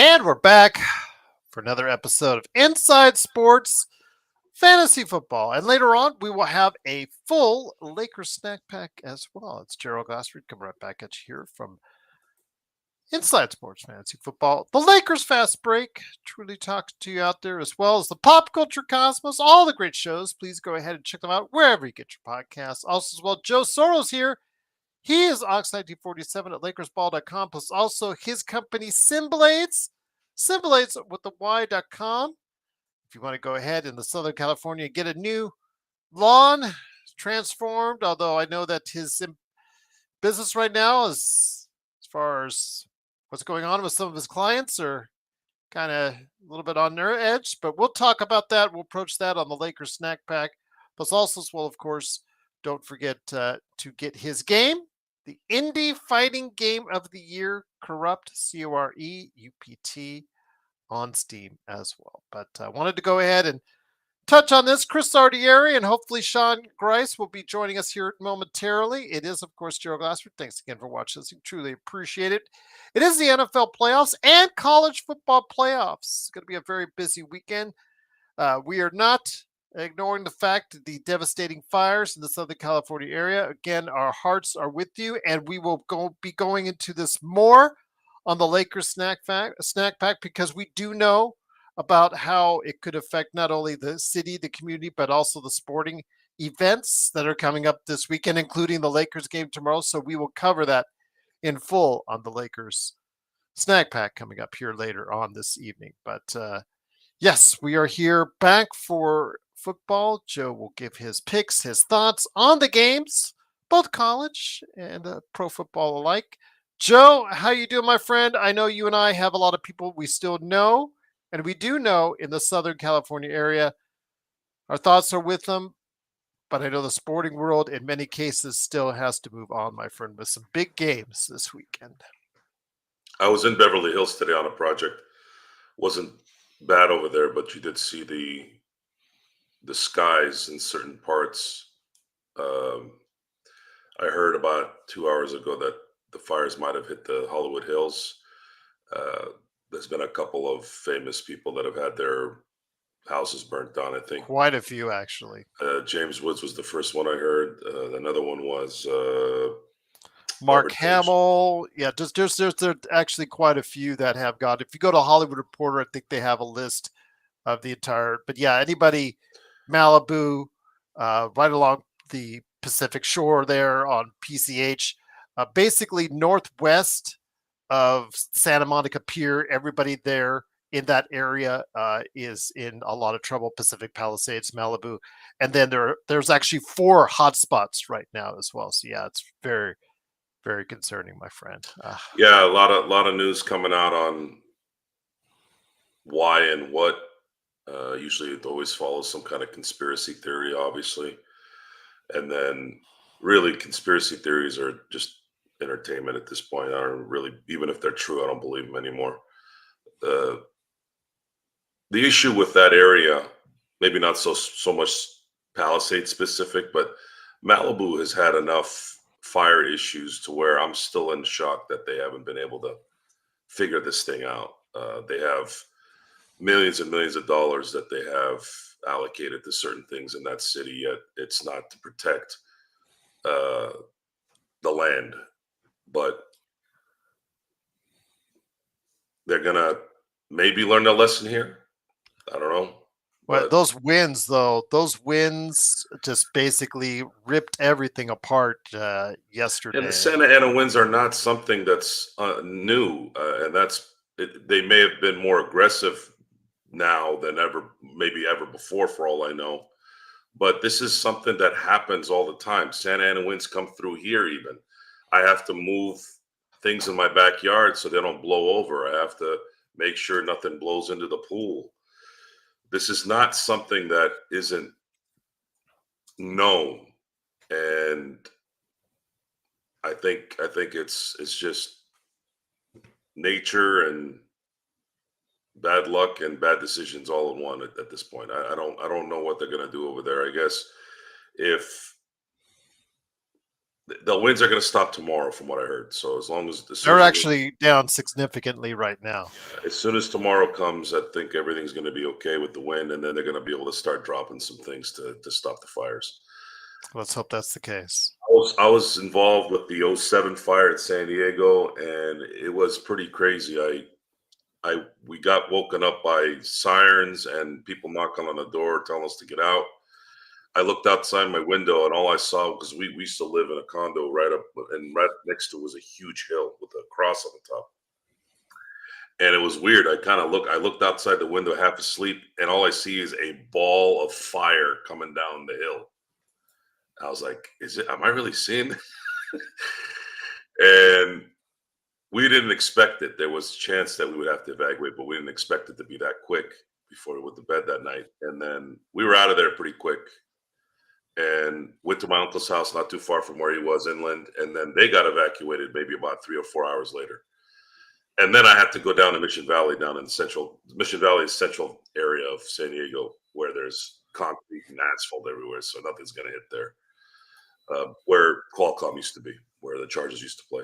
And we're back for another episode of Inside Sports Fantasy Football. And later on, we will have a full Lakers snack pack as well. It's Gerald Glassford coming right back at you here from Inside Sports Fantasy Football. The Lakers Fast Break, truly talks to you out there, as well as the Pop Culture Cosmos, all the great shows. Please go ahead and check them out wherever you get your podcasts. Also, as well, Joe Soros here. He is Ox1947 at LakersBall.com, plus also his company, Simblades, Simblades with the Y.com. If you want to go ahead in the Southern California, get a new lawn transformed, although I know that his business right now is, as far as what's going on with some of his clients, are kind of a little bit on their edge, but we'll talk about that. We'll approach that on the Lakers Snack Pack. Plus also, as well, of course, don't forget to get his game, the Indie Fighting Game of the Year, Corrupt, Coreupt, on Steam as well. But I wanted to go ahead and touch on this. Chris Artieri and hopefully Sean Grice will be joining us here momentarily. It is, of course, Gerald Glassford. Thanks again for watching this. We truly appreciate it. It is the NFL playoffs and college football playoffs. It's going to be a very busy weekend. We are not ignoring the fact that the devastating fires in the Southern California area. Again, our hearts are with you, and we will be going into this more on the Lakers snack pack, because we do know about how it could affect not only the city, the community, but also the sporting events that are coming up this weekend, including the Lakers game tomorrow. So we will cover that in full on the Lakers snack pack coming up here later on this evening. But yes, we are here back for football. Joe will give his picks, his thoughts on the games, both college and pro football alike. Joe, how you doing, my friend? I know you and I have a lot of people we still know, and we do know in the Southern California area. Our thoughts are with them, but I know the sporting world in many cases still has to move on, my friend, with some big games this weekend. I was in Beverly Hills today on a project. Wasn't bad over there, but you did see the skies in certain parts. Um, I heard about 2 hours ago that the fires might have hit the Hollywood Hills. There's been a couple of famous people that have had their houses burnt down. I think Quite a few, actually. James Woods was the first one I heard. Another one was Mark Robert James. Hamill. Yeah, there's actually quite a few that have got. If you go to Hollywood Reporter, I think they have a list of the entire. But yeah, anybody Malibu, right along the Pacific Shore there on PCH, basically northwest of Santa Monica Pier. Everybody there in that area is in a lot of trouble. Pacific Palisades, Malibu, and then there's actually 4 hotspots right now as well. So yeah, it's very, very concerning, my friend. Yeah, a lot of news coming out on why and what. Usually, it always follows some kind of conspiracy theory, obviously, and then really conspiracy theories are just entertainment at this point. I don't really, even if they're true, I don't believe them anymore. Uh, the issue with that area, maybe not so much Palisade specific, but Malibu has had enough fire issues to where I'm still in shock that they haven't been able to figure this thing out. They have millions and millions of dollars that they have allocated to certain things in that city, yet it's not to protect uh, the land. But they're gonna maybe learn a lesson here. I don't know, Well, but those winds, though, those winds just basically ripped everything apart and the yesterday. Santa Ana winds are not something that's new, and they may have been more aggressive now than ever, maybe ever before, for all I know. But this is something that happens all the time. Santa Ana winds come through here. Even I have to move things in my backyard so they don't blow over. I have to make sure nothing blows into the pool. This is not something that isn't known, and I think it's just nature and bad luck and bad decisions all in one at this point. I don't know what they're gonna do over there. I guess if The winds are going to stop tomorrow, from what I heard. So as soon They're as actually down significantly right now. tomorrow comes, I think everything's going to be okay with the wind, and then they're going to be able to start dropping some things to stop the fires. Let's hope that's the case. I was involved with the '07 fire in San Diego, and it was pretty crazy. I we got woken up by sirens and people knocking on the door telling us to get out. I looked outside my window and all I saw, because we used to live in a condo right up, and right next to was a huge hill with a cross on the top. And it was weird. I looked outside the window half asleep, and all I see is a ball of fire coming down the hill. I was like, am I really seeing this? And we didn't expect it. There was a chance that we would have to evacuate, but we didn't expect it to be that quick before we went to bed that night. And then we were out of there pretty quick and went to my uncle's house, not too far from where he was inland. And then they got evacuated maybe about 3 or 4 hours later. And then I had to go down to Mission Valley, down in Mission Valley's central area of San Diego, where there's concrete and asphalt everywhere, so nothing's going to hit there. Where Qualcomm used to be, where the Chargers used to play.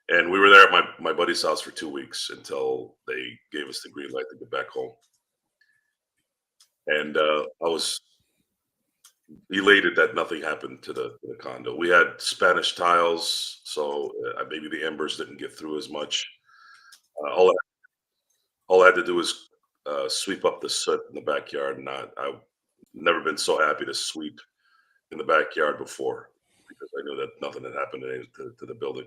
And we were there at my buddy's house for 2 weeks until they gave us the green light to get back home. And I was elated that nothing happened to the condo. We had Spanish tiles, so maybe the embers didn't get through as much. All I had to do was sweep up the soot in the backyard, and I've never been so happy to sweep in the backyard before, because I knew that nothing had happened to the building.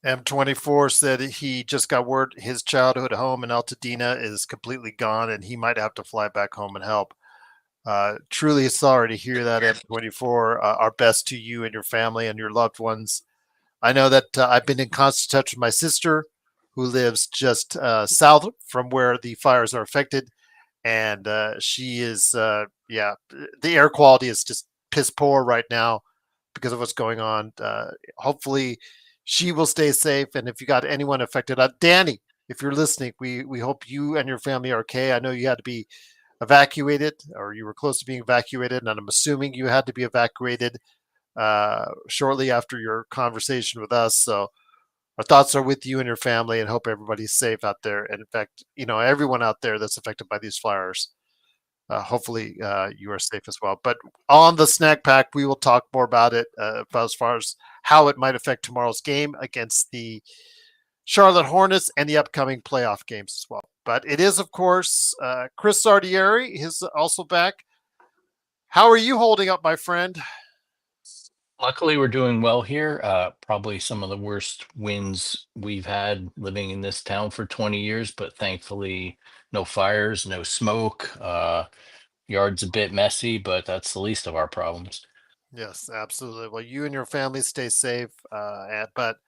M24 said he just got word his childhood home in Altadena is completely gone and he might have to fly back home and help. Truly sorry to hear that, M24. Our best to you and your family and your loved ones. I know that I've been in constant touch with my sister, who lives just south from where the fires are affected. And she is, yeah, the air quality is just piss poor right now because of what's going on. Hopefully, she will stay safe. And if you got anyone affected, Danny, if you're listening, we hope you and your family are okay. I know you had to be evacuated, or you were close to being evacuated, and I'm assuming you had to be evacuated shortly after your conversation with us. So our thoughts are with you and your family, and hope everybody's safe out there. And in fact, everyone out there that's affected by these fires. Hopefully, you are safe as well. But on the snack pack, we will talk more about it as far as how it might affect tomorrow's game against the Charlotte Hornets and the upcoming playoff games as well. But it is, of course, Chris Sardieri is also back. How are you holding up, my friend? Luckily, we're doing well here. Probably some of the worst winds we've had living in this town for 20 years, but thankfully, no fires, no smoke. Yard's a bit messy, but that's the least of our problems. Yes, absolutely. Well, you and your family stay safe. But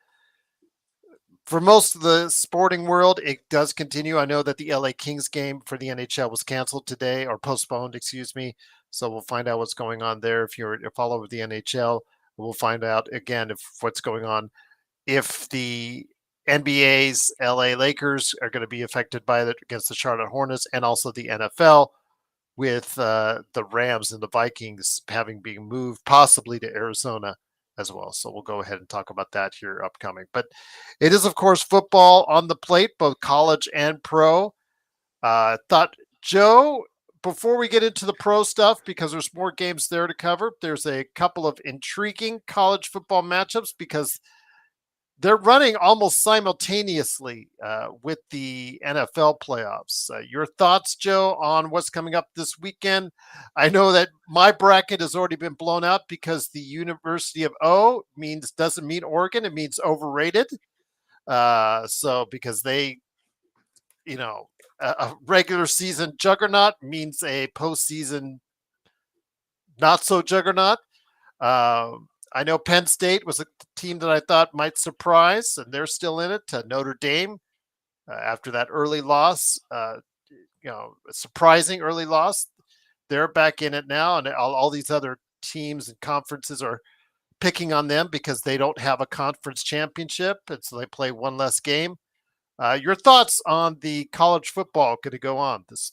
for most of the sporting world, it does continue. I know that the LA Kings game for the NHL was canceled today, or postponed, excuse me. So we'll find out what's going on there. If you're a follower of the NHL, we'll find out again if what's going on. If the NBA's LA Lakers are going to be affected by it against the Charlotte Hornets, and also the NFL with the Rams and the Vikings having been moved possibly to Arizona as well. So we'll go ahead and talk about that here upcoming. But it is, of course, football on the plate, both college and pro. Thought, Joe, before we get into the pro stuff, because there's more games there to cover, there's a couple of intriguing college football matchups because they're running almost simultaneously with the NFL playoffs. Your thoughts, Joe, on what's coming up this weekend? I know that my bracket has already been blown out because the University of O doesn't mean Oregon; it means overrated. So because they, a regular season juggernaut means a postseason not so juggernaut. I know Penn State was a team that I thought might surprise, and they're still in it. Notre Dame, after that early loss, a surprising early loss, they're back in it now, and all these other teams and conferences are picking on them because they don't have a conference championship, and so they play one less game. Your thoughts on the college football going to go on this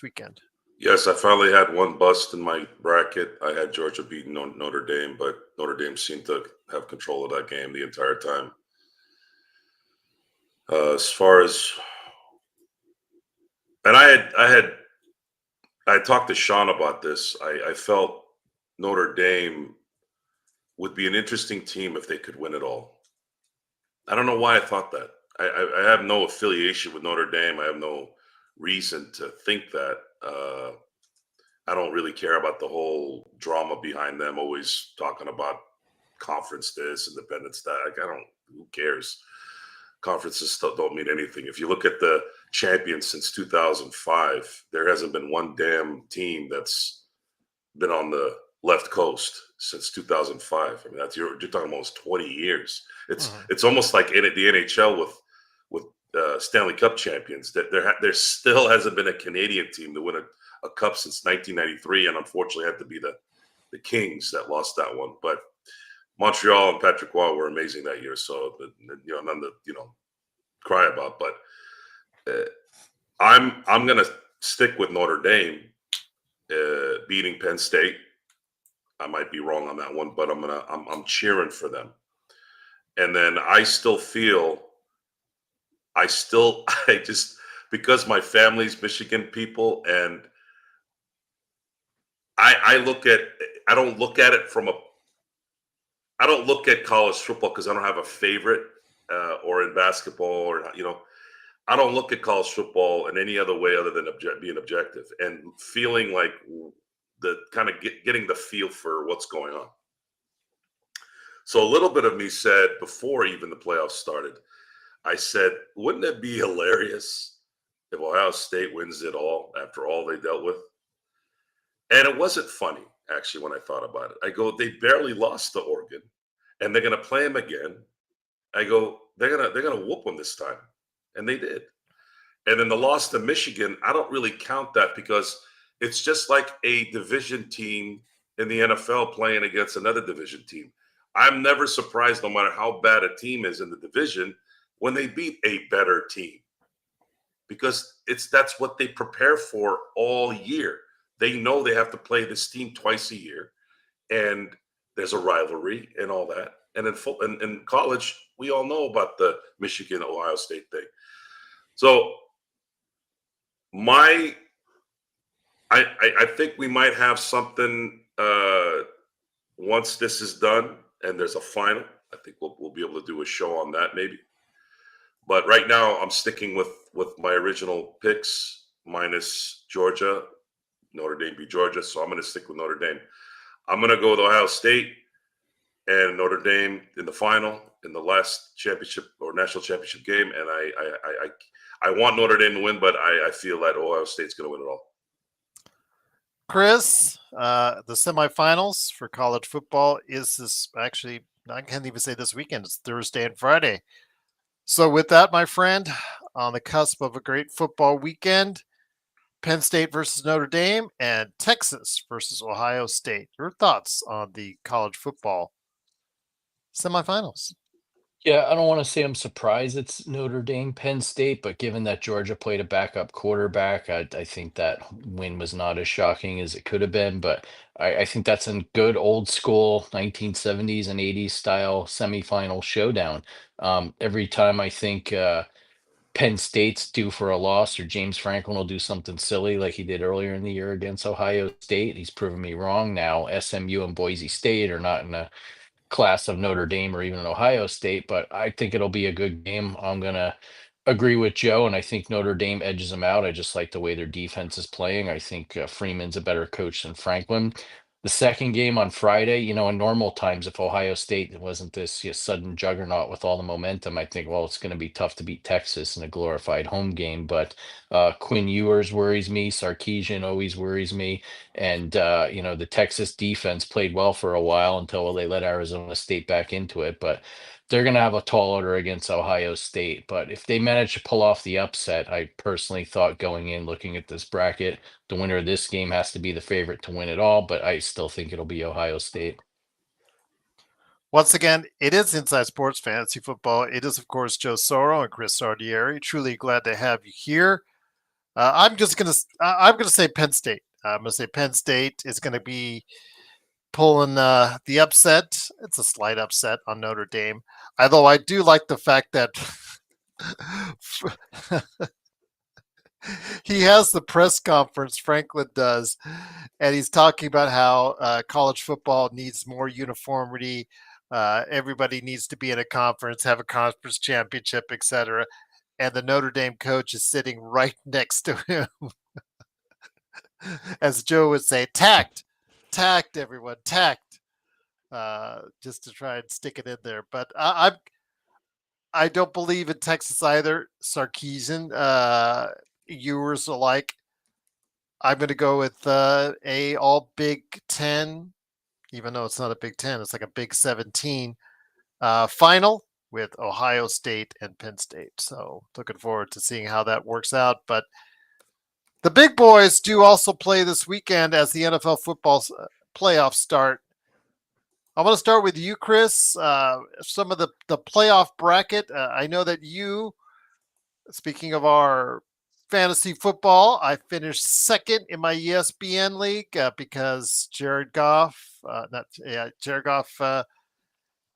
weekend? Yes, I finally had one bust in my bracket. I had Georgia beating Notre Dame, but Notre Dame seemed to have control of that game the entire time. As far as, and I talked to Sean about this. I felt Notre Dame would be an interesting team if they could win it all. I don't know why I thought that. I have no affiliation with Notre Dame. I have no reason to think that. I don't really care about the whole drama behind them always talking about conference this, independence that. Like, I don't. Who cares? Conferences still don't mean anything. If you look at the champions since 2005, there hasn't been one damn team that's been on the left coast since 2005. I mean, you're talking almost 20 years. It's almost like in the NHL with Stanley Cup champions. That there still hasn't been a Canadian team to win a cup since 1993, and unfortunately had to be the Kings that lost that one. But Montreal and Patrick Roy were amazing that year, so none to cry about. But I'm gonna stick with Notre Dame beating Penn State. I might be wrong on that one, but I'm cheering for them. And then I just because my family's Michigan people, and I don't look at it I don't look at college football because I don't have a favorite or in basketball or I don't look at college football in any other way other than being objective and feeling like the kind of getting the feel for what's going on. So a little bit of me said before even the playoffs started, I said, wouldn't it be hilarious if Ohio State wins it all after all they dealt with? And it wasn't funny, actually, when I thought about it. I go, they barely lost to Oregon, and they're going to play them again. I go, they're gonna whoop them this time, and they did. And then the loss to Michigan, I don't really count that because it's just like a division team in the NFL playing against another division team. I'm never surprised, no matter how bad a team is in the division, when they beat a better team, because that's what they prepare for all year. They know they have to play this team twice a year, and there's a rivalry and all that. And in college, we all know about the Michigan Ohio State thing. So I think we might have something once this is done and there's a final. I think we'll be able to do a show on that maybe. But right now, I'm sticking with my original picks minus Georgia. Notre Dame beat Georgia, so I'm going to stick with Notre Dame. I'm going to go with Ohio State and Notre Dame in the final in the last championship or national championship game, and I want Notre Dame to win, but I feel that Ohio State's going to win it all. Chris, the semifinals for college football is this actually, I can't even say this weekend, it's Thursday and Friday. So with that, my friend, on the cusp of a great football weekend, Penn State versus Notre Dame and Texas versus Ohio State. Your thoughts on the college football semifinals? Yeah, I don't want to say I'm surprised it's Notre Dame, Penn State, but given that Georgia played a backup quarterback, I think that win was not as shocking as it could have been. But I think that's a good old school 1970s and 80s style semifinal showdown. Every time I think Penn State's due for a loss or James Franklin will do something silly like he did earlier in the year against Ohio State, he's proven me wrong now. SMU and Boise State are not in a class of Notre Dame or even Ohio State, but I think it'll be a good game. I'm going to agree with Joe, and I think Notre Dame edges them out. I just like the way their defense is playing. I think Freeman's a better coach than Franklin. The second game on Friday, in normal times, if Ohio State wasn't this sudden juggernaut with all the momentum, I think, well, it's going to be tough to beat Texas in a glorified home game. But Quinn Ewers worries me. Sarkisian always worries me. And, the Texas defense played well for a while until they let Arizona State back into it. But they're going to have a tall order against Ohio State. But if they manage to pull off the upset, I personally thought going in, looking at this bracket, the winner of this game has to be the favorite to win it all. But I still think it'll be Ohio State. Once again, it is Inside Sports Fantasy Football. It is, of course, Joe Soro and Chris Sardieri. Truly glad to have you here. I'm gonna say Penn State. I'm gonna say Penn State is gonna be pulling the upset. It's a slight upset on Notre Dame, although I do like the fact that he has the press conference. Franklin does, and he's talking about how college football needs more uniformity. Everybody needs to be in a conference, have a conference championship, etc. And the Notre Dame coach is sitting right next to him. As Joe would say, tact, tact, everyone, tact, just to try and stick it in there. But I don't believe in Texas either. Sarkeesian, viewers alike. I'm going to go with a all Big Ten, even though it's not a Big Ten, it's like a Big 17 final with Ohio State and Penn State. So looking forward to seeing how that works out. But the big boys do also play this weekend as the NFL football playoffs start. I want to start with you, Chris. Some of the playoff bracket. I know that you, speaking of our fantasy football, I finished second in my ESPN league because Jared Goff,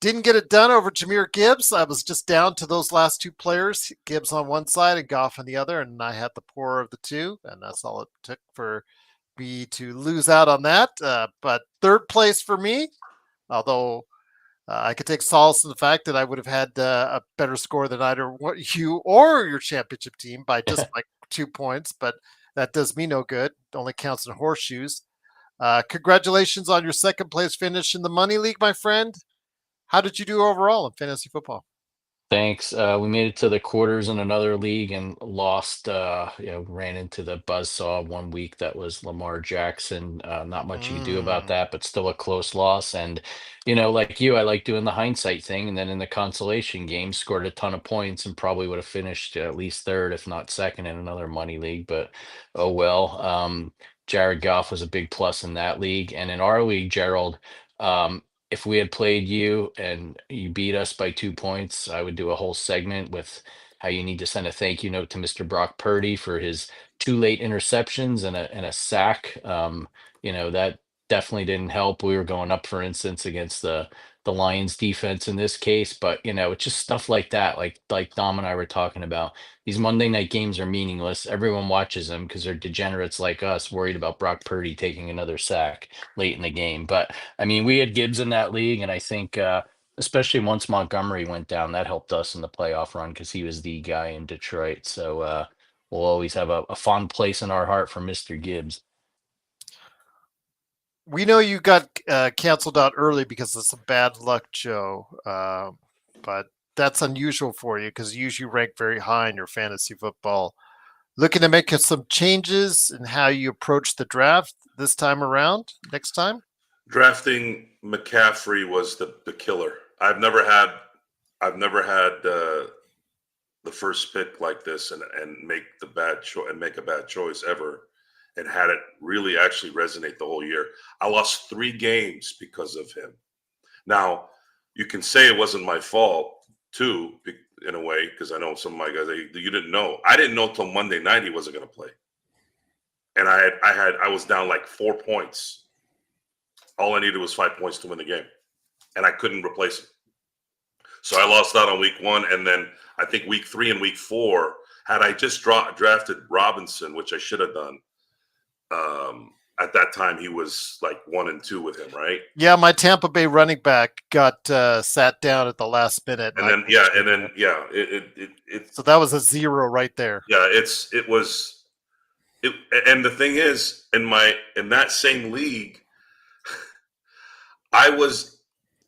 didn't get it done over Jahmyr Gibbs. I was just down to those last two players, Gibbs on one side and Goff on the other, and I had the poorer of the two, and that's all it took for me to lose out on that. But third place for me, although I could take solace in the fact that I would have had a better score than either you or your championship team by just like 2 points, but that does me no good. It only counts in horseshoes. Congratulations on your second place finish in the Money League, my friend. How did you do overall in fantasy football? Thanks. We made it to the quarters in another league and lost. Ran into the buzzsaw one week. That was Lamar Jackson. Not much you can do about Mm. that, but still a close loss. And like you, I like doing the hindsight thing. And then in the consolation game, scored a ton of points and probably would have finished at least third, if not second, in another money league. But oh well. Jared Goff was a big plus in that league, and in our league, Gerald. If we had played you and you beat us by 2 points, I would do a whole segment with how you need to send a thank you note to Mr. Brock Purdy for his two late interceptions and a sack. That definitely didn't help. We were going up, for instance, against the Lions defense in this case, but it's just stuff like that, like Dom and I were talking about. These Monday night games are meaningless. Everyone watches them because they're degenerates like us, worried about Brock Purdy taking another sack late in the game. But I mean, we had Gibbs in that league, and I think especially once Montgomery went down, that helped us in the playoff run because he was the guy in Detroit. So we'll always have a fond place in our heart for Mr. Gibbs. We know you got canceled out early because of some bad luck, Joe. But that's unusual for you because you usually rank very high in your fantasy football. Looking to make some changes in how you approach the draft this time around, next time? Drafting McCaffrey was the killer. I've never had the first pick like this and make make a bad choice ever, and had it really actually resonate the whole year. I lost 3 games because of him. Now, you can say it wasn't my fault too, in a way, because I know some of my guys. You didn't know. I didn't know till Monday night he wasn't going to play, and I was down like 4 points. All I needed was 5 points to win the game, and I couldn't replace him. So I lost out on week 1, and then I think week 3 and week 4, had I just drafted Robinson, which I should have done. At that time, he was like 1 and 2 with him, right? Yeah, my Tampa Bay running back got sat down at the last minute. So that was a 0 right there. Yeah, it was. And the thing is, in that same league, I was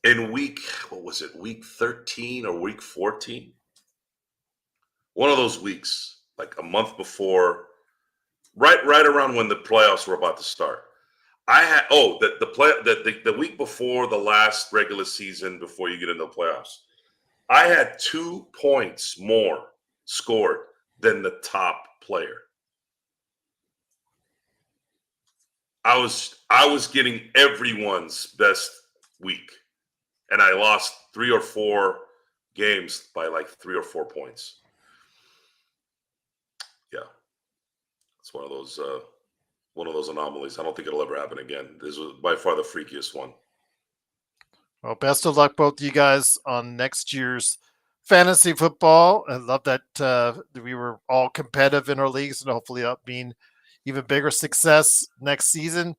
in week 13 or week 14? One of those weeks, like a month before, right around when the playoffs were about to start. I had the week before the last regular season, before you get into the playoffs, I had 2 points more scored than the top player. I was getting everyone's best week, and I lost 3 or 4 games by like 3 or 4 points. Yeah. It's one of those anomalies. I don't think it'll ever happen again. This was by far the freakiest one. Well, best of luck, both of you guys, on next year's fantasy football. I love that we were all competitive in our leagues, and hopefully up being even bigger success next season.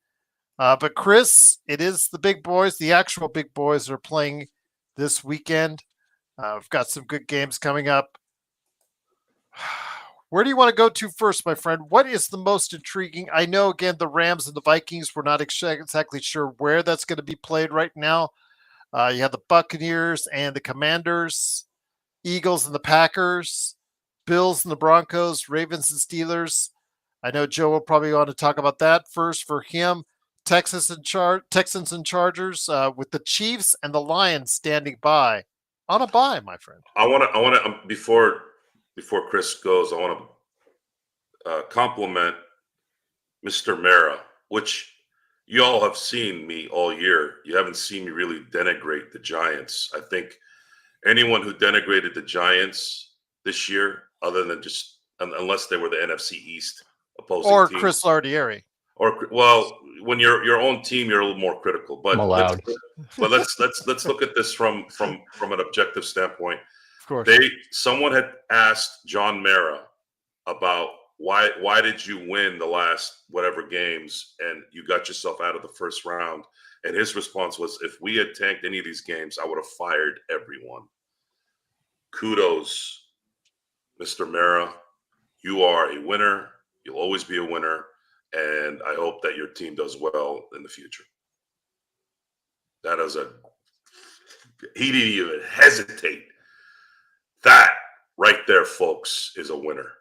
But Chris, it is the big boys, the actual big boys, are playing this weekend. We've got some good games coming up. Where do you want to go to first, my friend? What is the most intriguing? I know, again, the Rams and the Vikings, we're not exactly sure where that's going to be played right now. You have the Buccaneers and the Commanders, Eagles and the Packers, Bills and the Broncos, Ravens and Steelers. I know Joe will probably want to talk about that first. For him, Texans and Chargers, with the Chiefs and the Lions standing by on a bye, my friend. I want to before Chris goes, I want to compliment Mr. Mara, which you all have seen me all year. You haven't seen me really denigrate the Giants. I think anyone who denigrated the Giants this year, other than just unless they were the NFC East opposing Or team, Chris Lardieri. or well, when you're your own team, you're a little more critical. But I'm allowed. let's look at this from an objective standpoint. Of course. Someone had asked John Mara about why did you win the last whatever games and you got yourself out of the first round, and his response was, if we had tanked any of these games, I would have fired everyone. Kudos, Mr. Mara. You are a winner. You'll always be a winner, and I hope that your team does well in the future. That is he didn't even hesitate. That right there, folks, is a winner.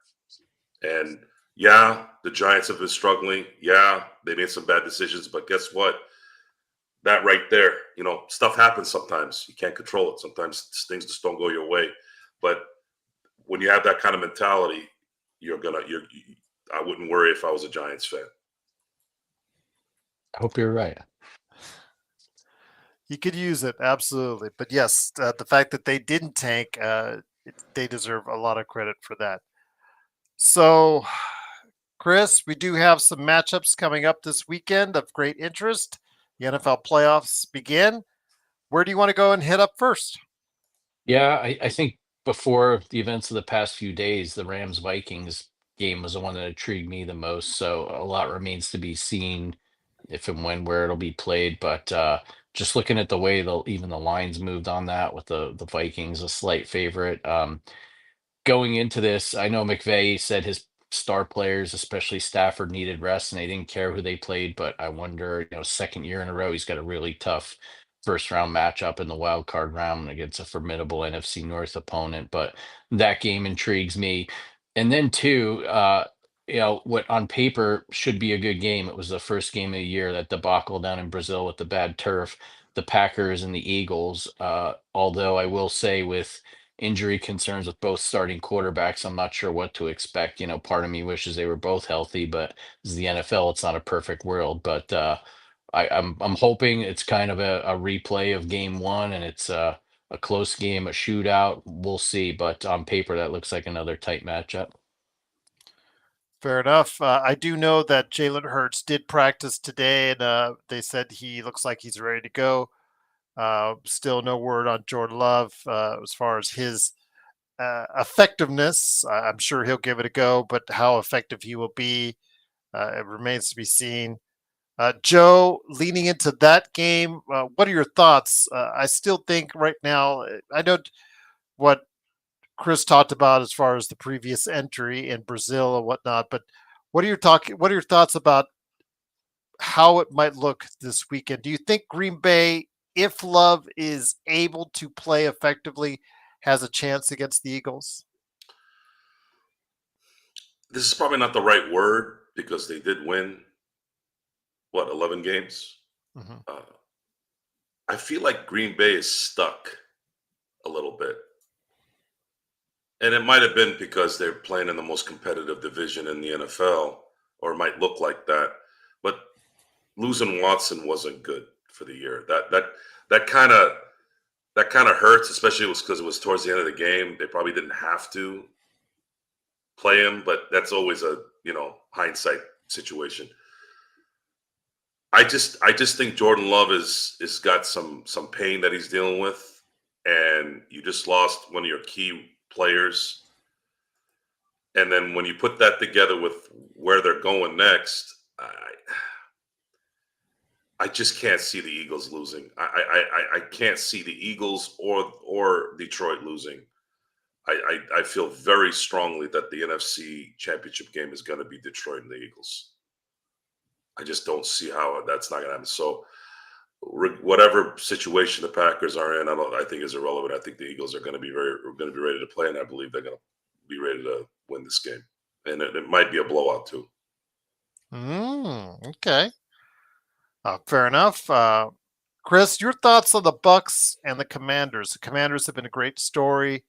And yeah, the Giants have been struggling. Yeah, they made some bad decisions, but guess what? That right there, stuff happens sometimes. You can't control it. Sometimes things just don't go your way. But when you have that kind of mentality, I wouldn't worry if I was a Giants fan. I hope you're right. You could use it, absolutely. But yes, the fact that they didn't tank, they deserve a lot of credit for that. So, Chris, we do have some matchups coming up this weekend of great interest. The NFL playoffs begin. Where do you want to go and hit up first? Yeah, I think before the events of the past few days, the Rams Vikings game was the one that intrigued me the most. So a lot remains to be seen if and where it'll be played. But just looking at the way even the lines moved on that, with the Vikings a slight favorite. Going into this, I know McVay said his star players, especially Stafford, needed rest, and they didn't care who they played. But I wonder, second year in a row, he's got a really tough first round matchup in the wild card round against a formidable NFC North opponent. But that game intrigues me. And then two, what on paper should be a good game. It was the first game of the year, that debacle down in Brazil with the bad turf, the Packers and the Eagles. Although I will say, with injury concerns with both starting quarterbacks, I'm not sure what to expect. Part of me wishes they were both healthy, but this is the NFL. It's not a perfect world. But I'm hoping it's kind of a replay of game one, and it's a close game, a shootout. We'll see. But on paper, that looks like another tight matchup. Fair enough. I do know that Jalen Hurts did practice today, and they said he looks like he's ready to go. Still no word on Jordan Love as far as his effectiveness. I'm sure he'll give it a go, but how effective he will be, it remains to be seen. Joe, leaning into that game, what are your thoughts? I still think right now, I know what Chris talked about as far as the previous entry in Brazil and whatnot, but what are your thoughts about how it might look this weekend? Do you think Green Bay, if Love is able to play effectively, has a chance against the Eagles? This is probably not the right word, because they did win, 11 games? Mm-hmm. I feel like Green Bay is stuck a little bit. And it might have been because they're playing in the most competitive division in the NFL, or it might look like that. But losing Watson wasn't good for the year. That kind of hurts, especially because it was towards the end of the game. They probably didn't have to play him, but that's always a hindsight situation. I just think Jordan Love is got some pain that he's dealing with, and you just lost one of your key players. And then when you put that together with where they're going next, I just can't see the Eagles losing. I can't see the Eagles or Detroit losing. I feel very strongly that the NFC Championship game is going to be Detroit and the Eagles. I just don't see how that's not going to happen. So whatever situation the Packers are in, I think is irrelevant. I think the Eagles are going to be ready to play, and I believe they're going to be ready to win this game. And it might be a blowout too. Okay. Fair enough. Chris, your thoughts on the Bucks and the Commanders? The Commanders have been a great story.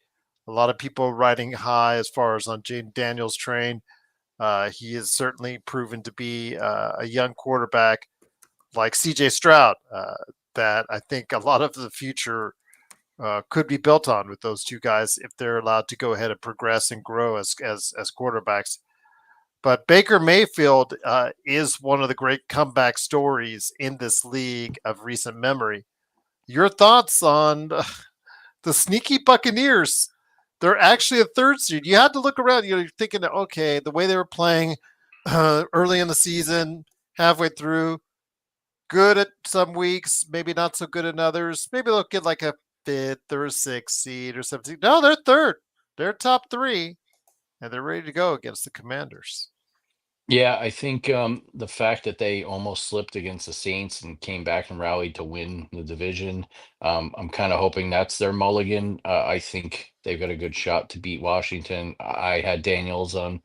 A lot of people riding high as far as on Jaden Daniels' train. He has certainly proven to be a young quarterback like C.J. Stroud that I think a lot of the future could be built on with those two guys if they're allowed to go ahead and progress and grow as quarterbacks. But Baker Mayfield is one of the great comeback stories in this league of recent memory. Your thoughts on the sneaky Buccaneers? They're actually a third seed. You had to look around. You're thinking, okay, the way they were playing early in the season, halfway through, good at some weeks, maybe not so good in others. Maybe they'll get like a fifth or a sixth seed or something. No, they're third. They're top three, and they're ready to go against the Commanders. Yeah, I think the fact that they almost slipped against the Saints and came back and rallied to win the division, I'm kind of hoping that's their mulligan. I think they've got a good shot to beat Washington. I had Daniels on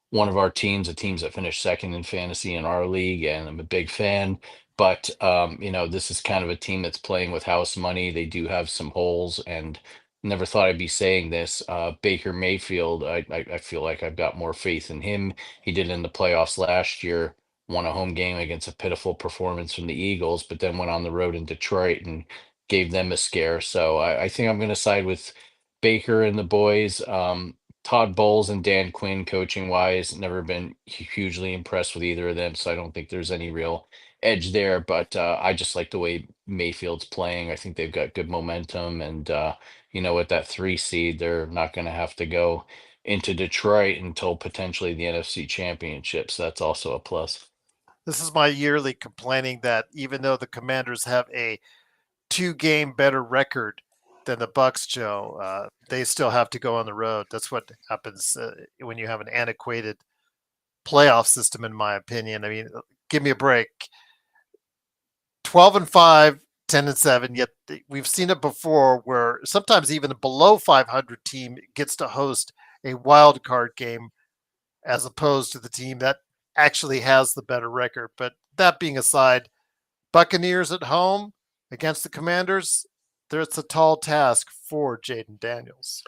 one of our teams, the teams that finished second in fantasy in our league, and I'm a big fan. But this is kind of a team that's playing with house money. They do have some holes, and never thought I'd be saying this. Baker Mayfield, I feel like I've got more faith in him. He did in the playoffs last year, won a home game against a pitiful performance from the Eagles, but then went on the road in Detroit and gave them a scare. So I think I'm going to side with Baker and the boys. Todd Bowles and Dan Quinn, coaching wise, never been hugely impressed with either of them. So I don't think there's any real edge there. But I just like the way Mayfield's playing. I think they've got good momentum. And, with that 3 seed, they're not going to have to go into Detroit until potentially the NFC Championship. So that's also a plus. This is my yearly complaining that even though the Commanders have a 2-game better record than the Bucks, Joe, they still have to go on the road. That's what happens when you have an antiquated playoff system, in my opinion. I mean, give me a break. 12-5, 10-7. Yet we've seen it before, where sometimes even a below 500 team gets to host a wild card game, as opposed to the team that actually has the better record. But that being aside, Buccaneers at home against the Commanders, it's a tall task for Jaden Daniels.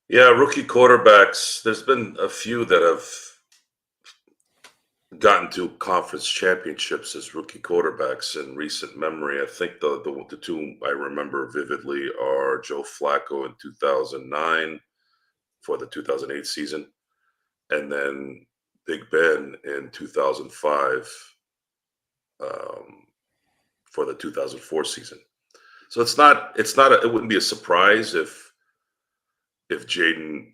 Yeah, rookie quarterbacks. There's been a few that have gotten to conference championships as rookie quarterbacks in recent memory. I think the two I remember vividly are Joe Flacco in 2009 for the 2008 season, and then Big Ben in 2005 for the 2004 season. So it wouldn't be a surprise if Jaden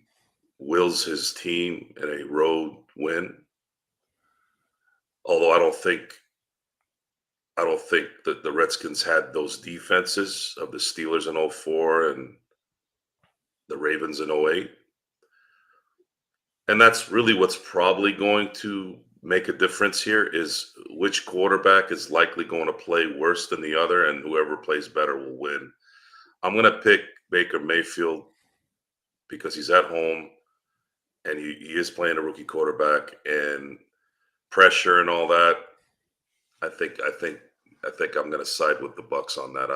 wills his team in a road win. Although I don't think that the Redskins had those defenses of the Steelers in 04 and the Ravens in 08. And that's really what's probably going to make a difference here, is which quarterback is likely going to play worse than the other, and whoever plays better will win. I'm going to pick Baker Mayfield because he's at home and he is playing a rookie quarterback, and pressure and all that. I think I'm going to side with the Bucks on that.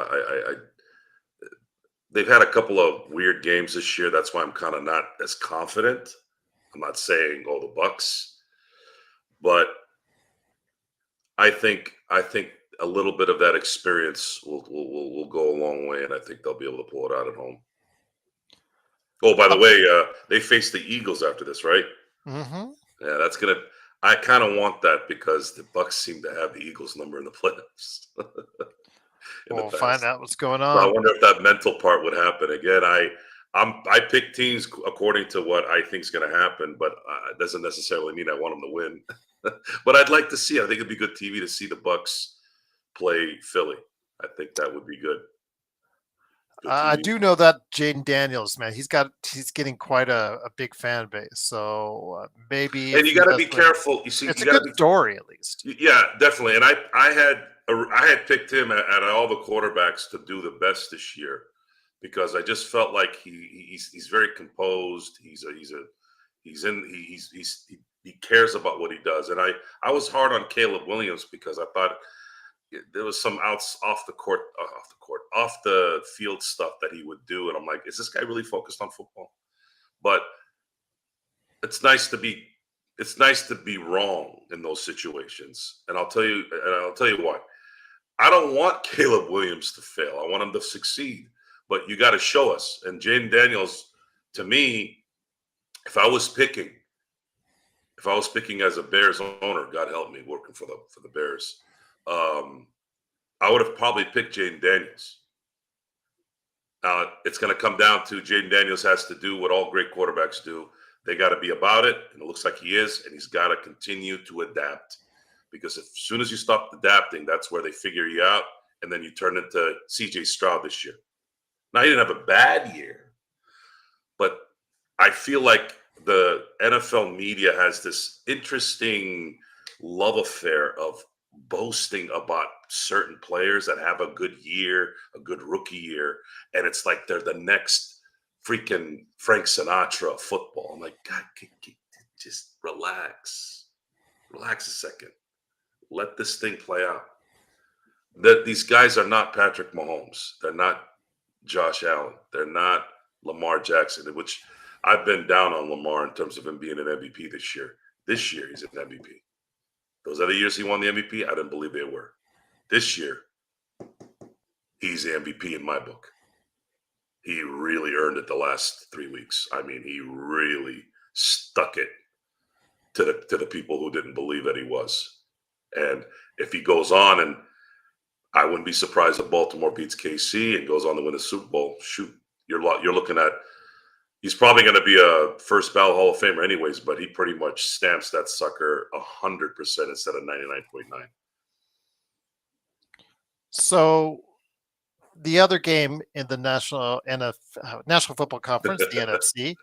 They've had a couple of weird games this year. That's why I'm kind of not as confident. I'm not saying the Bucks, but I think a little bit of that experience will go a long way, and I think they'll be able to pull it out at home. Oh, by the way, they face the Eagles after this, right? Mm-hmm. Yeah, that's gonna. I kind of want that because the Bucks seem to have the Eagles' number in the playoffs in the We'll find past. out what's going So I on. wonder if that mental part would happen again. I pick teams according to what I think is going to happen, but it doesn't necessarily mean I want them to win. But I'd like to see. I think it'd be good TV to see the Bucks play Philly. I think that would be good. Good I TV. do know that Jaden Daniels, man, he's getting quite a big fan base. So maybe And if you he got to does be win, careful. You see, it's you a got to good be. story at least. Yeah, definitely. And I had picked him at all the quarterbacks to do the best this year because I just felt like he's very composed. He cares about what he does. And I was hard on Caleb Williams because I thought there was some outs off the field stuff that he would do, and I'm like, is this guy really focused on football? But it's nice to be wrong in those situations, and I'll tell you why. I don't want Caleb Williams to fail. I want him to succeed, but you got to show us. And Jaden Daniels, to me, if I was picking as a Bears owner, God help me, working for the Bears, I would have probably picked Jaden Daniels. Now it's going to come down to Jaden Daniels has to do what all great quarterbacks do. They got to be about it, and it looks like he is, and he's got to continue to adapt. Because as soon as you stop adapting, that's where they figure you out, and then you turn into C.J. Stroud this year. Now he didn't have a bad year, but I feel like the NFL media has this interesting love affair of boasting about certain players that have a good year, a good rookie year, and it's like they're the next freaking Frank Sinatra of football. I'm like, God, just relax. Relax a second. Let this thing play out. That these guys are not Patrick Mahomes. They're not Josh Allen. They're not Lamar Jackson, which I've been down on Lamar in terms of him being an MVP this year. This year, he's an MVP. Those other years he won the MVP, I didn't believe they were. This year, he's the MVP in my book. He really earned it the last 3 weeks. I mean, he really stuck it to the people who didn't believe that he was. And if he goes on, and I wouldn't be surprised if Baltimore beats KC and goes on to win the Super Bowl. Shoot, you're looking at. He's probably going to be a first ballot Hall of Famer anyways, but he pretty much stamps that sucker 100% instead of 99.9. So the other game in the National Football Conference, the NFC,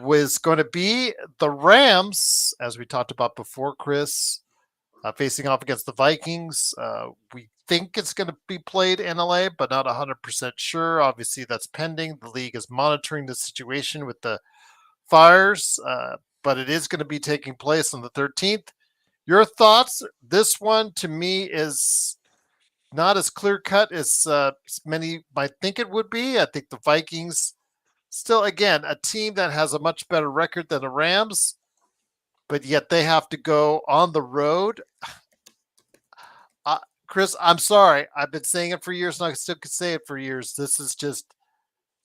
was going to be the Rams, as we talked about before, Chris, facing off against the Vikings. We think it's going to be played in LA, but not 100% sure. Obviously, that's pending. The league is monitoring the situation with the fires, but it is going to be taking place on the 13th. Your thoughts? This one, to me, is not as clear cut as many might think it would be. I think the Vikings, still, again, a team that has a much better record than the Rams, but yet they have to go on the road. Chris, I'm sorry. I've been saying it for years, and I still could say it for years. This is just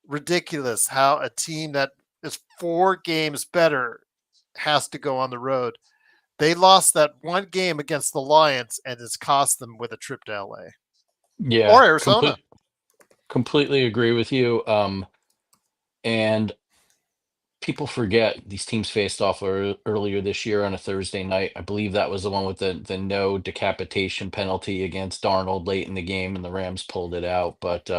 ridiculous how a team that is 4 games better has to go on the road. They lost that one game against the Lions, and it's cost them with a trip to LA Yeah, or Arizona. completely agree with you. And people forget these teams faced off earlier this year on a Thursday night. I believe that was the one with the no decapitation penalty against Darnold late in the game, and the Rams pulled it out. But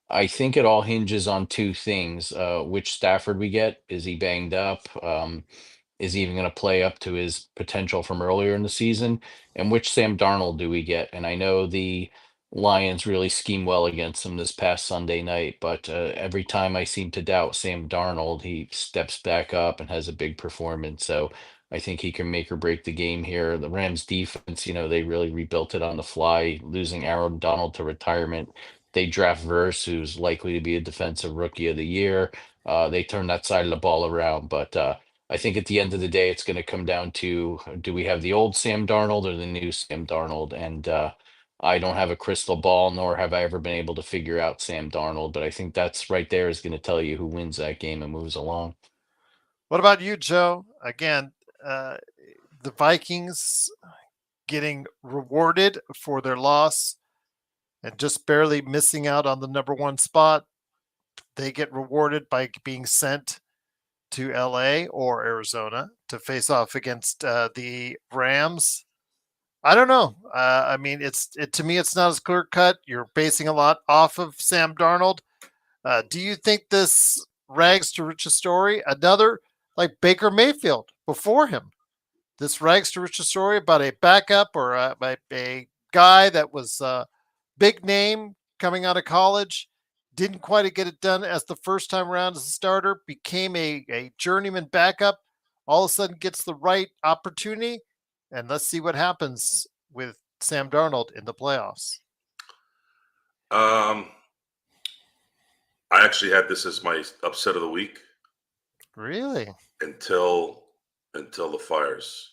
I think it all hinges on 2 things: which Stafford we get. Is he banged up? Is he even going to play up to his potential from earlier in the season? And which Sam Darnold do we get? And I know the Lions really scheme well against him this past Sunday night, but every time I seem to doubt Sam Darnold, he steps back up and has a big performance. So I think he can make or break the game here. The Rams defense, they really rebuilt it on the fly, losing Aaron Donald to retirement. They draft Verse, who's likely to be a defensive rookie of the year. They turn that side of the ball around, but I think at the end of the day, it's going to come down to, do we have the old Sam Darnold or the new Sam Darnold? And I don't have a crystal ball, nor have I ever been able to figure out Sam Darnold. But I think that's right there is going to tell you who wins that game and moves along. What about you, Joe? Again, the Vikings getting rewarded for their loss and just barely missing out on the number one spot. They get rewarded by being sent to LA or Arizona to face off against the Rams. I don't know. I mean, to me, it's not as clear cut. You're basing a lot off of Sam Darnold. Do you think this rags to riches story? Another like Baker Mayfield before him. This rags to riches story about a backup or a guy that was big name coming out of college, didn't quite get it done as the first time around as a starter, became a journeyman backup, all of a sudden gets the right opportunity, and let's see what happens with Sam Darnold in the playoffs. I actually had this as my upset of the week. Really? Until the fires.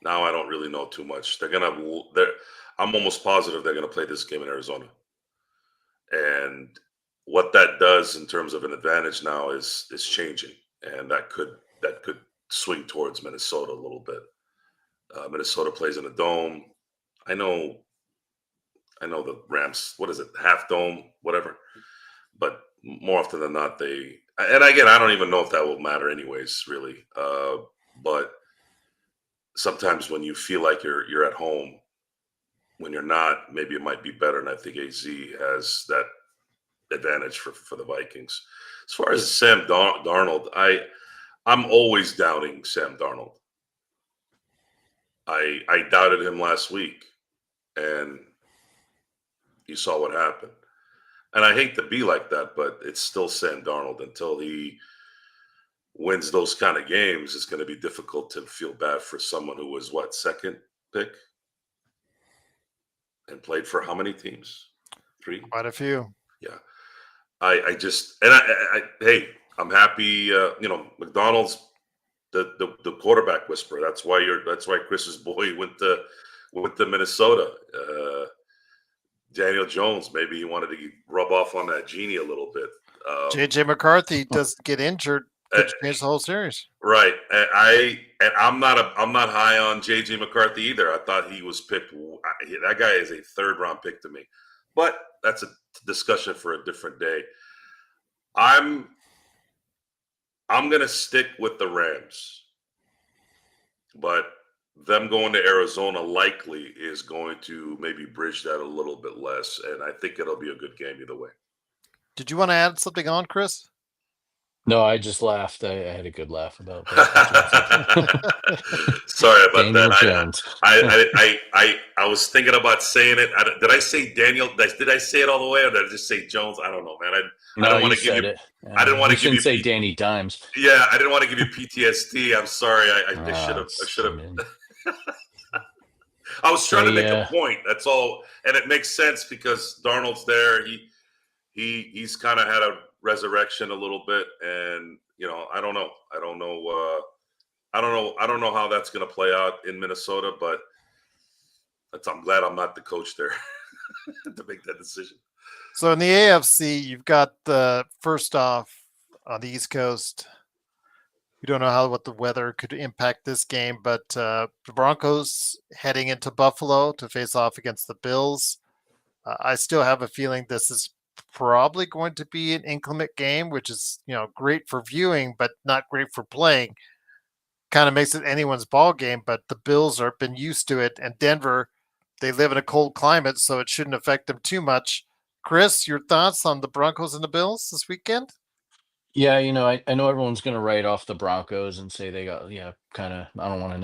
Now I don't really know too much. I'm almost positive they're gonna play this game in Arizona. And what that does in terms of an advantage now is changing. And that could swing towards Minnesota a little bit. Minnesota plays in a dome. I know the Rams, what is it, half dome, whatever. But more often than not, and again, I don't even know if that will matter anyways, really. But sometimes when you feel like you're at home, when you're not, maybe it might be better. And I think AZ has that advantage for the Vikings. As far as Sam Darnold, I'm always doubting Sam Darnold. I doubted him last week, and you saw what happened. And I hate to be like that, but it's still Sam Darnold. Until he wins those kind of games, it's going to be difficult to feel bad for someone who was, second pick? And played for how many teams? 3? Quite a few. Yeah. I just, and hey, I'm happy, McDonald's the quarterback whisperer. That's why Chris's boy went to Minnesota. Daniel Jones, maybe he wanted to rub off on that genie a little bit. JJ McCarthy doesn't get injured, could change the whole series. Right. And I'm not high on JJ McCarthy either. I thought he was picked. That guy is a third round pick to me. But that's a discussion for a different day. I'm going to stick with the Rams. But them going to Arizona likely is going to maybe bridge that a little bit less. And I think it'll be a good game either way. Did you want to add something on, Chris? No, I just laughed. I had a good laugh about that. Sorry about Daniel that. Jones. I was thinking about saying it. Did I say Daniel? Did I say it all the way, or did I just say Jones? I don't know, man. I don't want to give you. I didn't want to give you. Say Danny Dimes. Yeah, I didn't want to give you PTSD. I'm sorry. I should have. I was trying to make a point. That's all, and it makes sense because Darnold's there. He's kind of had a resurrection a little bit, and I don't know how that's going to play out in Minnesota, but I'm glad I'm not the coach there to make that decision. So in the AFC, you've got the first off on the East Coast. We don't know what the weather could impact this game, but the Broncos heading into Buffalo to face off against the Bills. I still have a feeling this is probably going to be an inclement game, which is great for viewing, but not great for playing. Kind of makes it anyone's ball game, but the Bills are been used to it, and Denver, they live in a cold climate, so it shouldn't affect them too much. Chris, your thoughts on the Broncos and the Bills this weekend? Yeah, I know everyone's going to write off the Broncos and say they got, kind of, I don't want to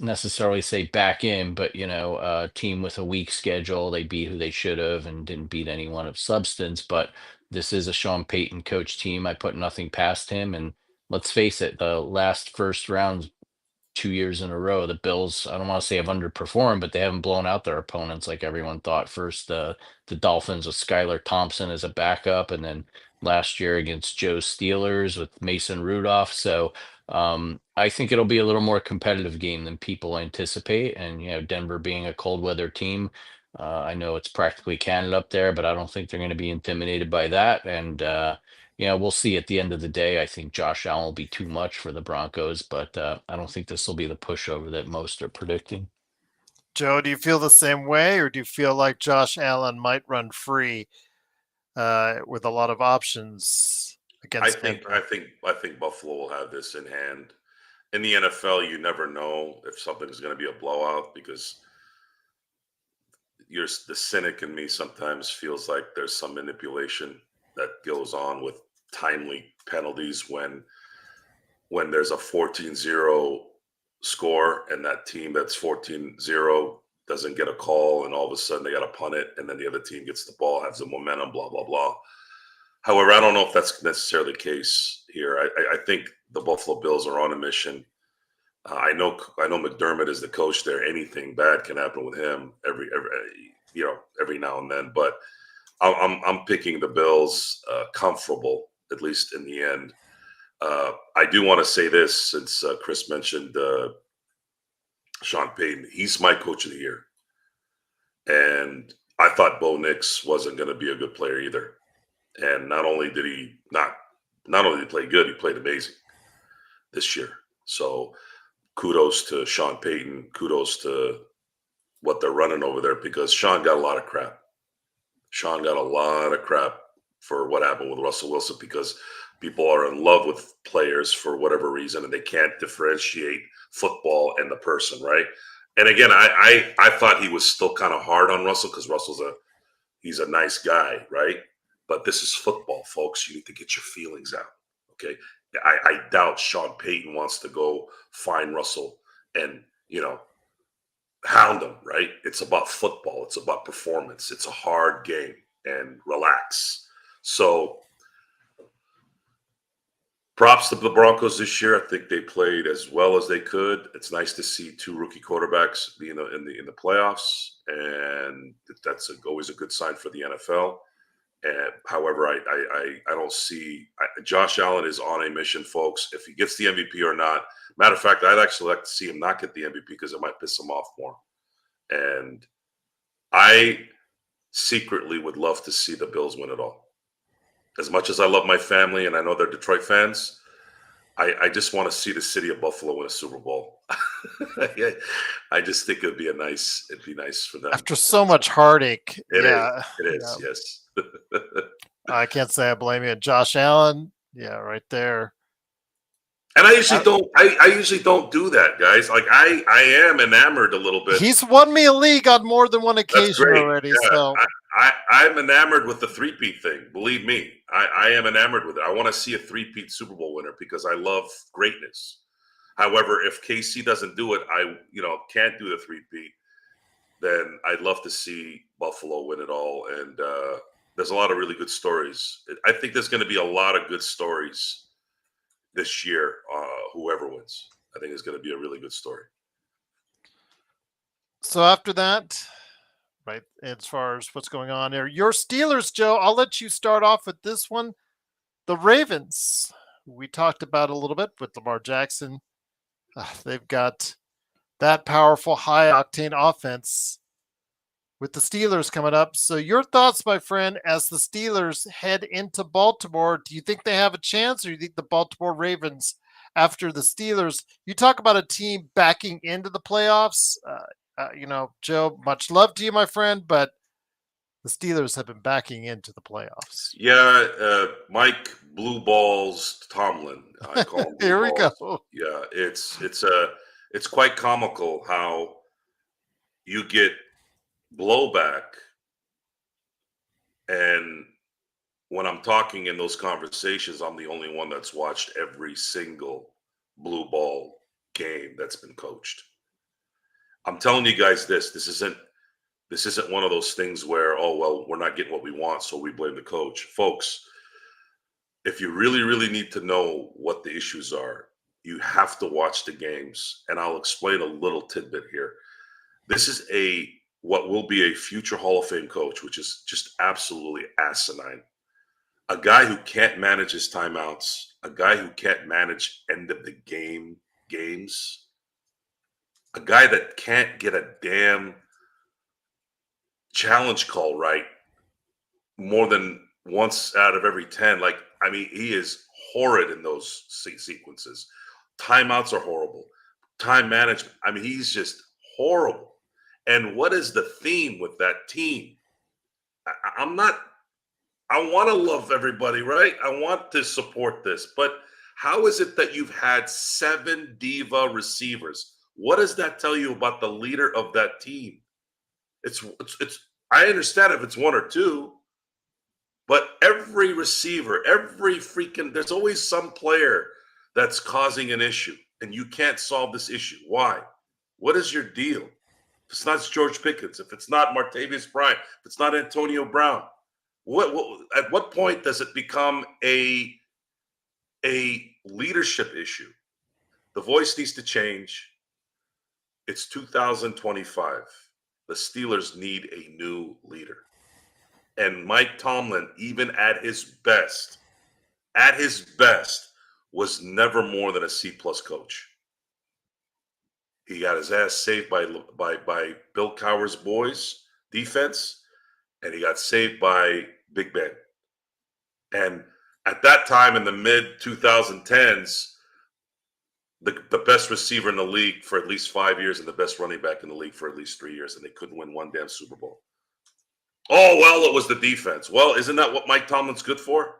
necessarily say back in, but, a team with a weak schedule. They beat who they should have and didn't beat anyone of substance. But this is a Sean Payton coach team. I put nothing past him. And let's face it, the last first rounds 2 years in a row, the Bills, I don't want to say have underperformed, but they haven't blown out their opponents like everyone thought. First, the Dolphins with Skylar Thompson as a backup, and then last year against Joe Steelers with Mason Rudolph. So I think it'll be a little more competitive game than people anticipate. And, Denver being a cold weather team, I know it's practically Canada up there, but I don't think they're going to be intimidated by that. And, Yeah, we'll see at the end of the day. I think Josh Allen will be too much for the Broncos, but I don't think this will be the pushover that most are predicting. Joe, do you feel the same way, or do you feel like Josh Allen might run free with a lot of options against Denver? I think Buffalo will have this in hand. In the NFL, you never know if something's going to be a blowout because the cynic in me sometimes feels like there's some manipulation that goes on with timely penalties when there's a 14-0 score and that team that's 14-0 doesn't get a call and all of a sudden they got to punt it and then the other team gets the ball, has the momentum, blah, blah, blah. However, I don't know if that's necessarily the case here. I think the Buffalo Bills are on a mission. I know McDermott is the coach there. Anything bad can happen with him every now and then. But I'm picking the Bills comfortable, at least in the end. I do want to say this since Chris mentioned Sean Payton. He's my coach of the year, and I thought Bo Nix wasn't going to be a good player either. And not only did he play good, he played amazing this year. So kudos to Sean Payton. Kudos to what they're running over there because Sean got a lot of crap. Sean got a lot of crap for what happened with Russell Wilson because people are in love with players for whatever reason and they can't differentiate football and the person, right? And again, I thought he was still kind of hard on Russell because he's a nice guy, right? But this is football, folks. You need to get your feelings out, okay? I doubt Sean Payton wants to go find Russell and, hound him, right? It's about football. It's about performance. It's a hard game and relax. So props to the Broncos this year. I think they played as well as they could. It's nice to see two rookie quarterbacks being in the playoffs, and that's always a good sign for the NFL. And however, I don't see Josh Allen is on a mission, folks. If he gets the MVP or not, matter of fact, I'd actually like to see him not get the MVP because it might piss him off more. And I secretly would love to see the Bills win it all. As much as I love my family and I know they're Detroit fans, I just want to see the city of Buffalo win a Super Bowl. I just think it'd be nice for them. After so much heartache. It yeah, is, yes. I can't say I blame you. Josh Allen, yeah, right there. And I usually don't do that, guys. Like I am enamored a little bit. He's won me a league on more than one occasion already. Yeah, so I'm enamored with the three-peat thing. Believe me, I am enamored with it. I want to see a three-peat Super Bowl winner because I love greatness. However, if KC doesn't do it, can't do the three-peat, then I'd love to see Buffalo win it all. And there's a lot of really good stories. I think there's going to be a lot of good stories this year, whoever wins. I think it's going to be a really good story. So after that, right, as far as what's going on there, your Steelers, Joe, I'll let you start off with this one. The Ravens, we talked about a little bit with Lamar Jackson. They've got that powerful, high-octane offense with the Steelers coming up. So your thoughts, my friend, as the Steelers head into Baltimore, do you think they have a chance, or do you think the Baltimore Ravens, after the Steelers, you talk about a team backing into the playoffs, Joe, much love to you, my friend, but the Steelers have been backing into the playoffs. Yeah, Mike Blue Balls Tomlin. I call him Blue Here we Balls. go. Yeah, it's quite comical how you get blowback, and when I'm talking in those conversations, I'm the only one that's watched every single blue ball game that's been coached. I'm telling you guys this isn't one of those things where, oh well, we're not getting what we want, so we blame the coach. Folks, if you really, really need to know what the issues are, you have to watch the games, and I'll explain a little tidbit here. This is what will be a future Hall of Fame coach, which is just absolutely asinine. A guy who can't manage his timeouts, a guy who can't manage end of the game games, a guy that can't get a damn challenge call right more than once out of every 10. Like, I mean, he is horrid in those sequences. Timeouts are horrible. Time management. I mean, he's just horrible. And what is the theme with that team? I'm not, I want to love everybody, right? I want to support this. But how is it that you've had 7 diva receivers? What does that tell you about the leader of that team? It's I understand if it's 1 or 2, but every receiver, there's always some player that's causing an issue, and you can't solve this issue. Why? What is your deal? If it's not George Pickens, if it's not Martavis Bryant, if it's not Antonio Brown, at what point does it become a leadership issue? The voice needs to change. It's 2025. The Steelers need a new leader. And Mike Tomlin, even at his best, was never more than a C-plus coach. He got his ass saved by Bill Cowher's boys defense, and he got saved by Big Ben. And at that time in the mid 2010s, the best receiver in the league for at least 5 years and the best running back in the league for at least 3 years, and they couldn't win one damn Super Bowl. Oh, well, it was the defense. Well, isn't that what Mike Tomlin's good for?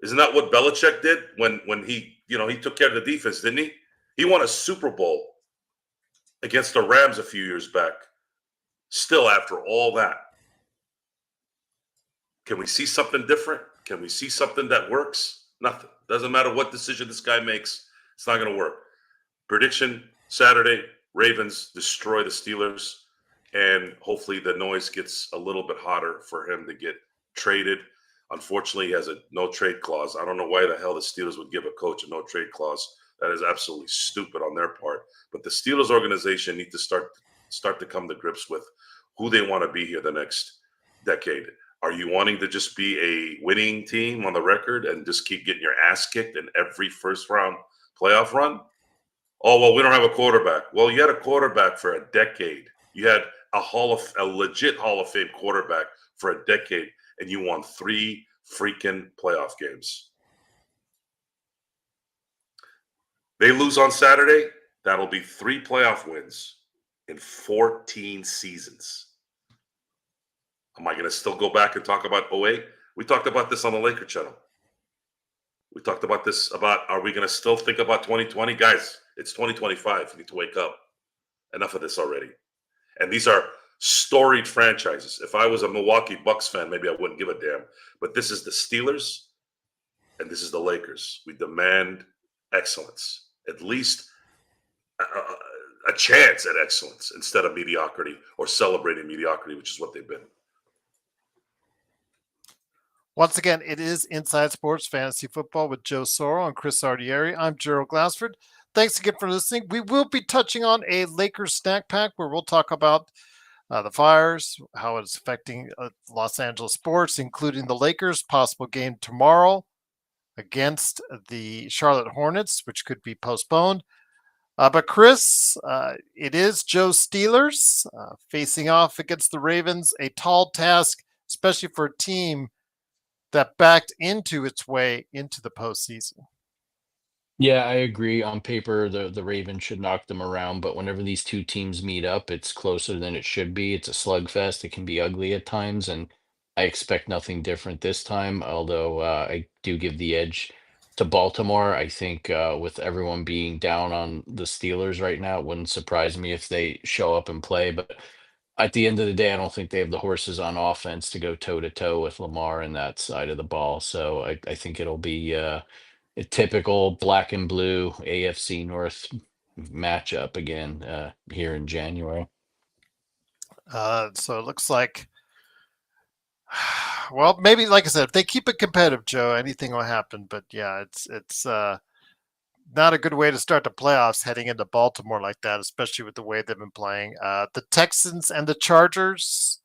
Isn't that what Belichick did when he took care of the defense, didn't he? He won a Super Bowl against the Rams a few years back. Still, after all that, can we see something different? Can we see something that works? Nothing. Doesn't matter what decision this guy makes. It's not going to work. Prediction, Saturday, Ravens destroy the Steelers, and hopefully the noise gets a little bit hotter for him to get traded. Unfortunately, he has a no-trade clause. I don't know why the hell the Steelers would give a coach a no-trade clause. That is absolutely stupid on their part. But the Steelers organization need to start to come to grips with who they want to be here the next decade. Are you wanting to just be a winning team on the record and just keep getting your ass kicked in every first-round playoff run? Oh, well, we don't have a quarterback. Well, you had a quarterback for a decade. You had a legit Hall of Fame quarterback for a decade, and you won 3 freaking playoff games. They lose on Saturday, that'll be 3 playoff wins in 14 seasons. Am I going to still go back and talk about 08? We talked about this on the Laker channel. We talked about this are we going to still think about 2020? Guys, it's 2025. You need to wake up. Enough of this already. And these are storied franchises. If I was a Milwaukee Bucks fan, maybe I wouldn't give a damn. But this is the Steelers and this is the Lakers. We demand excellence. At least a chance at excellence instead of mediocrity or celebrating mediocrity, which is what they've been. Once again, it is Inside Sports Fantasy Football with Joe Soro and Chris Ardieri. I'm Gerald Glassford. Thanks again for listening. We will be touching on a Lakers snack pack where we'll talk about the fires, how it's affecting Los Angeles sports, including the Lakers' possible game tomorrow against the Charlotte Hornets, which could be postponed. But Chris, it is Joe Steelers facing off against the Ravens, a tall task, especially for a team that backed into its way into the postseason. Yeah, I agree. On paper, the Ravens should knock them around, but whenever these two teams meet up, it's closer than it should be. It's a slugfest. It can be ugly at times, and I expect nothing different this time. Although I do give the edge to Baltimore. I think with everyone being down on the Steelers right now, it wouldn't surprise me if they show up and play. But at the end of the day, I don't think they have the horses on offense to go toe to toe with Lamar in that side of the ball. So I think it'll be a typical black and blue AFC North matchup again here in January. So it looks like, well, maybe like I said, if they keep it competitive, Joe, anything will happen. But yeah, it's not a good way to start the playoffs heading into Baltimore like that, especially with the way they've been playing. The Texans and the Chargers,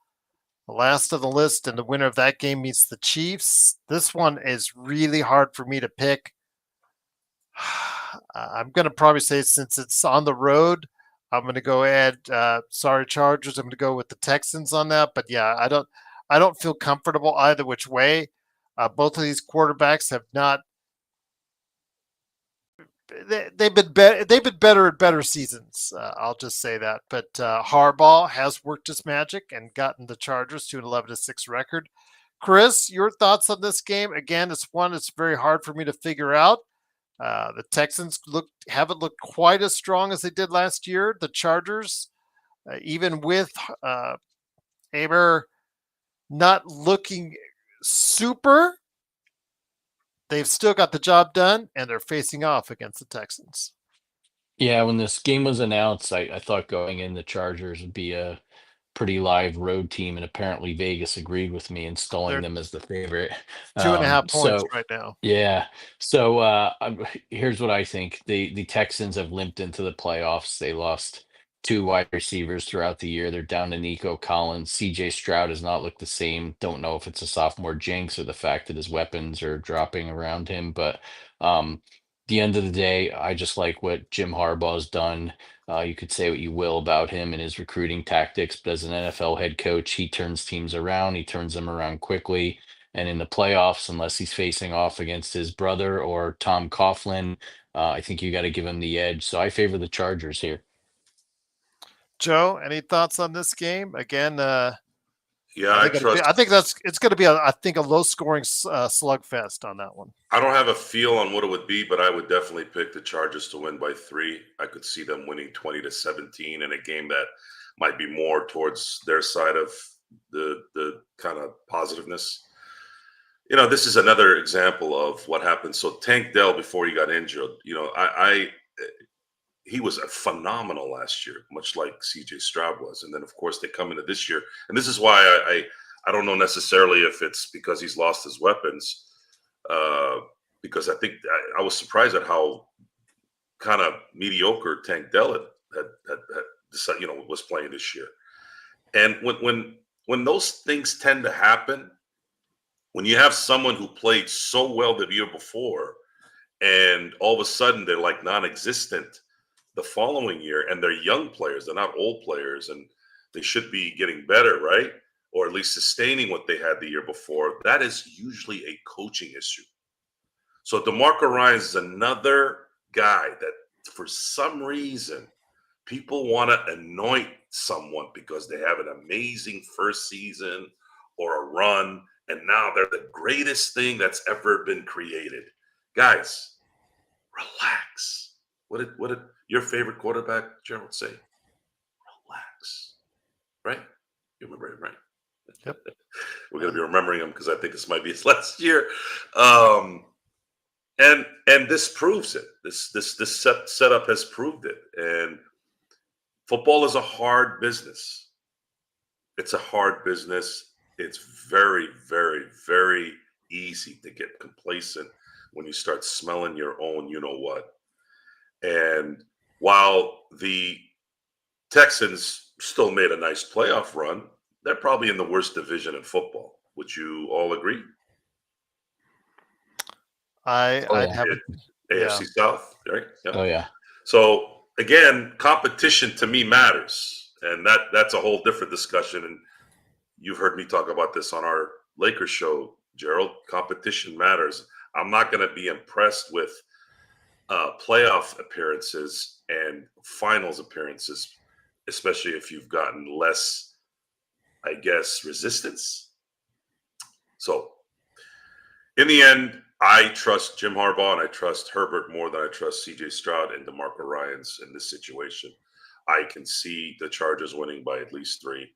the last of the list, and the winner of that game meets the Chiefs. This one is really hard for me to pick. I'm going to probably say, since it's on the road, I'm going to go ahead. Sorry, Chargers. I'm going to go with the Texans on that. But yeah, I don't feel comfortable either which way. Both of these quarterbacks have not. They've been better at better seasons. I'll just say that. But Harbaugh has worked his magic and gotten the Chargers to an 11-6 record. Chris, your thoughts on this game? Again, it's one that's very hard for me to figure out. The Texans haven't looked quite as strong as they did last year. The Chargers, even with Aber not looking super, they've still got the job done, and they're facing off against the Texans. Yeah, when this game was announced, I thought going in the Chargers would be a pretty live road team, and apparently Vegas agreed with me, installing They're them as the favorite. 2.5 points So right now. yeah, so here's what I think: the Texans have limped into the playoffs. They lost two wide receivers throughout the year. They're down to Nico Collins. C.J. Stroud has not looked the same. Don't know if it's a sophomore jinx or the fact that his weapons are dropping around him, but the end of the day, I just like what Jim Harbaugh's done. You could say what you will about him and his recruiting tactics, but as an NFL head coach, he turns teams around. He turns them around quickly. And in the playoffs, unless he's facing off against his brother or Tom Coughlin, I think you got to give him the edge. So I favor the Chargers here. Joe, any thoughts on this game? Again, Yeah, I trust. I think it's going to be a low scoring slugfest on that one. I don't have a feel on what it would be, but I would definitely pick the Chargers to win by 3. I could see them winning 20-17 in a game that might be more towards their side of the kind of positiveness. This is another example of what happened. So Tank Dell, before he got injured, he was phenomenal last year, much like C.J. Stroud was. And then, of course, they come into this year. And this is why I don't know necessarily if it's because he's lost his weapons, because I think I was surprised at how kind of mediocre Tank Dell had was playing this year. And when those things tend to happen, when you have someone who played so well the year before, and all of a sudden they're like non-existent the following year, and they're young players, they're not old players, and they should be getting better, right? Or at least sustaining what they had the year before. That is usually a coaching issue. So DeMarco Ryans is another guy that for some reason people want to anoint someone because they have an amazing first season or a run, and now they're the greatest thing that's ever been created. Guys, relax. What did your favorite quarterback, Gerald, say? Relax. Right? You remember him, right? Yep. We're going to be remembering him because I think this might be his last year. And this proves it. This setup has proved it. And football is a hard business. It's a hard business. It's very, very, very easy to get complacent when you start smelling your own you-know-what. And while the Texans still made a nice playoff run, they're probably in the worst division in football. Would you all agree? I'd have it. AFC South, right? Yeah. Oh yeah. So again, competition to me matters, and that's a whole different discussion. And you've heard me talk about this on our Lakers show, Gerald. Competition matters. I'm not going to be impressed with playoff appearances and finals appearances, especially if you've gotten less, I guess, resistance. So in the end, I trust Jim Harbaugh and I trust Herbert more than I trust C.J. Stroud and DeMarco Ryans in this situation. I can see the Chargers winning by at least 3,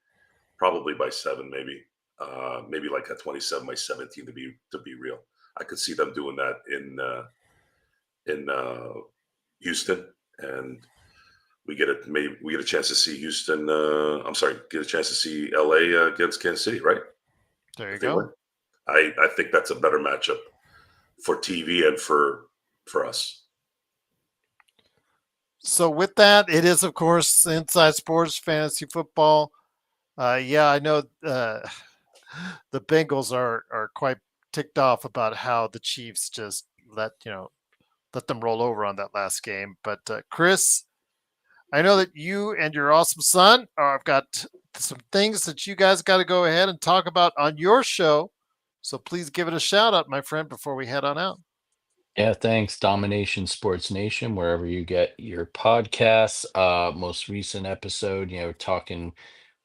probably by 7, maybe like a 27-17 to be real. I could see them doing that in Houston, and we get a chance to see Houston. Get a chance to see LA against Kansas City, right? There you go. I think that's a better matchup for TV and for us. So with that, it is, of course, Inside Sports Fantasy Football. I know the Bengals are quite ticked off about how the Chiefs just let them roll over on that last game. But Chris, I know that you and your awesome son have got some things that you guys got to go ahead and talk about on your show. So please give it a shout out, my friend, before we head on out. Yeah, thanks. Domination Sports Nation, wherever you get your podcasts. Most recent episode, talking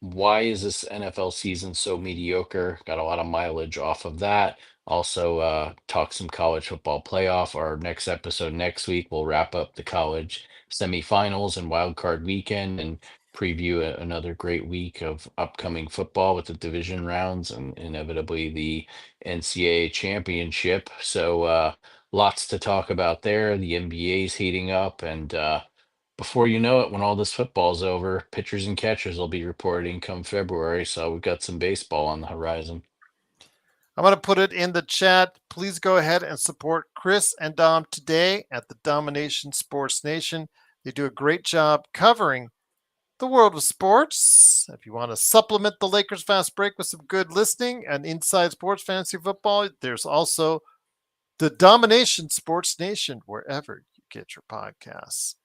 why is this NFL season so mediocre? Got a lot of mileage off of that. Also, talk some college football playoff. Our next episode next week, we'll wrap up the college semifinals and wild card weekend and preview another great week of upcoming football with the division rounds and inevitably the NCAA championship. So, lots to talk about there. The NBA's heating up, and before you know it, when all this football's over, pitchers and catchers will be reporting come February. So we've got some baseball on the horizon. I'm going to put it in the chat. Please go ahead and support Chris and Dom today at the Domination Sports Nation. They do a great job covering the world of sports. If you want to supplement the Lakers Fast Break with some good listening and inside sports fantasy football, there's also the Domination Sports Nation wherever you get your podcasts.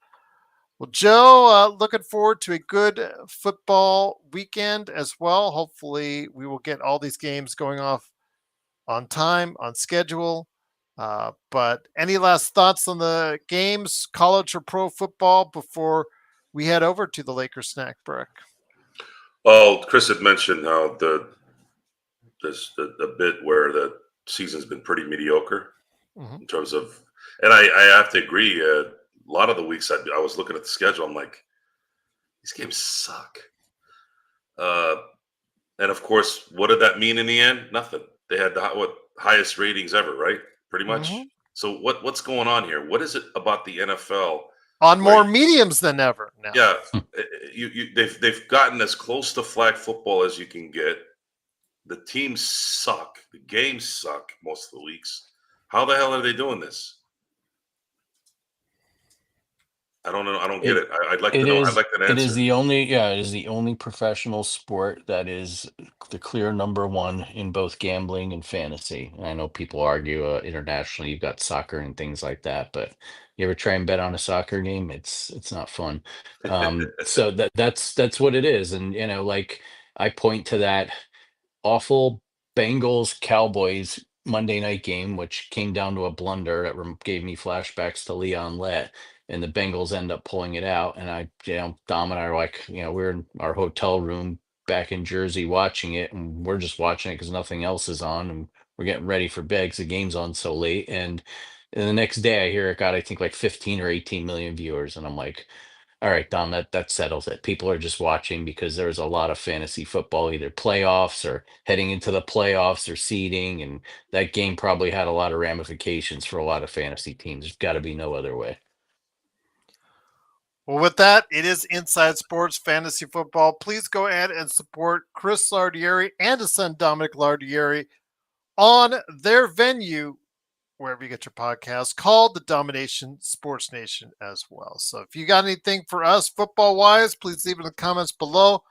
Well, Joe, looking forward to a good football weekend as well. Hopefully, we will get all these games going off on time, on schedule. But any last thoughts on the games, college or pro football, before we head over to the Lakers snack break? Well, Chris had mentioned how the bit where the season's been pretty mediocre in terms of, and I have to agree. A lot of the weeks I was looking at the schedule, I'm like, these games suck. And of course, what did that mean in the end? Nothing. They had the highest ratings ever, right? Pretty much. So what's going on here? What is it about the NFL? On more mediums than ever now. Yeah, they've gotten as close to flag football as you can get. The teams suck. The games suck most of the weeks. How the hell are they doing this? I don't know. I don't get it. I'd like to know. I'd like an answer. It is the only professional sport that is the clear number one in both gambling and fantasy. And I know people argue internationally, you've got soccer and things like that, but you ever try and bet on a soccer game? It's not fun. So that's what it is. And like I point to that awful Bengals Cowboys Monday night game, which came down to a blunder that gave me flashbacks to Leon Lett, and the Bengals end up pulling it out. And Dom and I are like, we're in our hotel room back in Jersey watching it, and we're just watching it because nothing else is on, and we're getting ready for bed because the game's on so late. And the next day, I hear it got, I think, like 15 or 18 million viewers, and I'm like, all right, Dom, that settles it. People are just watching because there's a lot of fantasy football, either playoffs or heading into the playoffs or seeding, and that game probably had a lot of ramifications for a lot of fantasy teams. There's got to be no other way. Well, with that, it is Inside Sports Fantasy Football. Please go ahead and support Chris Lardieri and his son Dominic Lardieri on their venue, wherever you get your podcast, called the Domination Sports Nation as well. So if you got anything for us football-wise, please leave it in the comments below,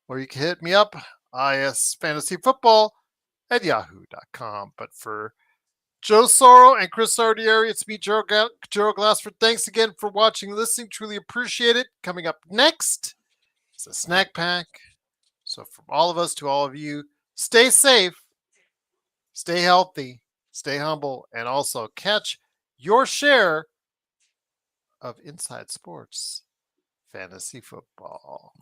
or you can hit me up, isfantasyfootball@yahoo.com. But for Joe Sorrow and Chris Sardieri, it's me, Gerald Glassford. Thanks again for watching and listening. Truly appreciate it. Coming up next is a snack pack. So from all of us to all of you, stay safe, stay healthy, stay humble, and also catch your share of Inside Sports Fantasy Football.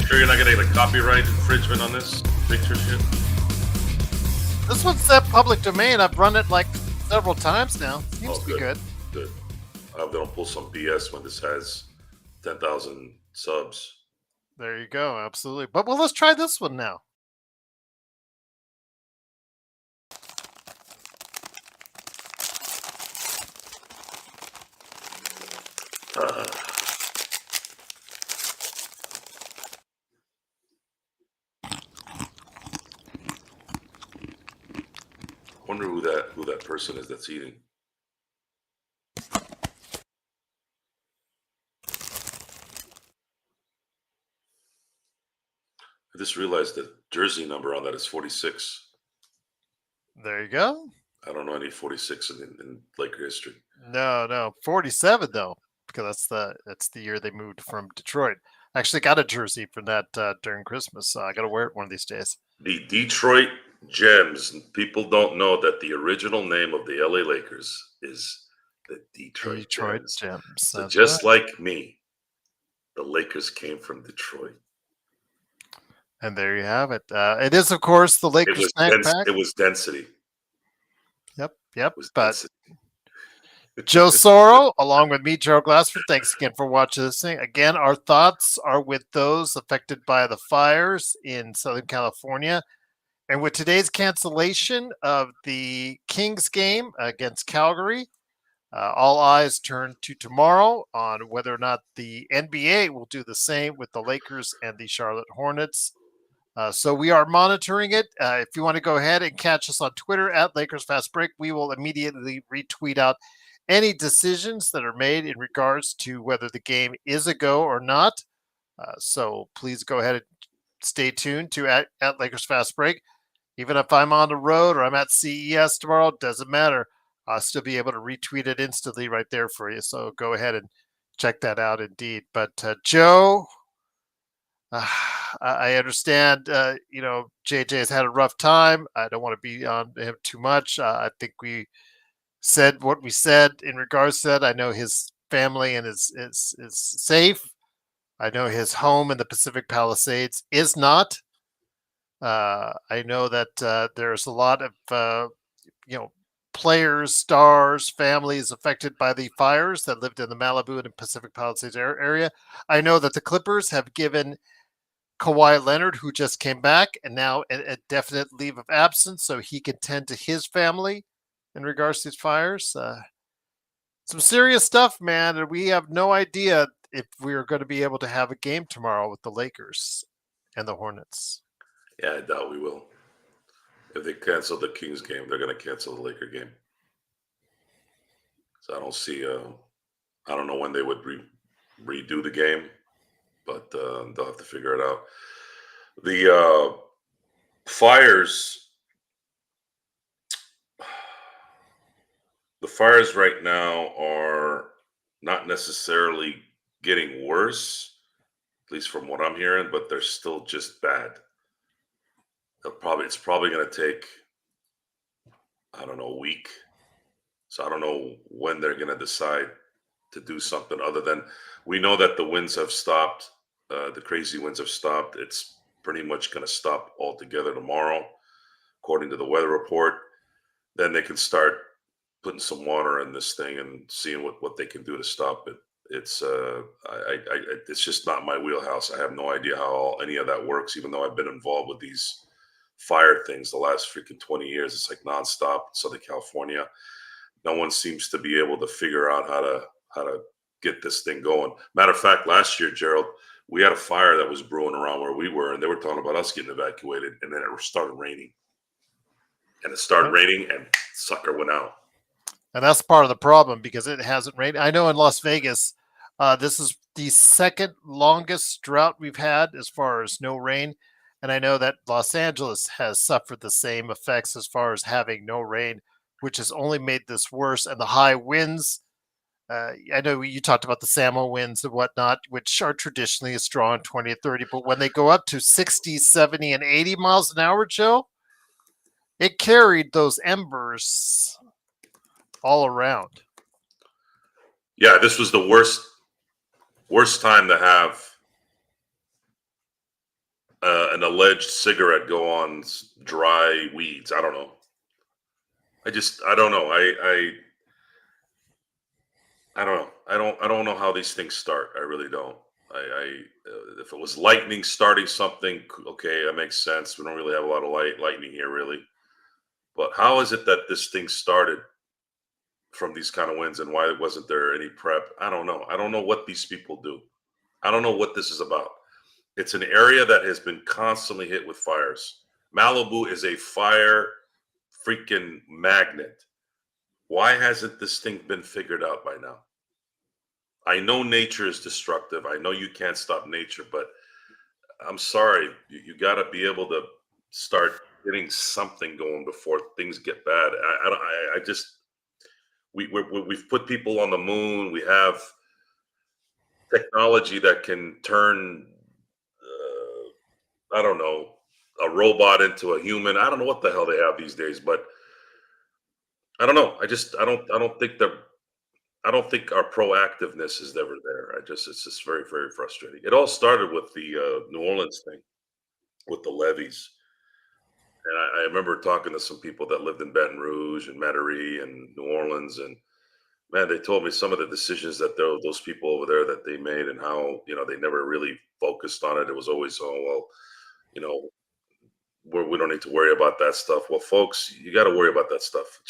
Sure you're not going to get a copyright infringement on this picture shit? This one's set public domain. I've run it like several times now. Seems to be good. Good. I hope they don't pull some BS when this has 10,000 subs. There you go. Absolutely. But well, let's try this one now. Wonder who that person is that's eating. I just realized the jersey number on that is 46. There you go. I don't know any 46 in Laker history. No, 47 though, because that's the year they moved from Detroit. I actually got a jersey from that during Christmas, so I got to wear it one of these days. The Detroit Gems. People don't know that the original name of the LA Lakers is the Detroit Gems. Gems. So That's just right. like me, the Lakers came from Detroit. And there you have it. It is, of course, the It Lakers was snack pack. It was density. Yep. It was But density. Joe Soro, along with me, Gerald Glassford, thanks again for watching this thing. Again, our thoughts are with those affected by the fires in Southern California. And with today's cancellation of the Kings game against Calgary, all eyes turn to tomorrow on whether or not the NBA will do the same with the Lakers and the Charlotte Hornets. So we are monitoring it. If you want to go ahead and catch us on Twitter at Lakers Fast Break, we will immediately retweet out any decisions that are made in regards to whether the game is a go or not. So please go ahead and stay tuned to at Lakers Fast Break. Even if I'm on the road or I'm at CES tomorrow, doesn't matter. I'll still be able to retweet it instantly right there for you. So go ahead and check that out indeed. But Joe, I understand, JJ has had a rough time. I don't want to be on him too much. I think we said what we said in regards to that. I know his family and is safe. I know his home in the Pacific Palisades is not. I know that there's a lot of players, stars, families affected by the fires that lived in the Malibu and Pacific Palisades area. I know that the Clippers have given Kawhi Leonard, who just came back, and now a definite leave of absence so he can tend to his family in regards to these fires. Some serious stuff, man, and we have no idea if we're going to be able to have a game tomorrow with the Lakers and the Hornets. Yeah, I doubt we will. If they cancel the Kings game, they're going to cancel the Laker game. So I don't see. I don't know when they would redo the game, but they'll have to figure it out. The fires. The fires right now are not necessarily getting worse, at least from what I'm hearing, but they're still just bad. It's probably going to take, I don't know, a week. So I don't know when they're going to decide to do something other than we know that the winds have stopped. The crazy winds have stopped. It's pretty much going to stop altogether tomorrow, according to the weather report. Then they can start putting some water in this thing and seeing what they can do to stop it. It's it's just not my wheelhouse. I have no idea how any of that works, even though I've been involved with these fire things the last freaking 20 years. It's like nonstop in Southern California. No one seems to be able to figure out how to get this thing going. Matter of fact, last year, Gerald, we had a fire that was brewing around where we were, and they were talking about us getting evacuated, and then it started raining. And it started raining, and sucker went out. And that's part of the problem because it hasn't rained. I know in Las Vegas, this is the second longest drought we've had as far as no rain. And I know that Los Angeles has suffered the same effects as far as having no rain, which has only made this worse. And the high winds, I know you talked about the Samo winds and whatnot, which are traditionally a strong 20 to 30. But when they go up to 60, 70, and 80 miles an hour, Joe, it carried those embers all around. Yeah, this was the worst time to have an alleged cigarette go on dry weeds. I don't know. I don't know. I don't know. I don't know how these things start. I really don't. If it was lightning starting something, okay, that makes sense. We don't really have a lot of lightning here, really. But how is it that this thing started from these kind of winds, and why wasn't there any prep? I don't know. I don't know what these people do. I don't know what this is about. It's an area that has been constantly hit with fires. Malibu is a fire freaking magnet. Why hasn't this thing been figured out by now? I know nature is destructive. I know you can't stop nature, but I'm sorry. You got to be able to start getting something going before things get bad. I just we've put people on the moon. We have technology that can turn I don't know, a robot into a human. I don't know what the hell they have these days, but I don't know. I don't think our proactiveness is ever there. It's just very, very frustrating. It all started with the New Orleans thing with the levees. And I remember talking to some people that lived in Baton Rouge and Metairie and New Orleans, and man, they told me some of the decisions that those people over there that they made, and how they never really focused on it. It was always, oh well, you know, we don't need to worry about that stuff. Well, folks, you got to worry about that stuff.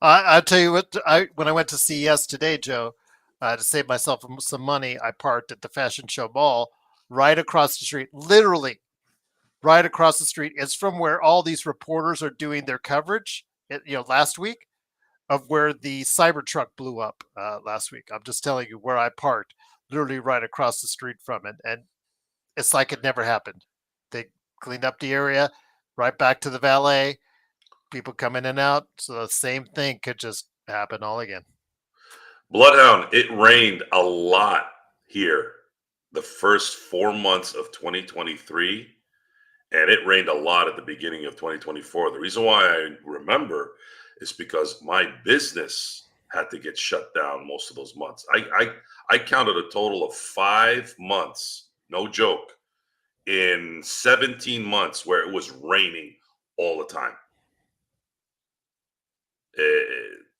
I tell you what, when I went to CES today, Joe, to save myself some money, I parked at the Fashion Show Mall right across the street, literally right across the street. It's from where all these reporters are doing their coverage. Last week of where the Cybertruck blew up last week. I'm just telling you where I parked, literally right across the street from it, and it's like it never happened. They cleaned up the area, right back to the valet. People come in and out, so the same thing could just happen all again. Bloodhound, it rained a lot here the first 4 months of 2023, and it rained a lot at the beginning of 2024. The reason why I remember is because my business had to get shut down most of those months. I counted a total of 5 months, no joke, in 17 months where it was raining all the time.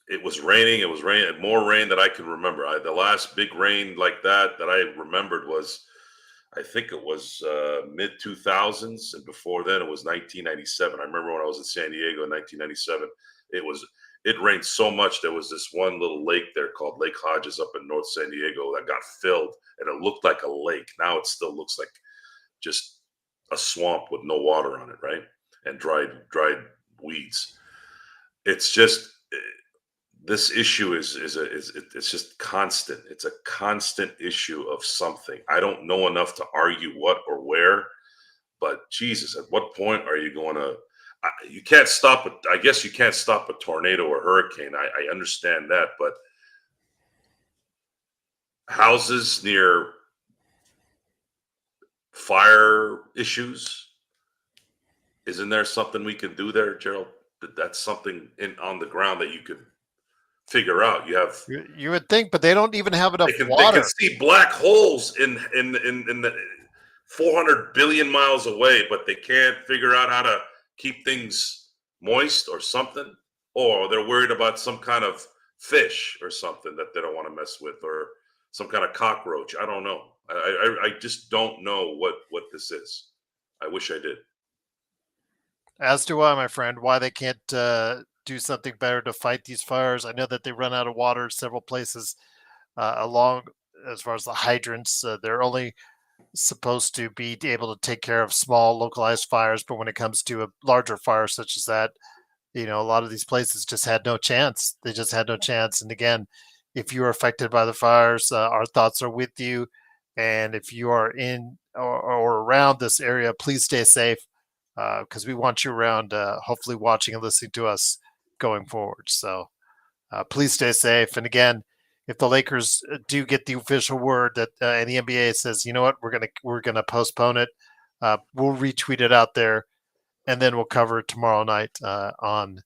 It was raining. It was raining, more rain than I can remember. The last big rain like that I remembered was, I think it was mid 2000s, and before then it was 1997. I remember when I was in San Diego in 1997. It rained so much. There was this one little lake there called Lake Hodges up in North San Diego that got filled, and it looked like a lake. Now it still looks like just a swamp with no water on it, right? And dried weeds. It's just this issue is it's just constant. It's a constant issue of something. I don't know enough to argue what or where, but Jesus, at what point are you going to? You can't stop it. I guess you can't stop a tornado or hurricane. I understand that, but houses near fire issues, isn't there something we can do there, Gerald? That's something on the ground that you could figure out. You would think, but they don't even have enough they water. can see black holes in the 400 billion miles away, but they can't figure out how to keep things moist or something. Or they're worried about some kind of fish or something that they don't want to mess with, or some kind of cockroach. I don't know. I just don't know what this is. I wish I did. As do I, my friend. Why they can't do something better to fight these fires? I know that they run out of water several places along, as far as the hydrants. They're only supposed to be able to take care of small localized fires, but when it comes to a larger fire such as that, a lot of these places just had no chance. They just had no chance. And again, if you are affected by the fires, our thoughts are with you. And if you are in or around this area, please stay safe, because we want you around, hopefully watching and listening to us going forward. So please stay safe. And again, if the Lakers do get the official word that and the NBA says, you know what, we're gonna postpone it, we'll retweet it out there, and then we'll cover it tomorrow night on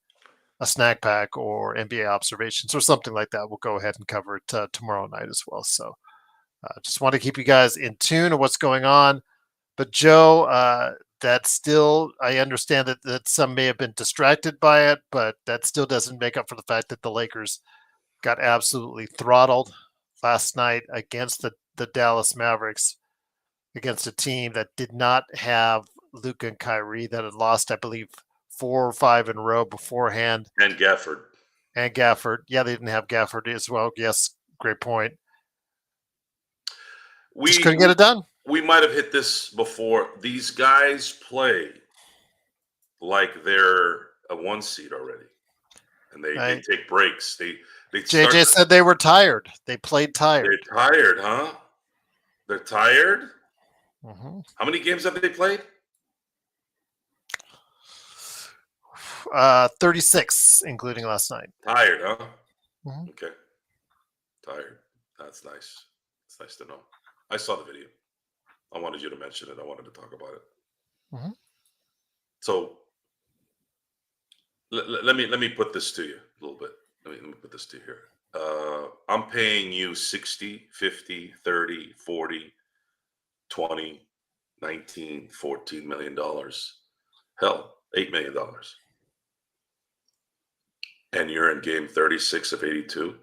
a snack pack or NBA observations or something like that. We'll go ahead and cover it tomorrow night as well. So just want to keep you guys in tune of what's going on. But Joe, that still, I understand that some may have been distracted by it, but that still doesn't make up for the fact that the Lakers got absolutely throttled last night against the Dallas Mavericks, against a team that did not have Luka and Kyrie, that had lost, I believe, 4 or 5 in a row beforehand. And Gafford. Yeah, they didn't have Gafford as well. Yes, great point. Just couldn't get it done. We might have hit this before. These guys play like they're a 1 seed already, and they take breaks. JJ said they were tired. They played tired. They're tired, huh? They're tired? Mm-hmm. How many games have they played? 36, including last night. Tired, huh? Mhm. Okay. Tired. That's nice. It's nice to know. I saw the video. I wanted you to mention it. I wanted to talk about it. Mhm. So let me put this to you a little bit. Let me put this to you here. I'm paying you 60, 50, 30, 40, 20, 19, 14 million dollars. Hell, $8 million. And you're in game 36 of 82.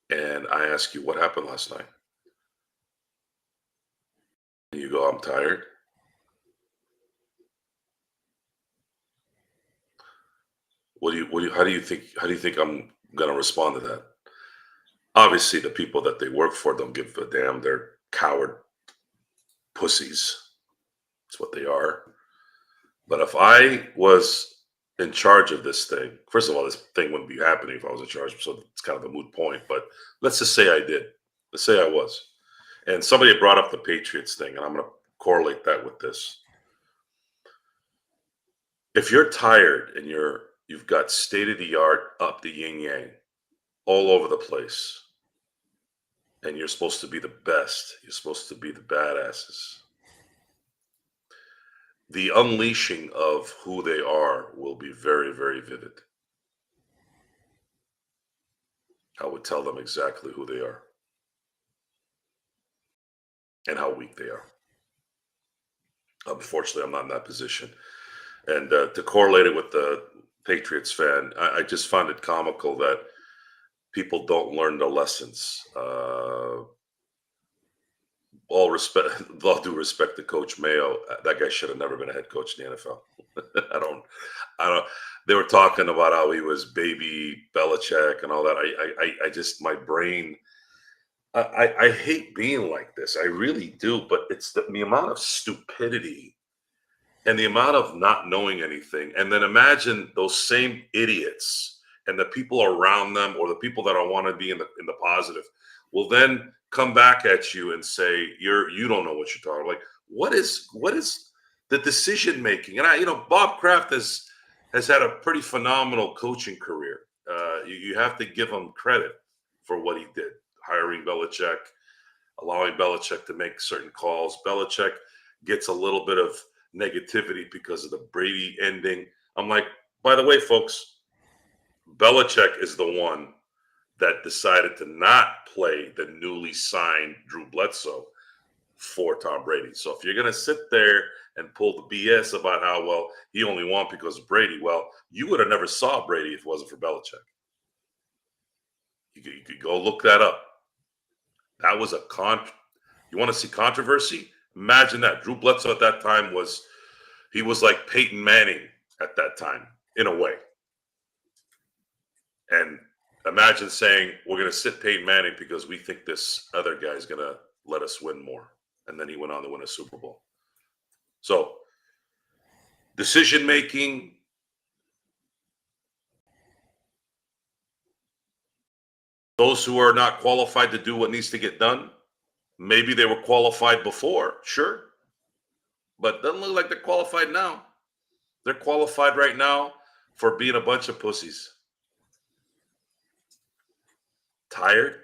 And I ask you, what happened last night? And you go, I'm tired. How do you think I'm gonna respond to that? Obviously, the people that they work for don't give a damn. They're coward pussies. That's what they are. But if I was in charge of this thing, first of all, this thing wouldn't be happening if I was in charge. So it's kind of a moot point. But let's just say I did. Let's say I was. And somebody brought up the Patriots thing, and I'm going to correlate that with this. If you're tired and you've got state of the art up the yin yang all over the place, and you're supposed to be the best, you're supposed to be the badasses, the unleashing of who they are will be very, very vivid. I would tell them exactly who they are and how weak they are. Unfortunately, I'm not in that position. And to correlate it with the Patriots fan, I just found it comical that people don't learn the lessons. All respect, with all due respect to Coach Mayo, that guy should have never been a head coach in the NFL. I don't. They were talking about how he was baby Belichick and all that. I just, my brain. I hate being like this. I really do. But it's the amount of stupidity and the amount of not knowing anything. And then imagine those same idiots and the people around them, or the people that I want to be in the positive, will then come back at you and say you don't know what you're talking about. Like, what is the decision making? And Bob Kraft has had a pretty phenomenal coaching career. You have to give him credit for what he did, hiring Belichick, allowing Belichick to make certain calls. Belichick gets a little bit of negativity because of the Brady ending. I'm like, by the way, folks, Belichick is the one that decided to not play the newly signed Drew Bledsoe for Tom Brady. So if you're going to sit there and pull the BS about how, well, he only won because of Brady, well, you would have never saw Brady if it wasn't for Belichick. You could go look that up. That was you want to see controversy? Imagine that. Drew Bledsoe at that time was like Peyton Manning at that time, in a way. And imagine saying, we're going to sit Peyton Manning because we think this other guy is going to let us win more. And then he went on to win a Super Bowl. So, decision-making, those who are not qualified to do what needs to get done, maybe they were qualified before, sure. But it doesn't look like they're qualified now. They're qualified right now for being a bunch of pussies. Tired?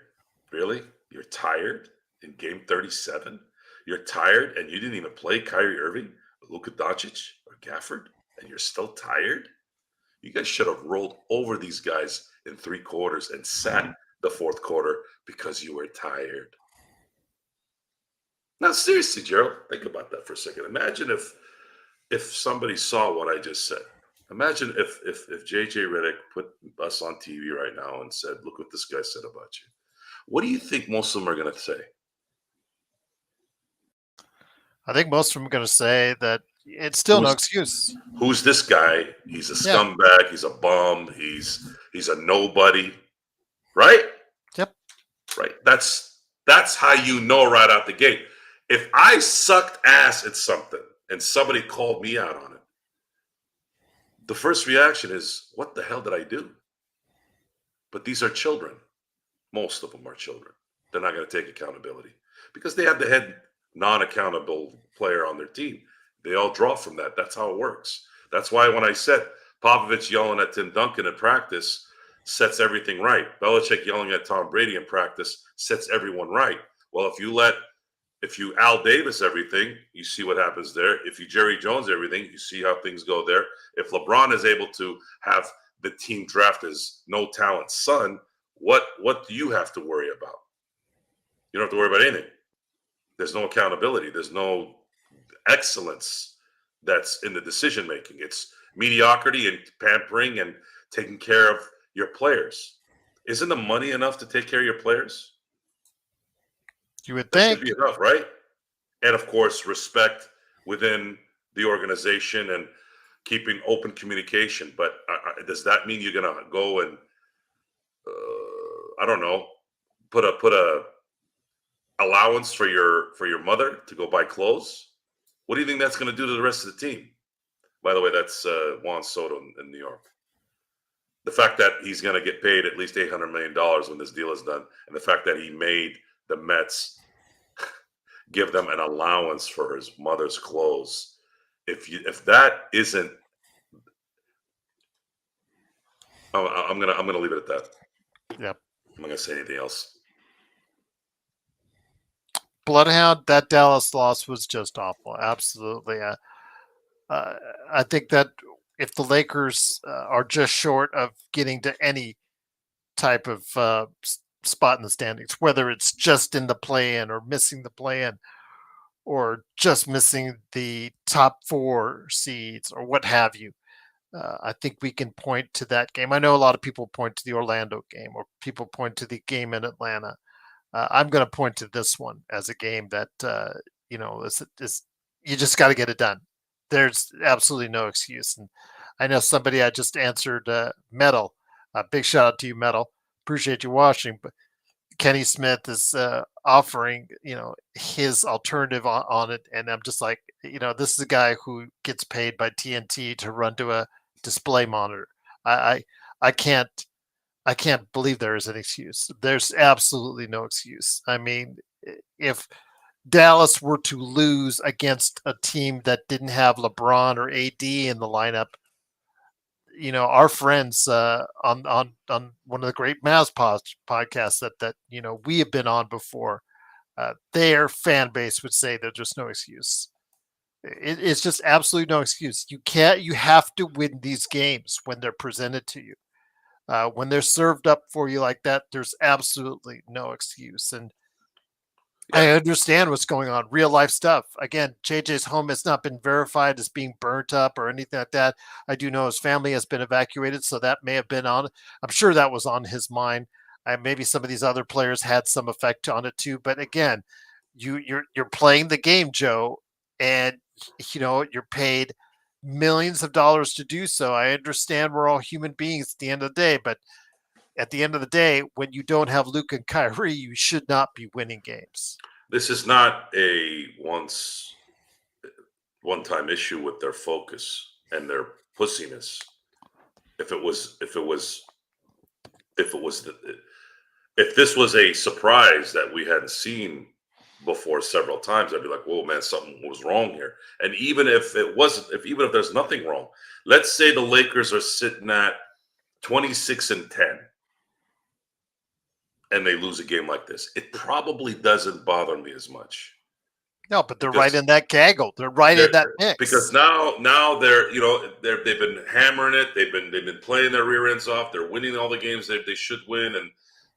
Really? You're tired in game 37? You're tired and you didn't even play Kyrie Irving, Luka Doncic, or Gafford, and you're still tired? You guys should have rolled over these guys in 3 quarters and sat the 4th quarter because you were tired. Now, seriously, Gerald, think about that for a second. Imagine if somebody saw what I just said. Imagine if JJ Redick put us on TV right now and said, look what this guy said about you. What do you think most of them are going to say? I think most of them are going to say that it's still no excuse. Who's this guy? He's a scumbag. He's a bum. He's a nobody. Right? Yep. Right. That's how you know right out the gate. If I sucked ass at something and somebody called me out on it, the first reaction is, what the hell did I do? But these are children. Most of them are children. They're not going to take accountability because they have the head non-accountable player on their team. They all draw from that. That's how it works. That's why when I said Popovich yelling at Tim Duncan in practice sets everything right. Belichick yelling at Tom Brady in practice sets everyone right. Well, if you Al Davis everything, you see what happens there. If you Jerry Jones everything, you see how things go there. If LeBron is able to have the team draft his no talent son, what do you have to worry about? You don't have to worry about anything. There's no accountability. There's no excellence that's in the decision making. It's mediocrity and pampering and taking care of your players. Isn't the money enough to take care of your players? You would That think. should be enough, right? And of course, respect within the organization and keeping open communication. But does that mean you're going to go and I don't know, put a allowance for your mother to go buy clothes? What do you think that's going to do to the rest of the team? By the way, that's Juan Soto in New York. The fact that he's going to get paid at least $800 million when this deal is done, and the fact that he made the Mets give them an allowance for his mother's clothes. If that isn't, I'm gonna leave it at that. Yep. I'm not gonna say anything else. Bloodhound, that Dallas loss was just awful. Absolutely. I think that if the Lakers are just short of getting to any type of spot in the standings, whether it's just in the play-in or missing the play-in or just missing the top 4 seeds or what have you, I think we can point to that game. I know a lot of people point to the Orlando game or people point to the game in Atlanta. I'm going to point to this one as a game that, is you just got to get it done. There's absolutely no excuse. And I know somebody I just answered, Metal. Big shout out to you, Metal. Appreciate you watching. But Kenny Smith is offering, his alternative on it. And I'm just like, this is a guy who gets paid by TNT to run to a display monitor. I can't believe there is an excuse. There's absolutely no excuse. I mean, if Dallas were to lose against a team that didn't have LeBron or AD in the lineup, our friends on one of the great Mavs podcasts that we have been on before, their fan base would say there's just no excuse. It's just absolutely no excuse. You have to win these games when they're presented to you. When they're served up for you like that, there's absolutely no excuse. And I understand what's going on, real life stuff. Again, JJ's home has not been verified as being burnt up or anything like that. I do know his family has been evacuated, so that may have been on. I'm sure that was on his mind. Maybe some of these other players had some effect on it too. But again, you're playing the game, Joe, and you're paid millions of dollars to do so. I understand we're all human beings at the end of the day, but at the end of the day, when you don't have Luke and Kyrie, you should not be winning games. This is not a one-time issue with their focus and their pussiness. If this was a surprise that we hadn't seen before several times, I'd be like, whoa, man, something was wrong here. And even if it wasn't, even if there's nothing wrong, let's say the Lakers are sitting at 26-10 and they lose a game like this, it probably doesn't bother me as much. No, but they're right in that gaggle. They're right in that mix. Because now they're they've been hammering it. They've been playing their rear ends off. They're winning all the games they should win, and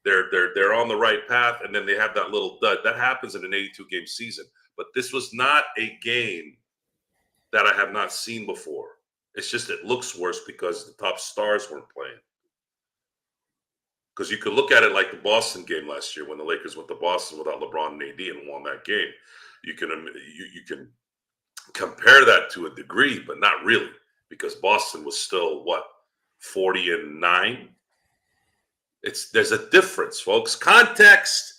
they're on the right path. And then they have that little dud that happens in an 82-game season. But this was not a game that I have not seen before. It's just it looks worse because the top stars weren't playing. Because you could look at it like the Boston game last year when the Lakers went to Boston without LeBron and AD and won that game. You can compare that to a degree, but not really, because Boston was still 40-9. There's a difference, folks. Context.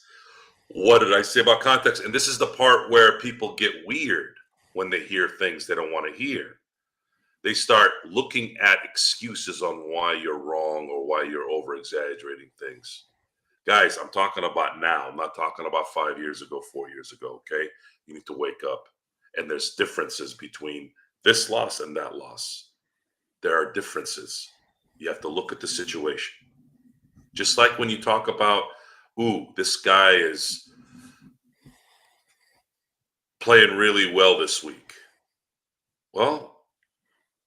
What did I say about context? And this is the part where people get weird when they hear things they don't want to hear. They start looking at excuses on why you're wrong or why you're over exaggerating things. Guys, I'm talking about now. I'm not talking about 5 years ago, 4 years ago, okay? You need to wake up. And there's differences between this loss and that loss. there are differences. You have to look at the situation. Just like when you talk about, ooh, this guy is playing really well this week. Well,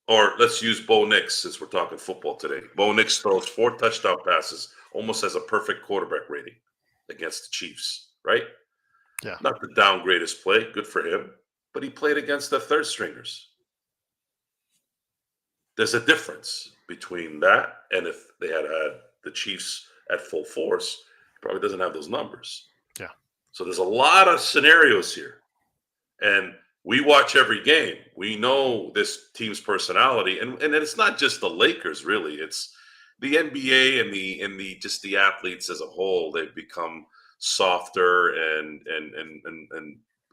or let's use Bo Nix since we're talking football today. Bo Nix throws 4 touchdown passes, almost has a perfect quarterback rating against the Chiefs, right? Yeah. Not the downgrade his play, good for him, but he played against the third stringers. There's a difference between that and if they had the Chiefs at full force, he probably doesn't have those numbers. Yeah. So there's a lot of scenarios here. And we watch every game. We know this team's personality. And it's not just the Lakers, really. It's the NBA and the just the athletes as a whole. They've become softer and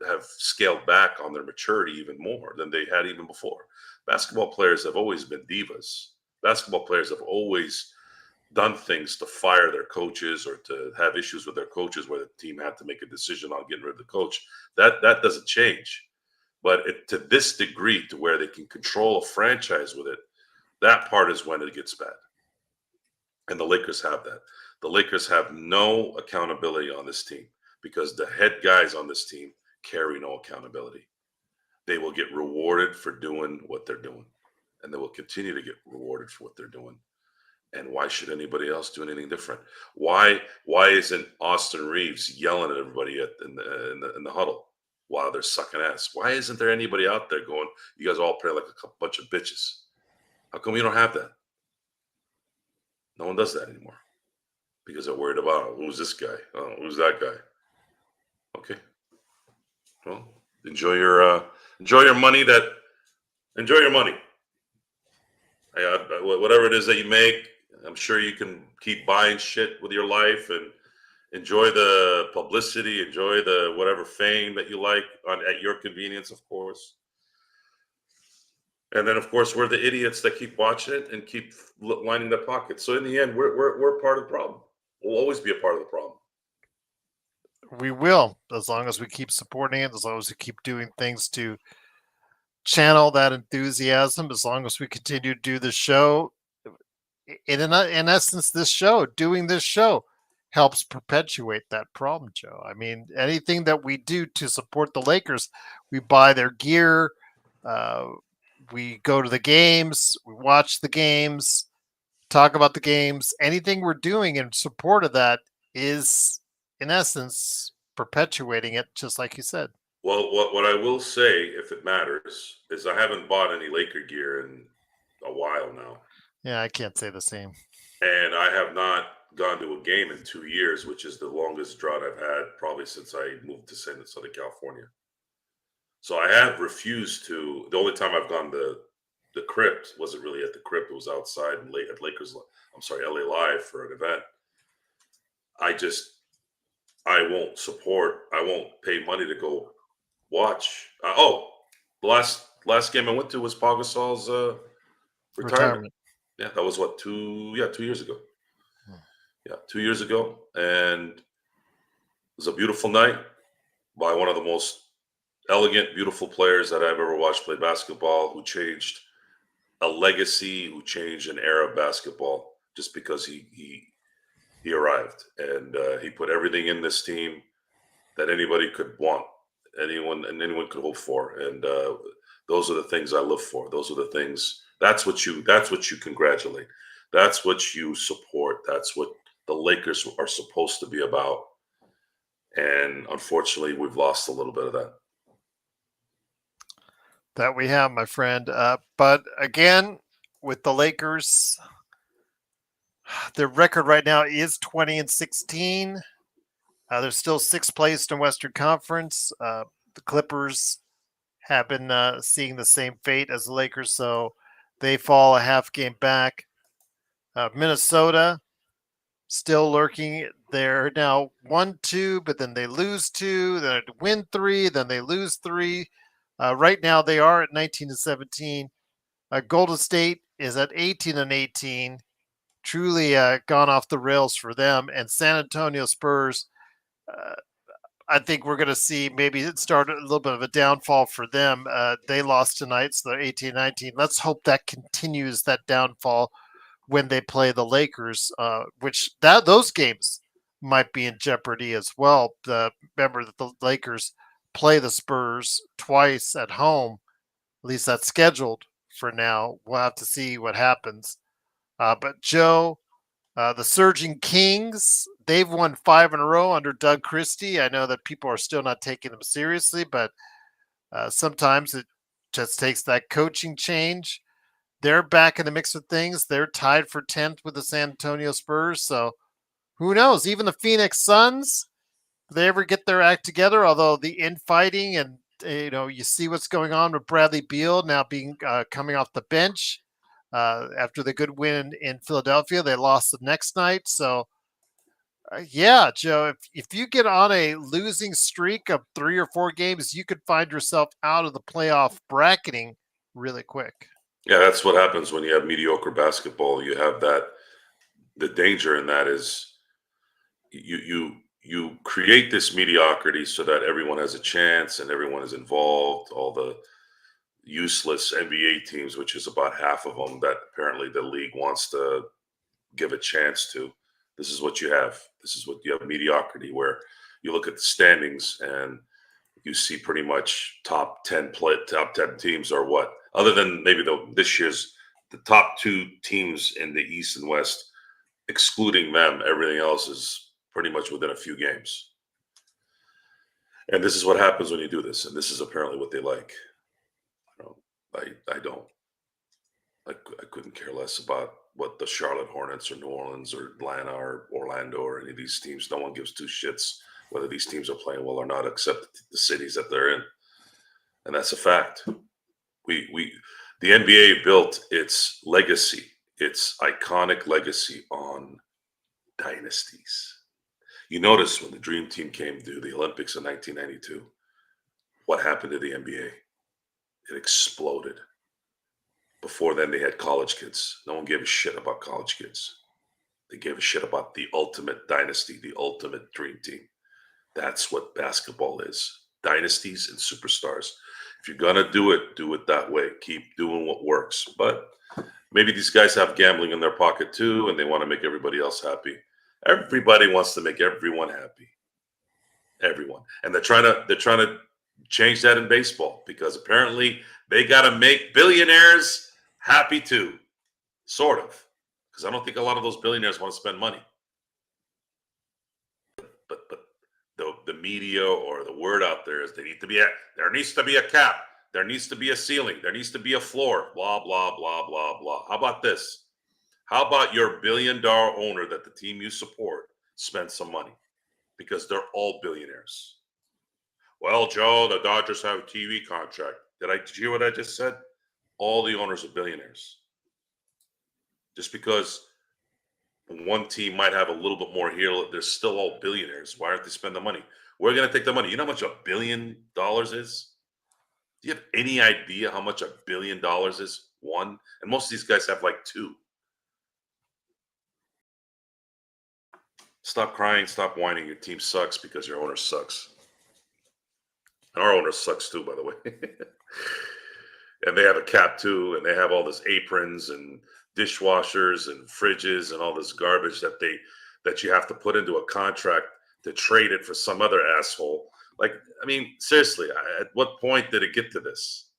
have scaled back on their maturity even more than they had even before. Basketball players have always been divas. Basketball players have always done things to fire their coaches or to have issues with their coaches where the team had to make a decision on getting rid of the coach. That doesn't change. But to this degree, to where they can control a franchise with it, that part is when it gets bad. And the Lakers have that. The Lakers have no accountability on this team because the head guys on this team carry no accountability. They will get rewarded for doing what they're doing, and they will continue to get rewarded for what they're doing. And why should anybody else do anything different? Why isn't Austin Reeves yelling at everybody in the huddle while they're sucking ass? Why isn't there anybody out there going, "You guys all play like a bunch of bitches"? How come you don't have that? No one does that anymore because they're worried about, who's this guy? Oh, who's that guy? Okay, well, enjoy your money. Enjoy your money. Whatever it is that you make, I'm sure you can keep buying shit with your life and enjoy the publicity, enjoy the whatever fame that you like at your convenience, of course. And then, of course, we're the idiots that keep watching it and keep lining their pockets. So in the end, we're part of the problem. We'll always be a part of the problem. We will, as long as we keep supporting it, as long as we keep doing things to channel that enthusiasm, as long as we continue to do the show. In essence, doing this show helps perpetuate that problem, Joe. I mean, anything that we do to support the Lakers, we buy their gear, we go to the games, we watch the games, talk about the games. Anything we're doing in support of that is, in essence, perpetuating it, just like you said. Well, what I will say, if it matters, is I haven't bought any Laker gear in a while now. Yeah, I can't say the same. And I have not gone to a game in 2 years, which is the longest drought I've had probably since I moved to Southern California. So I have refused to. The only time I've gone to the crypt wasn't really at the crypt; it was outside at Lakers. I'm sorry, LA Live for an event. I won't support. I won't pay money to go watch. The last game I went to was Pau Gasol's retirement. Yeah, that was what 2 years ago. Yeah, 2 years ago, and it was a beautiful night by one of the most elegant, beautiful players that I've ever watched play basketball, who changed a legacy, who changed an era of basketball just because he arrived and he put everything in this team that anybody could want, anyone could hope for, and those are the things I live for. Those are the things. That's what you congratulate. That's what you support. That's what the Lakers are supposed to be about. And unfortunately, we've lost a little bit of that. That we have, my friend. But again, with the Lakers, their record right now is 20-16. They're still sixth placed in Western Conference. The Clippers have been seeing the same fate as the Lakers, so they fall a half game back. Minnesota still lurking. They're now 1-2, but then they lose 2, then they win 3, then they lose 3. Right now they are at 19-17. Golden State is at 18-18. Truly gone off the rails for them. And San Antonio Spurs, I think we're going to see maybe it started a little bit of a downfall for them. They lost tonight, so they're 18-19. Let's hope that continues that downfall when they play the Lakers, which those games might be in jeopardy as well. Remember that the Lakers play the Spurs twice at home. At least that's scheduled for now. We'll have to see what happens. But Joe, the Surging Kings, they've won 5 in a row under Doug Christie. I know that people are still not taking them seriously, but sometimes it just takes that coaching change. They're back in the mix of things. They're tied for 10th with the San Antonio Spurs. So who knows? Even the Phoenix Suns, if they ever get their act together, although the infighting and you see what's going on with Bradley Beal now being coming off the bench after the good win in Philadelphia. They lost the next night. So, yeah, Joe, if you get on a losing streak of 3 or 4 games, you could find yourself out of the playoff bracketing really quick. Yeah, that's what happens when you have mediocre basketball. You have that. The danger in that is you create this mediocrity so that everyone has a chance and everyone is involved. All the useless NBA teams, which is about half of them, that apparently the league wants to give a chance to. This is what you have. This is what you have: mediocrity, where you look at the standings and you see pretty much top 10 teams are what, other than maybe this year's the top 2 teams in the East and West, excluding them, everything else is pretty much within a few games. And this is what happens when you do this. And this is apparently what they like. I don't. I couldn't care less about what the Charlotte Hornets or New Orleans or Atlanta or Orlando or any of these teams. No one gives 2 shits whether these teams are playing well or not, except the cities that they're in. And that's a fact. The NBA built its legacy, its iconic legacy, on dynasties. You notice when the Dream Team came to the Olympics in 1992, what happened to the NBA? It exploded. Before then, they had college kids. No one gave a shit about college kids. They gave a shit about the ultimate dynasty, the ultimate dream team. That's what basketball is. Dynasties and superstars. If you're going to do it that way. Keep doing what works. But maybe these guys have gambling in their pocket too, and they want to make everybody else happy. Everybody wants to make everyone happy. Everyone. And they're trying to change that in baseball, because apparently they got to make billionaires happy too. Sort of. Because I don't think a lot of those billionaires want to spend money. But the media or the word out there is there needs to be a cap. There needs to be a ceiling. There needs to be a floor. Blah, blah, blah, blah, blah. How about this? How about your billion-dollar owner that the team you support spend some money? Because they're all billionaires. Well, Joe, the Dodgers have a TV contract. Did you hear what I just said? All the owners are billionaires. Just because one team might have a little bit more here, they're still all billionaires. Why aren't they spending the money? We're going to take the money. You know how much $1 billion is? Do you have any idea how much $1 billion is? One? And most of these guys have like 2. Stop crying. Stop whining. Your team sucks because your owner sucks. And our owner sucks too, by the way. And they have a cap too, and they have all this aprons and dishwashers and fridges and all this garbage that you have to put into a contract to trade it for some other asshole. Like, I mean, seriously, at what point did it get to this?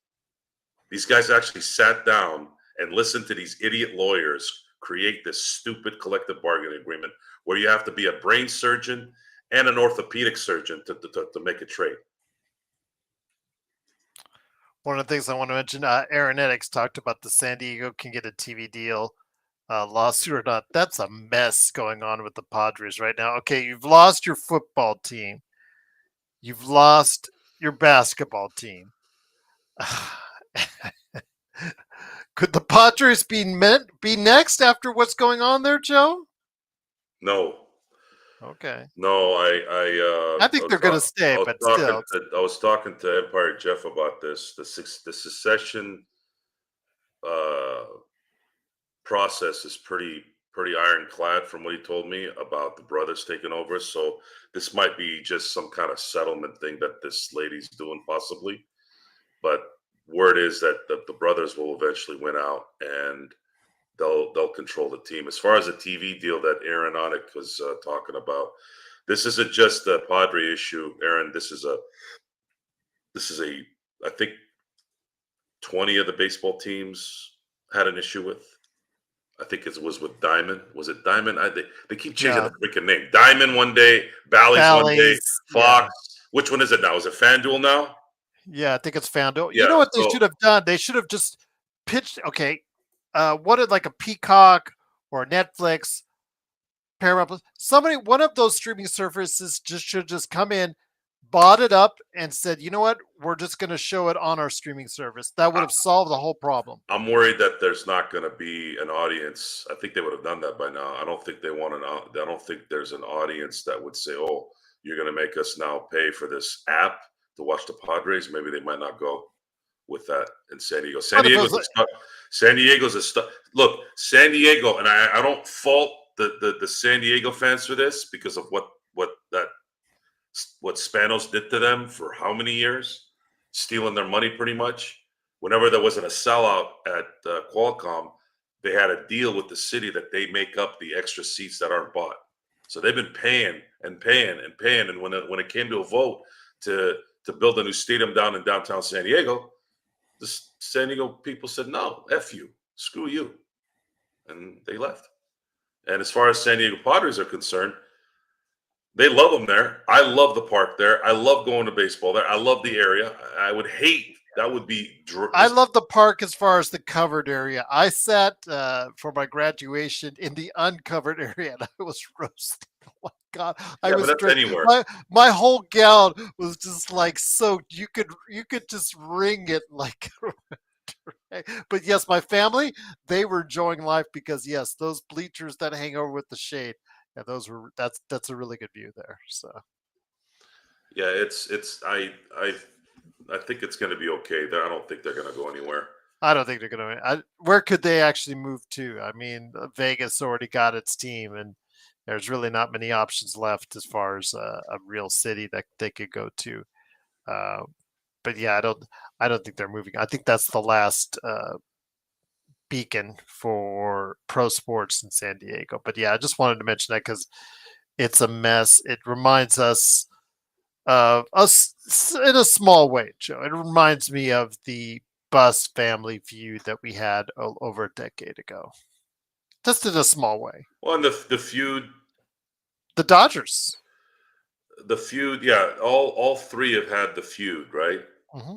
These guys actually sat down and listened to these idiot lawyers create this stupid collective bargaining agreement where you have to be a brain surgeon and an orthopedic surgeon to make a trade. One of the things I want to mention, Aaronetics talked about the San Diego can get a TV deal, lawsuit or not. That's a mess going on with the Padres right now. Okay, you've lost your football team. You've lost your basketball team. Could the Padres be next after what's going on there, Joe? No. Okay. No, I think they're going to stay, but still. I was talking to Empire Jeff about this. The secession process is pretty pretty ironclad from what he told me about the brothers taking over. So this might be just some kind of settlement thing that this lady's doing, possibly. But word is that the brothers will eventually win out, and they'll control the team. As far as the TV deal that Aaron Onik was talking about, this isn't just a Padre issue, Aaron. This is a I think 20 of the baseball teams had an issue with. I think it was with Diamond. Was it Diamond? They keep changing Yeah. the freaking name. Diamond one day, Bally's one day, Bally's, Fox. Which one is it now? Is it FanDuel now? Yeah, I think it's FanDuel. You Yeah. know what they So should have done? They should have just pitched. Okay, what did like a Peacock or Netflix, Paramount Plus, somebody, one of those streaming services just should just come in, bought it up, and said, you know what, we're just going to show it on our streaming service. That would have solved the whole problem. I'm worried that there's not going to be an audience. I think they would have done that by now. I don't think they want I don't think there's an audience that would say, "Oh, you're going to make us now pay for this app to watch the Padres." Maybe they might not go with that in San Diego. San But if it Diego's was a stuff. San Diego's a stuff. Look, San Diego, and I don't fault the San Diego fans for this because of what Spanos did to them for how many years, stealing their money pretty much. Whenever there wasn't a sellout at Qualcomm, they had a deal with the city that they make up the extra seats that aren't bought. So they've been paying and paying and paying. And when it came to a vote to build a new stadium down in downtown San Diego, the San Diego people said, "No, F you, screw you." And they left. And as far as San Diego Padres are concerned, they love them there. I love the park there. I love going to baseball there. I love the area. I would hate that would be. I love the park as far as the covered area. I sat for my graduation in the uncovered area, and I was roasted. Oh my God, I Yeah, was but that's anywhere. my whole gown was just like soaked. You could just wring it like. But yes, my family, they were enjoying life because yes, those bleachers that hang over with the shade, yeah, that's a really good view there. So Yeah, it's I think it's going to be okay. I don't think they're going to go anywhere. I don't think they're gonna. Where could they actually move to? I mean, Vegas already got its team, and there's really not many options left as far as a real city that they could go to. Uh, but yeah, I don't think they're moving. I think that's the last beacon for pro sports in San Diego. But yeah, I just wanted to mention that because it's a mess. It reminds us of us in a small way, Joe. It reminds me of the Bus family feud that we had over a decade ago, just in a small way. Well, and the feud, The Dodgers. yeah, all three have had the feud, right? Hmm.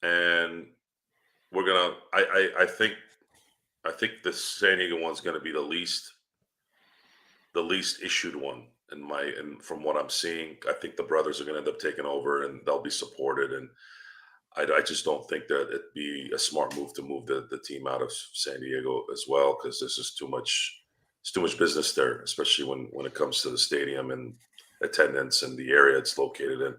And we're gonna. I think the San Diego one's gonna be the least issued one and from what I'm seeing. I think the brothers are gonna end up taking over, and they'll be supported. And I just don't think that it'd be a smart move to move the team out of San Diego as well, because this is too much. It's too much business there, especially when it comes to the stadium and attendance and the area it's located in.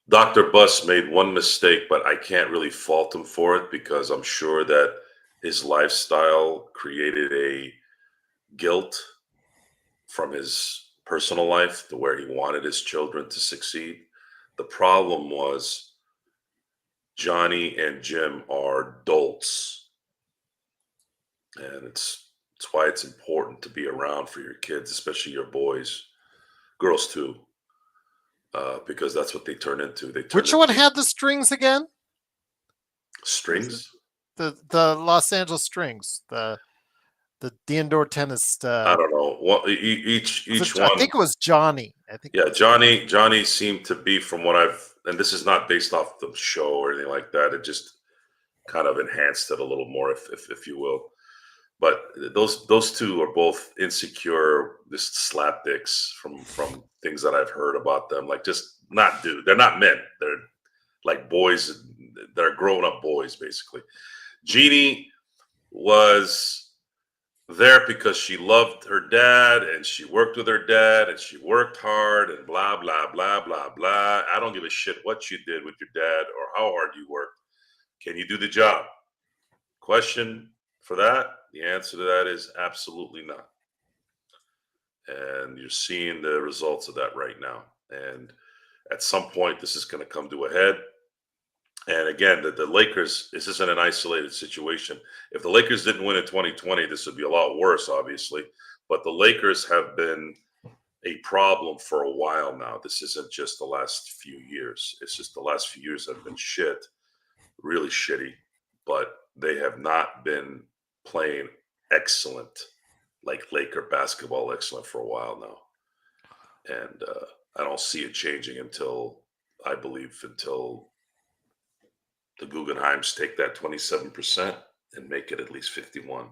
Dr. Buss made one mistake, but I can't really fault him for it because I'm sure that his lifestyle created a guilt from his personal life to where he wanted his children to succeed. The problem was Johnny and Jim are adults, and it's why it's important to be around for your kids, especially your boys, girls too, because that's what they turn into. They turn Which one into had the strings again? strings. The Los Angeles Strings. The indoor tennis. I don't know. Each I one. think it was Johnny. I think. Yeah, Johnny seemed to be, from what and this is not based off the show or anything like that. It just kind of enhanced it a little more, if you will. But those two are both insecure, just slapdicks from things that I've heard about them. Like, just not dude. They're not men. They're like boys. They're grown up boys, basically. Jeannie was there because she loved her dad and she worked with her dad and she worked hard and blah blah blah blah blah. I don't give a shit what you did with your dad or how hard you worked. Can you do the job? question for that, the answer to that is absolutely not. And you're seeing the results of that right now. And at some point, this is going to come to a head. And again, the Lakers, this isn't an isolated situation. If the Lakers didn't win in 2020, this would be a lot worse, obviously. But the Lakers have been a problem for a while now. This isn't just the last few years. It's just the last few years have been shit, really shitty. But they have not been playing excellent, like Laker basketball excellent for a while now. And I don't see it changing until, I believe, until the Guggenheims take that 27% and make it at least 51.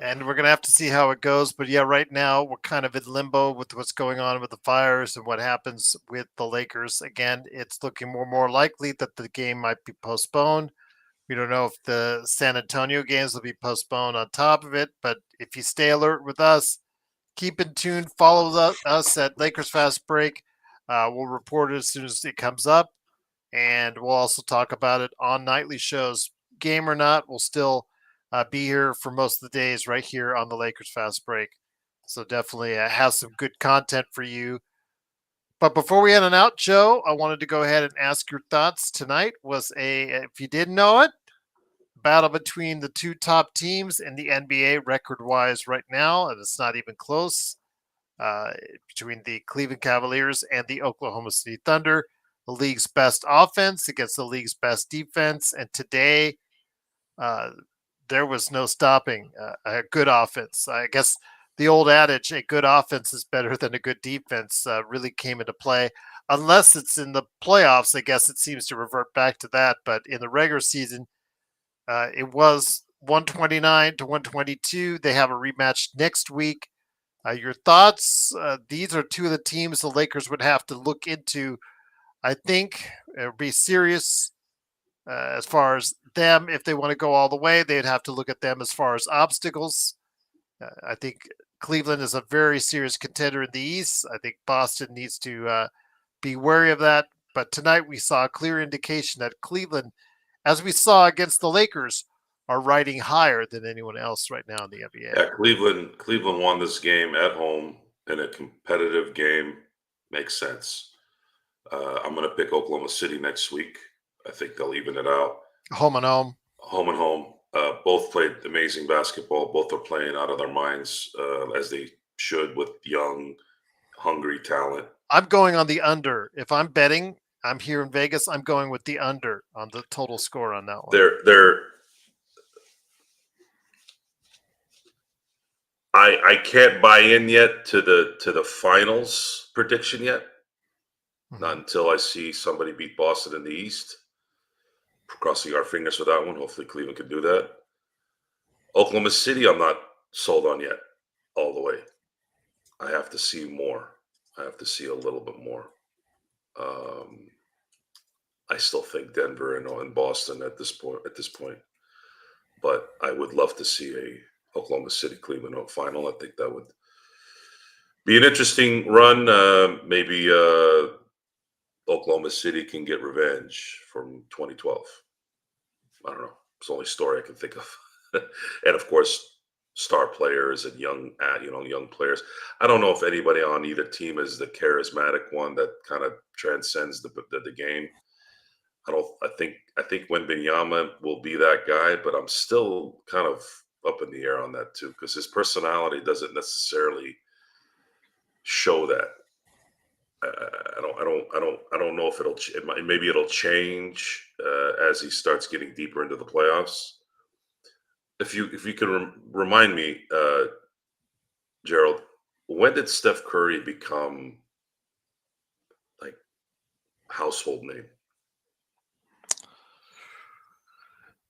And we're going to have to see how it goes. But yeah, right now we're kind of in limbo with what's going on with the Fires and what happens with the Lakers. Again, it's looking more and more likely that the game might be postponed. We don't know if the San Antonio games will be postponed on top of it. But if you stay alert with us, keep in tune, follow us at Lakers Fast Break. We'll report it as soon as it comes up. And we'll also talk about it on nightly shows. Game or not, we'll still be here for most of the days right here on the Lakers Fast Break. So definitely have some good content for you. But before we end on out, Joe, I wanted to go ahead and ask your thoughts. Tonight was if you didn't know it, battle between the two top teams in the NBA record-wise right now, and it's not even close, between the Cleveland Cavaliers and the Oklahoma City Thunder. The league's best offense against the league's best defense. And today, there was no stopping a good offense. I guess the old adage, a good offense is better than a good defense, really came into play. Unless it's in the playoffs, I guess it seems to revert back to that. But in the regular season, it was 129 to 122. They have a rematch next week. Your thoughts? These are two of the teams the Lakers would have to look into. I think it would be serious as far as them. If they want to go all the way, they'd have to look at them as far as obstacles. I think Cleveland is a very serious contender in the East. I think Boston needs to be wary of that. But tonight we saw a clear indication that Cleveland, as we saw against the Lakers, are riding higher than anyone else right now in the NBA. Yeah, Cleveland won this game at home in a competitive game. Makes sense. I'm going to pick Oklahoma City next week. I think they'll even it out. Home and home. Home and home. Both played amazing basketball. Both are playing out of their minds, as they should, with young, hungry talent. I'm going on the under. If I'm betting, I'm here in Vegas. I'm going with the under on the total score on that one. I can't buy in yet to the finals prediction yet. Mm-hmm. Not until I see somebody beat Boston in the East. Crossing our fingers for that one. Hopefully Cleveland can do that. Oklahoma City, I'm not sold on yet all the way. I have to see more. I have to see a little bit more. I still think Denver and Boston at this point. But I would love to see a Oklahoma City Cleveland final. I think that would be an interesting run. Maybe Oklahoma City can get revenge from 2012. I don't know. It's the only story I can think of. And of course, star players and young players. I don't know if anybody on either team is the charismatic one that kind of transcends the game. I think Wembanyama will be that guy, but I'm still kind of up in the air on that too, because his personality doesn't necessarily show that. I don't know if maybe it'll change as he starts getting deeper into the playoffs. If you can remind me, Gerald, when did Steph Curry become like household name?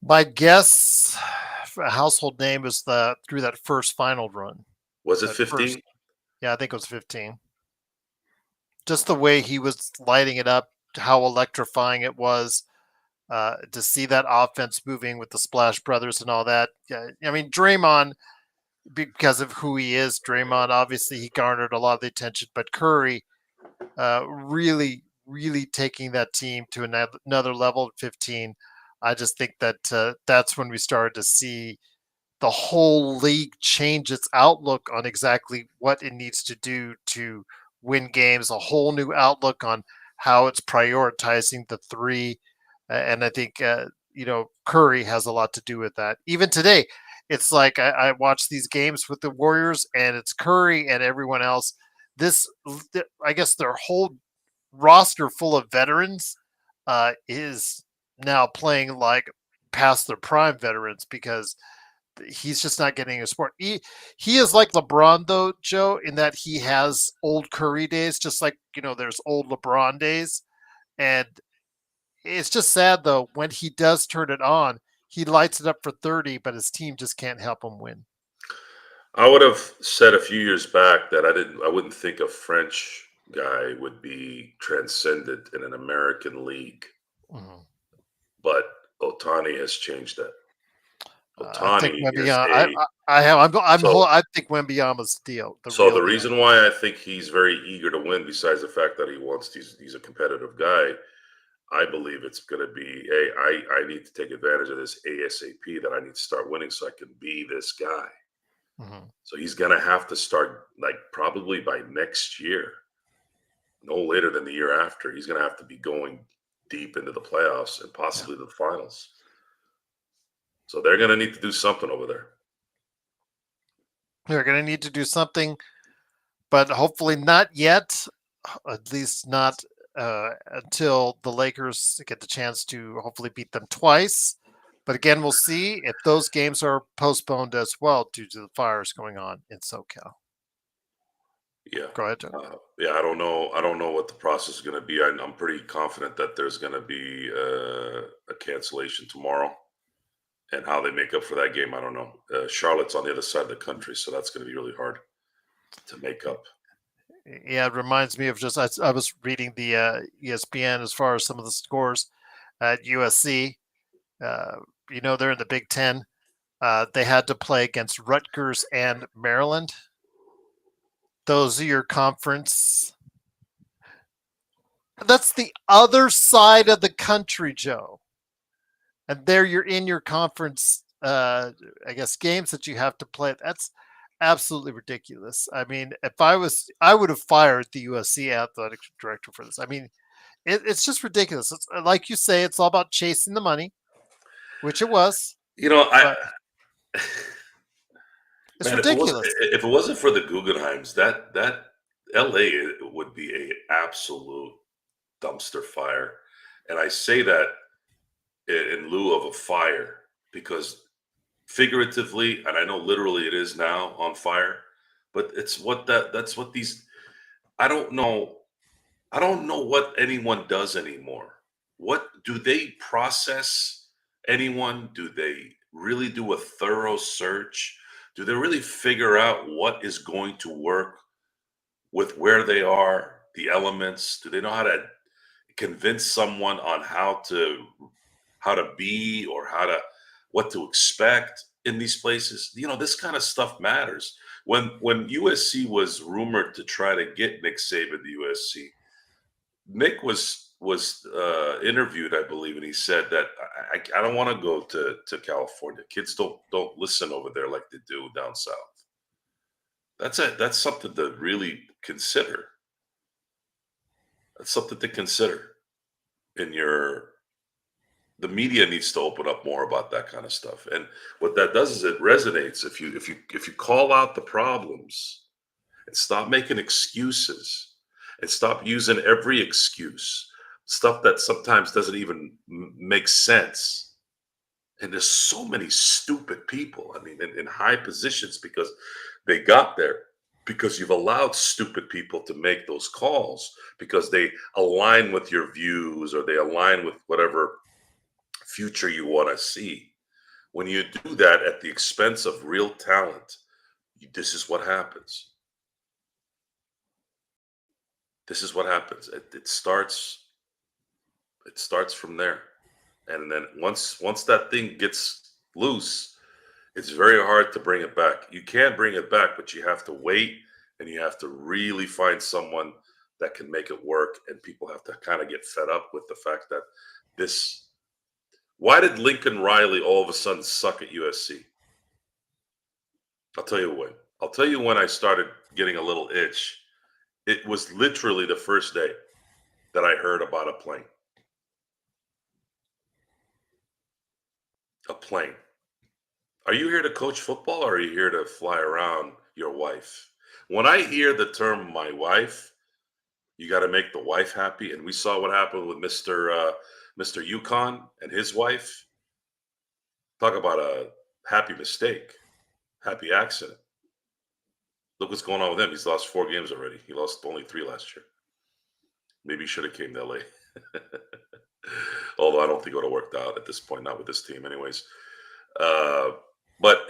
My guess, a household name is through that first final run. Was it 15? Yeah, I think it was 15. Just the way he was lighting it up, how electrifying it was to see that offense moving with the Splash Brothers and all that. Yeah, I mean, Draymond, because of who he is, Draymond, obviously he garnered a lot of the attention, but Curry really, really taking that team to another level at 15. I just think that that's when we started to see the whole league change its outlook on exactly what it needs to do to win games, a whole new outlook on how it's prioritizing the three. And I think, Curry has a lot to do with that. Even today, it's like I watch these games with the Warriors and it's Curry and everyone else. This, I guess, their whole roster full of veterans is now playing like past their prime veterans because he's just not getting a sport. He is like LeBron though, Joe, in that he has old Curry days, just like there's old LeBron days, and it's just sad though when he does turn it on, he lights it up for 30, but his team just can't help him win. I would have said a few years back that I wouldn't think a French guy would be transcendent in an American league, Mhm. but Otani has changed that. I think Otani is Wembanyama. a so I think Wembanyama's the so real the deal. reason why I think he's very eager to win, besides the fact that he's a competitive guy, I believe it's going to be, hey, I need to take advantage of this ASAP, that I need to start winning so I can be this guy. Mhm. So he's going to have to start like probably by next year, no later than the year after. He's going to have to be going deep into the playoffs and Yeah. possibly the finals. So they're going to need to do something over there. They're going to need to do something, but hopefully not yet. At least not until the Lakers get the chance to hopefully beat them twice. But again, we'll see if those games are postponed as well due to the fires going on in SoCal. Yeah. Go ahead, Joe. Yeah, I don't know. I don't know what the process is going to be. I'm pretty confident that there's going to be a cancellation tomorrow, and how they make up for that game, I don't know. Charlotte's on the other side of the country, so that's going to be really hard to make up. Yeah, it reminds me of I was reading the ESPN as far as some of the scores at USC. Uh, they're in the Big Ten. They had to play against Rutgers and Maryland. Those are your conference. That's the other side of the country, Joe. And there you're in your conference, I guess, games that you have to play. That's absolutely ridiculous. I mean, if I would have fired the USC athletic director for this. I mean, it's just ridiculous. It's, like you say, it's all about chasing the money, which it was, You know, I but it's man, ridiculous. if it wasn't for the Guggenheims, that LA would be a absolute dumpster fire. And I say that in lieu of a fire, because figuratively, and I know literally it is now on fire, but that's what these, I don't know. I don't know what anyone does anymore. What do they process anyone? Do they really do a thorough search? Do they really figure out what is going to work with where they are, the elements? Do they know how to convince someone on how to be, or what to expect in these places? This kind of stuff matters. When USC was rumored to try to get Nick Saban to USC, Nick was interviewed, I believe, and he said that I don't want to go to California. Kids don't listen over there like they do down south. That's something to really consider. That's something to consider in your. The media needs to open up more about that kind of stuff, and what that does is it resonates. If you call out the problems and stop making excuses and stop using every excuse, stuff that sometimes doesn't even make sense. And there's so many stupid people, I mean, in high positions, because they got there because you've allowed stupid people to make those calls because they align with your views, or they align with whatever future you want to see. When you do that at the expense of real talent, this is what happens. This is what happens. It starts. It starts from there, and then once that thing gets loose, it's very hard to bring it back. You can bring it back, but you have to wait, and you have to really find someone that can make it work, and people have to kind of get fed up with the fact that this. Why did Lincoln Riley all of a sudden suck at USC? I'll tell you when. I'll tell you when I started getting a little itch. It was literally the first day that I heard about a plane. A plane. Are you here to coach football, or are you here to fly around your wife? When I hear the term "my wife," you got to make the wife happy, and we saw what happened with Mr. Yukon and his wife. Talk about a happy mistake, happy accident. Look what's going on with him. He's lost 4 games already. He lost only 3 last year. Maybe he should have came to LA. Although I don't think it would have worked out at this point, not with this team, anyways. But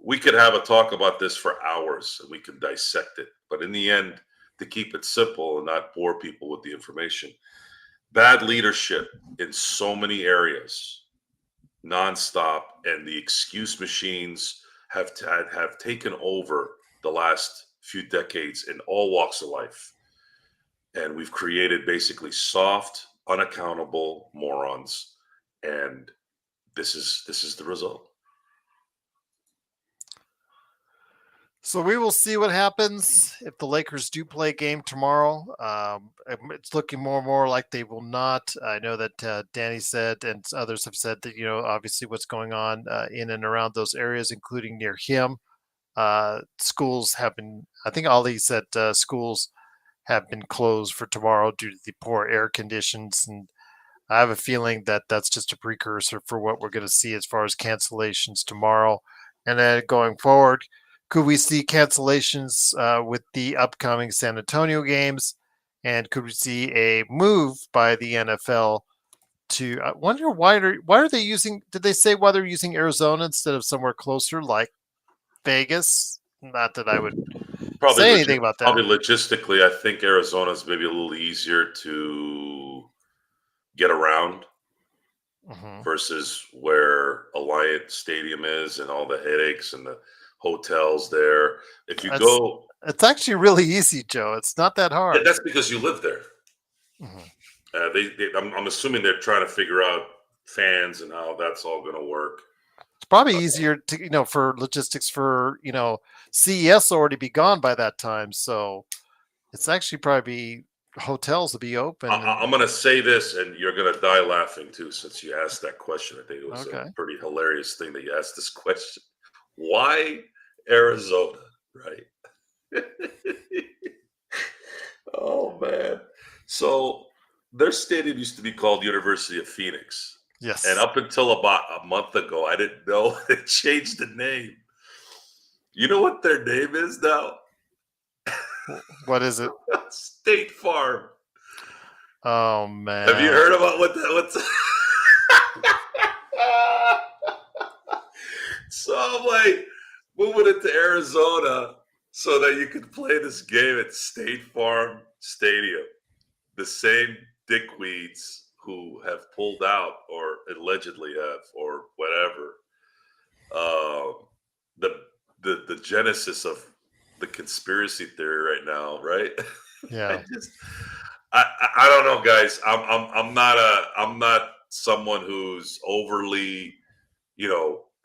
we could have a talk about this for hours and we can dissect it. But in the end, to keep it simple and not bore people with the information, bad leadership in so many areas, nonstop, and the excuse machines have taken over the last few decades in all walks of life. And we've created basically soft, unaccountable morons. And this is the result. So we will see what happens if the Lakers do play a game tomorrow. It's looking more and more like they will not. I know that Danny said, and others have said that, obviously what's going on in and around those areas, including near him. Schools have been, I think Ali said schools have been closed for tomorrow due to the poor air conditions. And I have a feeling that that's just a precursor for what we're going to see as far as cancellations tomorrow. And then going forward, could we see cancellations with the upcoming San Antonio games? And could we see a move by the NFL to, I wonder why are they using, did they say why they're using Arizona instead of somewhere closer like Vegas? Not that I would say anything about that. Probably logistically, I think Arizona's maybe a little easier to get around versus where Alliant Stadium is and all the headaches and the hotels there. If you go, it's actually really easy, Joe. It's not that hard. Yeah, that's because you live there. I'm assuming they're trying to figure out fans and how that's all going to work. It's probably easier to, for logistics for, CES already be gone by that time. So it's actually probably hotels to be open. I'm going to say this, and you're going to die laughing too, since you asked that question. I think it was a pretty hilarious thing that you asked this question. Why Arizona, right? Oh, man. So their stadium used to be called University of Phoenix. Yes. And up until about a month ago, I didn't know they changed the name. You know what their name is now? What is it? State Farm. Oh, man. Have you heard about what's So I'm like moving it to Arizona so that you could play this game at State Farm Stadium. The same dickweeds who have pulled out or allegedly have or whatever. The genesis of the conspiracy theory right now, right? Yeah. I don't know, guys. I'm not someone who's overly,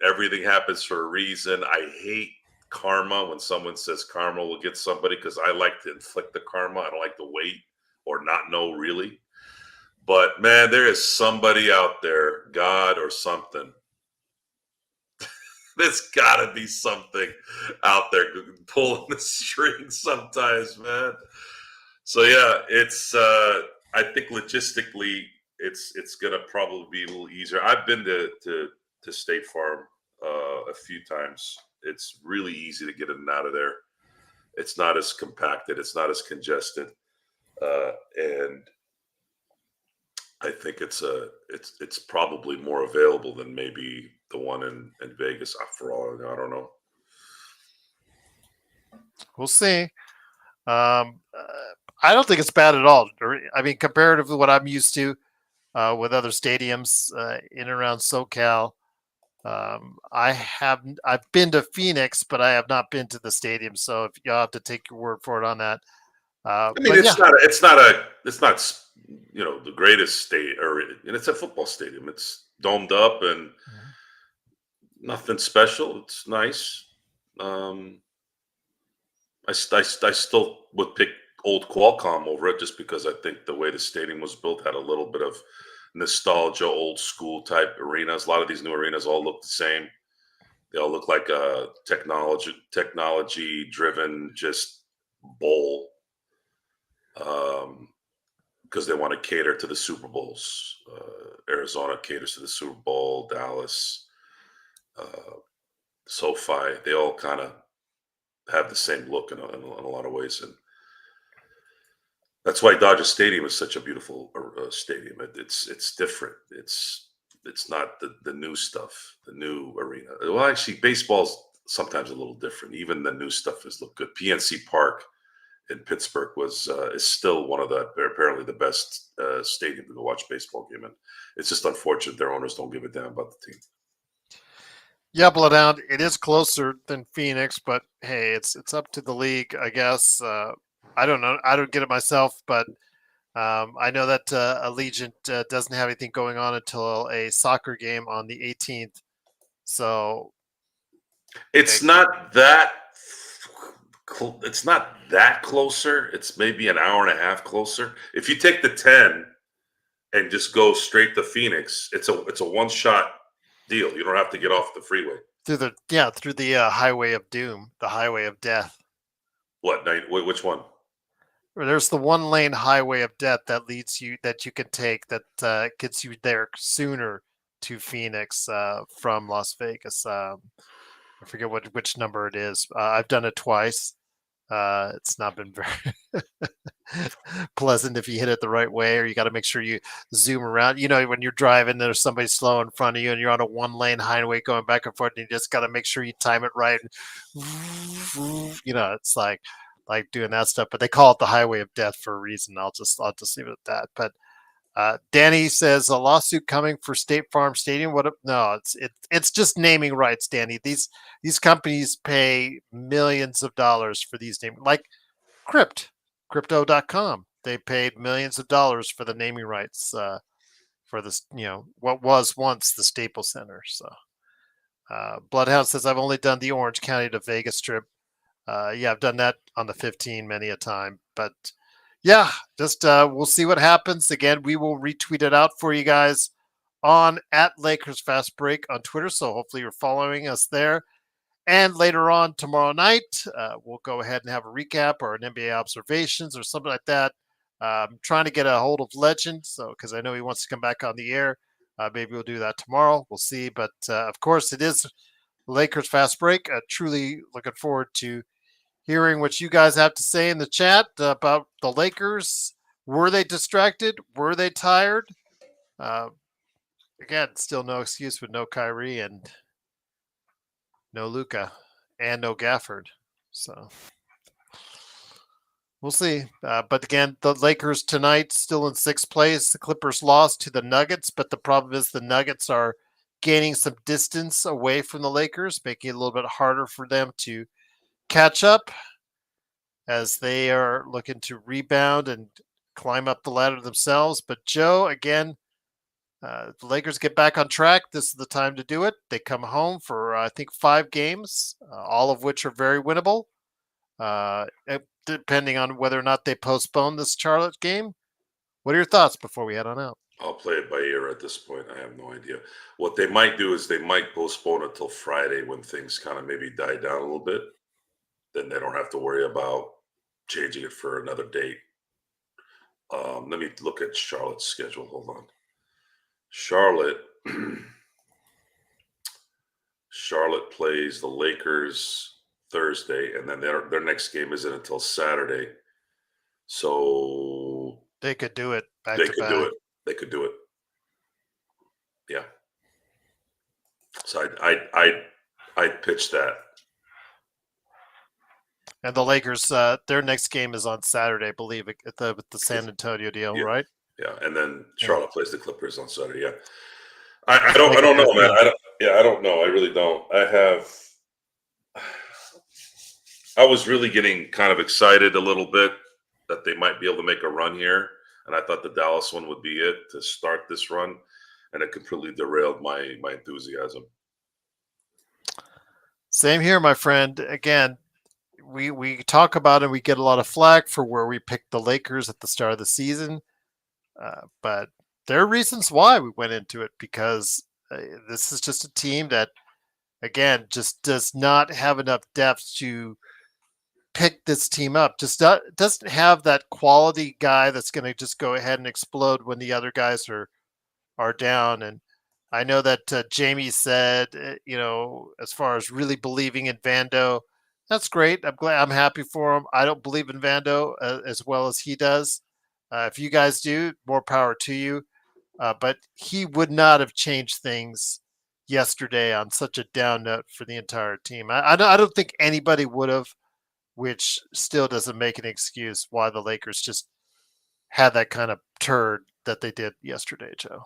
everything happens for a reason. I hate karma when someone says karma will get somebody, because I like to inflict the karma. I don't like to wait or not know really. But man, there is somebody out there, God or something. There's got to be something out there pulling the strings sometimes, man. So yeah, it's. I think logistically, it's gonna probably be a little easier. I've been to State Farm a few times. It's really easy to get in and out of there. It's not as compacted. It's not as congested, and I think it's probably more available than maybe the one in Vegas. For all I don't know. We'll see. I don't think it's bad at all. I mean, comparatively what I'm used to with other stadiums in and around SoCal, I've been to Phoenix, but I have not been to the stadium. So if you'll have to take your word for it on that. I mean, But it's yeah, not the greatest state, and it's a football stadium. It's domed up and nothing special. It's nice. Um, I still would pick old Qualcomm over it just because I think the way the stadium was built had a little bit of nostalgia, old school type arenas. A lot of these new arenas all look the same. They all look like a technology driven just bowl, because they want to cater to the Super Bowls. Arizona caters to the Super Bowl. Dallas, uh, SoFi, they all kind of have the same look in a lot of ways, and that's why Dodger Stadium is such a beautiful stadium. It's different. It's not the new stuff, the new arena. Well, actually, baseball's sometimes a little different. Even the new stuff is look good. PNC Park in Pittsburgh is still one of the apparently the best stadium to go watch baseball game in. It's just unfortunate their owners don't give a damn about the team. yeah, Bloodhound. It is closer than Phoenix, but hey, it's up to the league, I guess. I don't know. I don't get it myself, but I know that Allegiant doesn't have anything going on until a soccer game on the 18th. So It's not that. It's not that closer. It's maybe an hour and a half closer. If you take the 10 and just go straight to Phoenix, it's a one shot deal. You don't have to get off the freeway. through the highway of doom, the highway of death. What night? Which one? There's the one lane highway of death that you can take that gets you there sooner to Phoenix from Las Vegas. I forget which number it is. I've done it twice. It's not been very pleasant if you hit it the right way, or you got to make sure you zoom around. You know, when you're driving, there's somebody slow in front of you, and you're on a one lane highway going back and forth, and you just got to make sure you time it right. You know, it's like doing that stuff, but they call it the highway of death for a reason. I'll just leave it at that. But Danny says a lawsuit coming for State Farm Stadium. No, it's just naming rights, Danny. These companies pay millions of dollars for these names, like crypto.com. They paid millions of dollars for the naming rights for this, what was once the Staples Center. So Bloodhound says I've only done the Orange County to Vegas trip. Yeah, I've done that on the 15 many a time, but yeah, just we'll see what happens. Again, we will retweet it out for you guys on at Lakers Fast Break on Twitter. So hopefully you're following us there. And later on tomorrow night, we'll go ahead and have a recap or an NBA observations or something like that. I'm trying to get a hold of Legend, so because I know he wants to come back on the air. Maybe we'll do that tomorrow. We'll see. But of course, it is Lakers Fast Break. Truly looking forward to hearing what you guys have to say in the chat about the Lakers. Were they distracted? Were they tired? Again, still no excuse with no Kyrie and no Luka and no Gafford. So we'll see. But again, the Lakers tonight still in sixth place. The Clippers lost to the Nuggets, but the problem is the Nuggets are gaining some distance away from the Lakers, making it a little bit harder for them to catch up as they are looking to rebound and climb up the ladder themselves. But Joe, again, the Lakers get back on track. This is the time to do it. They come home for, I think, 5 games, all of which are very winnable, depending on whether or not they postpone this Charlotte game. What are your thoughts before we head on out? I'll play it by ear at this point. I have no idea. What they might do is they might postpone it till Friday when things kind of maybe die down a little bit. Then they don't have to worry about changing it for another date. Let me look at Charlotte's schedule. Hold on. Charlotte plays the Lakers Thursday, and then their next game isn't until Saturday. So they could do it back they to could back. do it. They could do it. Yeah. So I'd pitch that. And the Lakers, their next game is on Saturday, I believe, with the San Antonio deal, Yeah. right? Yeah, and then Charlotte plays the Clippers on Saturday. Yeah, I don't know, man. Yeah, I don't know. I really don't. I was really getting kind of excited a little bit that they might be able to make a run here, and I thought the Dallas one would be it to start this run, and it completely derailed my enthusiasm. Same here, my friend. Again, we talk about it. We get a lot of flack for where we picked the Lakers at the start of the season, but there are reasons why we went into it because this is just a team that, again, just does not have enough depth to pick this team up. Just doesn't have that quality guy that's going to just go ahead and explode when the other guys are down. And I know that Jamie said, as far as really believing in Vando, that's great. I'm glad. I'm happy for him. I don't believe in Vando as well as he does. If you guys do, more power to you. But he would not have changed things yesterday on such a down note for the entire team. I don't think anybody would have, which still doesn't make an excuse why the Lakers just had that kind of turd that they did yesterday, Joe.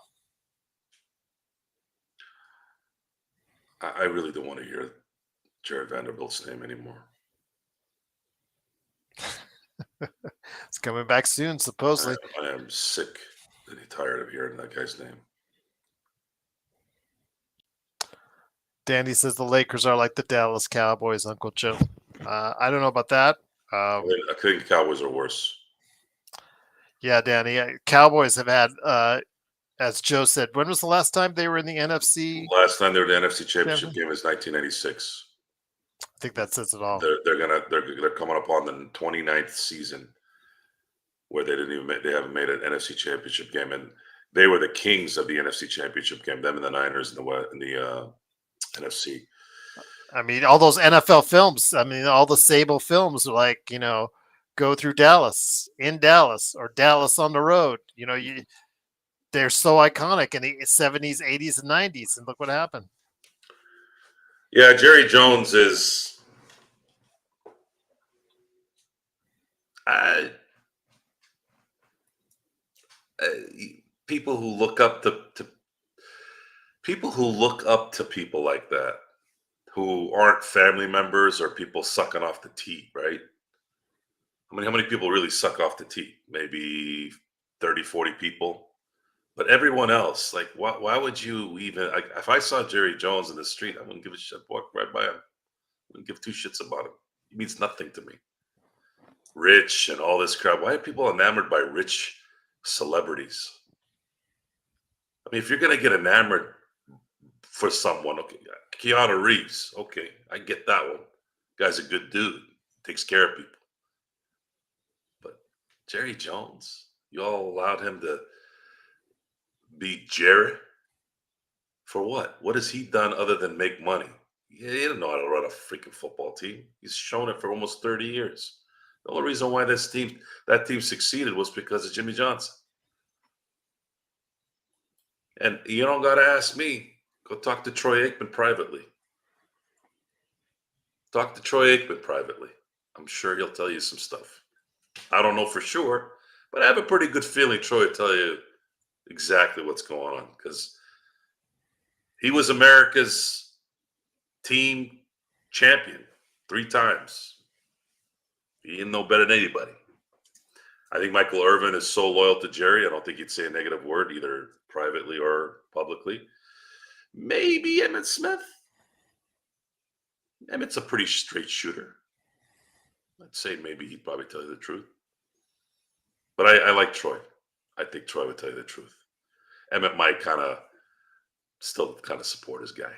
I really don't want to hear Jared Vanderbilt's name anymore. It's coming back soon, supposedly. I am sick and tired of hearing that guy's name. Danny says the Lakers are like the Dallas Cowboys, Uncle Joe. I don't know about that. I think Cowboys are worse. Yeah, Danny. Cowboys have had, as Joe said, when was the last time they were in the NFC? Last time they were in the NFC Championship game is 1996. I think that says it all. They're coming up on the 29th season where they haven't made an NFC Championship game, and they were the kings of the NFC Championship game. Them and the Niners in the NFC. I mean, all those NFL films. I mean, all the Sable films, like go through Dallas, in Dallas, or Dallas on the road. They're so iconic in the 70s, 80s, and 90s, and look what happened. Yeah, Jerry Jones is. People who look up to people who look up to people like that, who aren't family members or people sucking off the teat, right? How many people really suck off the teat? Maybe 30, 40 people. But everyone else, like, why would you even, like, if I saw Jerry Jones in the street, I wouldn't give a shit, walk right by him. I wouldn't give two shits about him. He means nothing to me. Rich and all this crap. Why are people enamored by rich celebrities? I mean, if you're going to get enamored for someone, okay, Keanu Reeves, okay, I get that one. Guy's a good dude, takes care of people. But Jerry Jones, you all allowed him to be Jerry? For what? What has he done other than make money? He didn't know how to run a freaking football team. He's shown it for almost 30 years. The only reason why that team succeeded was because of Jimmy Johnson. And you don't got to ask me. Go talk to Troy Aikman privately. Talk to Troy Aikman privately. I'm sure he'll tell you some stuff. I don't know for sure, but I have a pretty good feeling Troy will tell you exactly what's going on because he was America's team champion 3 times. He didn't know better than anybody. I think Michael Irvin is so loyal to Jerry, I don't think he'd say a negative word either privately or publicly. Maybe Emmitt Smith. Emmitt's a pretty straight shooter. I'd say maybe he'd probably tell you the truth. But I like Troy. I think Troy would tell you the truth. Emmitt might still kind of support his guy.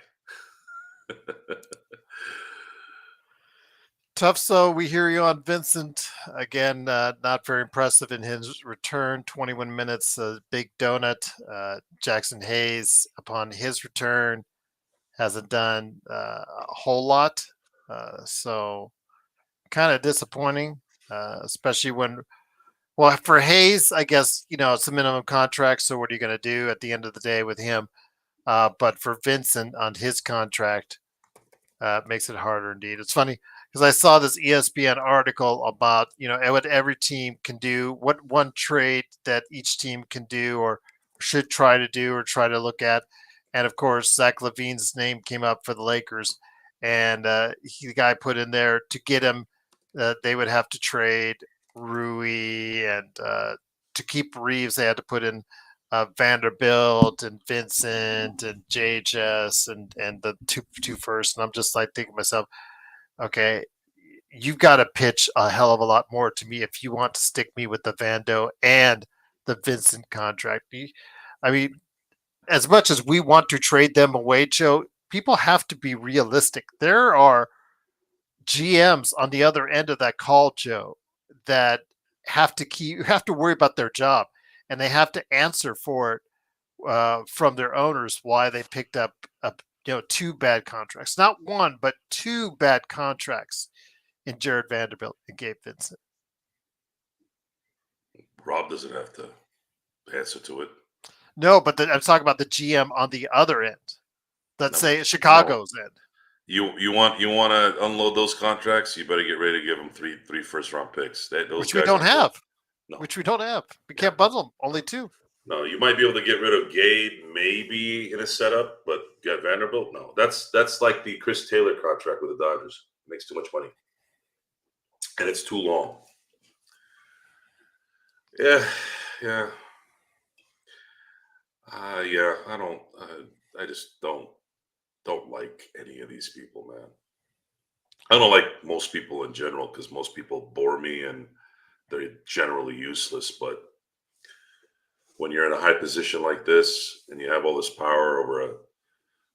Tough. So we hear you on Vincent again. Not very impressive in his return. 21 minutes, big donut. Jackson Hayes, upon his return, hasn't done a whole lot. So kind of disappointing, especially when. Well, for Hayes, I guess it's a minimum contract. So what are you going to do at the end of the day with him? But for Vincent on his contract, makes it harder indeed. It's funny because I saw this ESPN article about what every team can do, what one trade that each team can do or should try to do or try to look at. And of course, Zach LaVine's name came up for the Lakers, and the guy put in there to get him. They would have to trade Rui, and to keep Reeves, they had to put in Vanderbilt and Vincent and JHS and the two first. And I'm just like thinking to myself, okay, you've got to pitch a hell of a lot more to me if you want to stick me with the Vando and the Vincent contract. I mean, as much as we want to trade them away, Joe, people have to be realistic. There are GMs on the other end of that call, Joe, that have to worry about their job, and they have to answer for it from their owners why they picked up two bad contracts, not one but two bad contracts in Jared Vanderbilt and Gabe Vincent. Rob doesn't have to answer to it. No, but I'm talking about the GM on the other end. Let's say Chicago's end. You want to unload those contracts? You better get ready to give them three first round picks. Which we don't have. No. Which we don't have. We can't bundle them. Only two. No, you might be able to get rid of Gabe maybe in a setup, but get Vanderbilt? No. That's like the Chris Taylor contract with the Dodgers. It makes too much money. And it's too long. Yeah. I just don't like any of these people, man. I don't like most people in general because most people bore me and they're generally useless. But when you're in a high position like this and you have all this power over a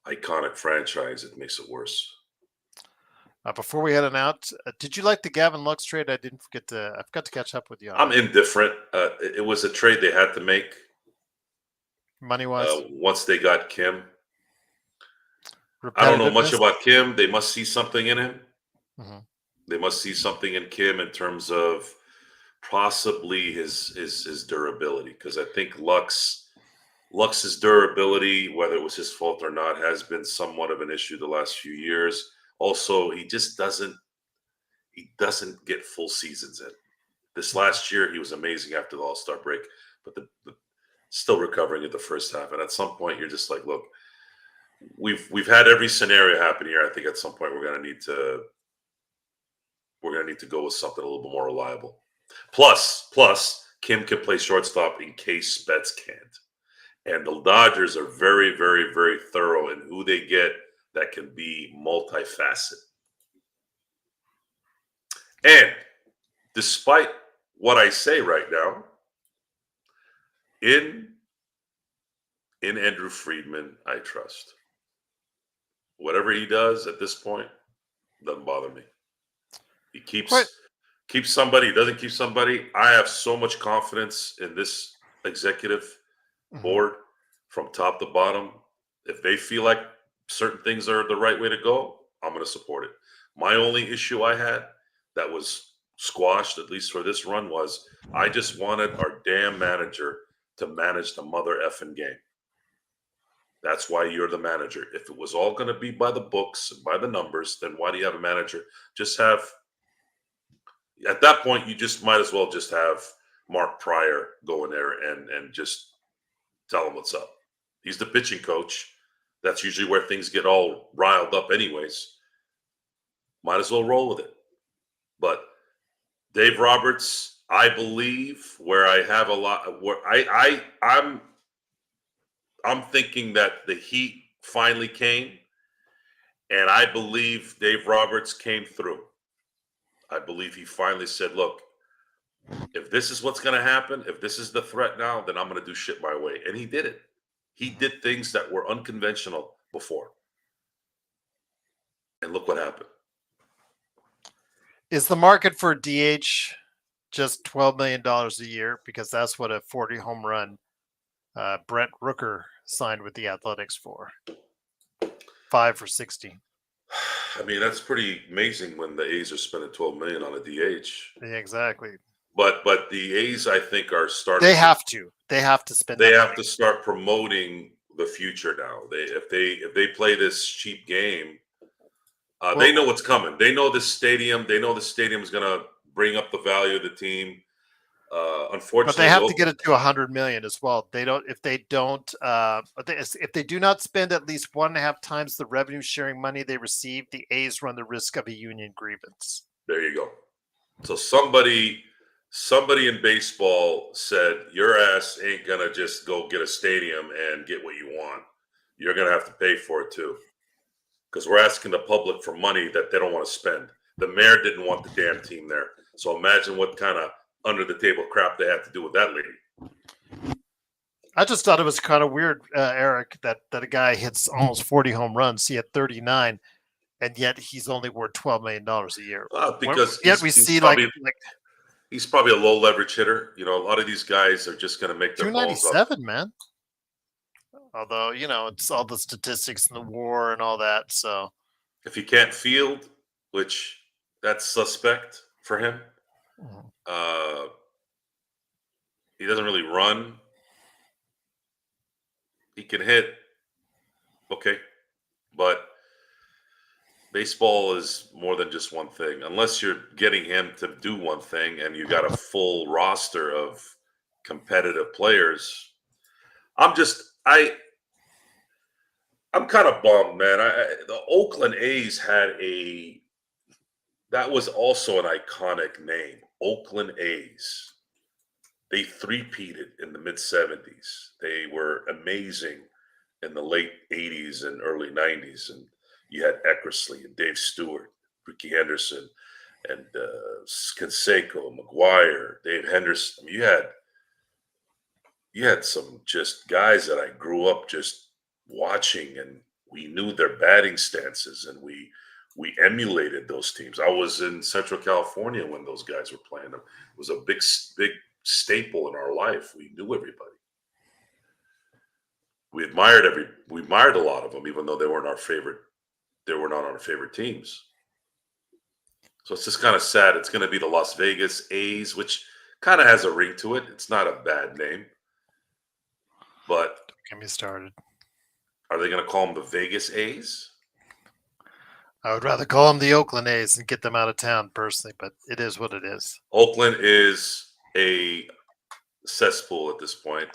iconic franchise, it makes it worse. Before we head on out, did you like the Gavin Lux trade? I forgot to catch up with you on I'm indifferent. It was a trade they had to make. Money-wise? Once they got Kim. I don't know much about Kim. They must see something in him. Mm-hmm. They must see something in Kim in terms of possibly his durability. Because I think Lux's durability, whether it was his fault or not, has been somewhat of an issue the last few years. Also, he just doesn't get full seasons in. This last year, he was amazing after the All-Star break, but the still recovering at the first half. And at some point, you're just like, look, we've had every scenario happen here. I think at some point we're gonna need to go with something a little bit more reliable. Plus, Kim can play shortstop in case Betts can't. And the Dodgers are very, very, very thorough in who they get that can be multifaceted. And despite what I say right now, in Andrew Friedman, I trust. Whatever he does at this point doesn't bother me. He keeps somebody, he doesn't keep somebody. I have so much confidence in this executive board from top to bottom. If they feel like certain things are the right way to go, I'm going to support it. My only issue I had that was squashed, at least for this run, was I just wanted our damn manager to manage the mother effing game. That's why you're the manager. If it was all going to be by the books and by the numbers, then why do you have a manager? Just have, at that point, you just might as well just have Mark Pryor go in there and just tell him what's up. He's the pitching coach. That's usually where things get all riled up anyways. Might as well roll with it. But Dave Roberts, I believe, where I have a lot, where I'm thinking that the heat finally came, and I believe Dave Roberts came through. I believe he finally said, look, if this is what's going to happen, if this is the threat now, then I'm going to do shit my way. And he did it. He did things that were unconventional before. And look what happened. Is the market for DH just $12 million a year? Because that's what a 40 home run Brent Rooker signed with the Athletics for. 5 for 60. I mean, that's pretty amazing when the A's are spending $12 million on a DH. Yeah, exactly. But the A's, I think, are starting. They have to spend. They have to start promoting the future now. If they play this cheap game, they know what's coming. They know the stadium. They know the stadium is going to bring up the value of the team. Unfortunately, But they have to get it to 100 million as well. They don't if they don't if they do not spend at least 1.5 times the revenue sharing money they receive, the A's run the risk of a union grievance. there you go. So somebody in baseball said, your ass ain't gonna just go get a stadium and get what you want. You're gonna have to pay for it too, because we're asking the public for money that they don't want to spend. The mayor didn't want the damn team there. So imagine what kind of under the table crap they had to do with that lady. I just thought it was kind of weird, Eric, that a guy hits almost 40 home runs. He had 39, and yet he's only worth $12 million a year. Because yet we see probably, like he's probably a low leverage hitter. You know, a lot of these guys are just going to make their balls up. 297, man. Although, you know, it's all the statistics and the war and all that. So if he can't field, which that's suspect for him, he doesn't really run. He can hit, okay, but baseball is more than just one thing. Unless you're getting him to do one thing and you got a full roster of competitive players, I'm kind of bummed, man. The Oakland A's that was also an iconic name, Oakland A's. They three-peated in the mid-'70s. They were amazing in the late 80s and early 90s. And you had Eckersley and Dave Stewart, Ricky Henderson, and Canseco, McGuire, Dave Henderson. I mean, you had some just guys that I grew up just watching, and we knew their batting stances, and we emulated those teams. I was in Central California when those guys were playing them. It was a big staple in our life. We knew everybody. We admired a lot of them, even though they weren't our favorite. They were not on our favorite teams. So it's just kind of sad. It's going to be the Las Vegas A's, which kind of has a ring to it. It's not a bad name, but don't get me started. Are they going to call them the Vegas A's? I would rather call them the Oakland A's and get them out of town personally, but it is what it is. Oakland is a cesspool at this point.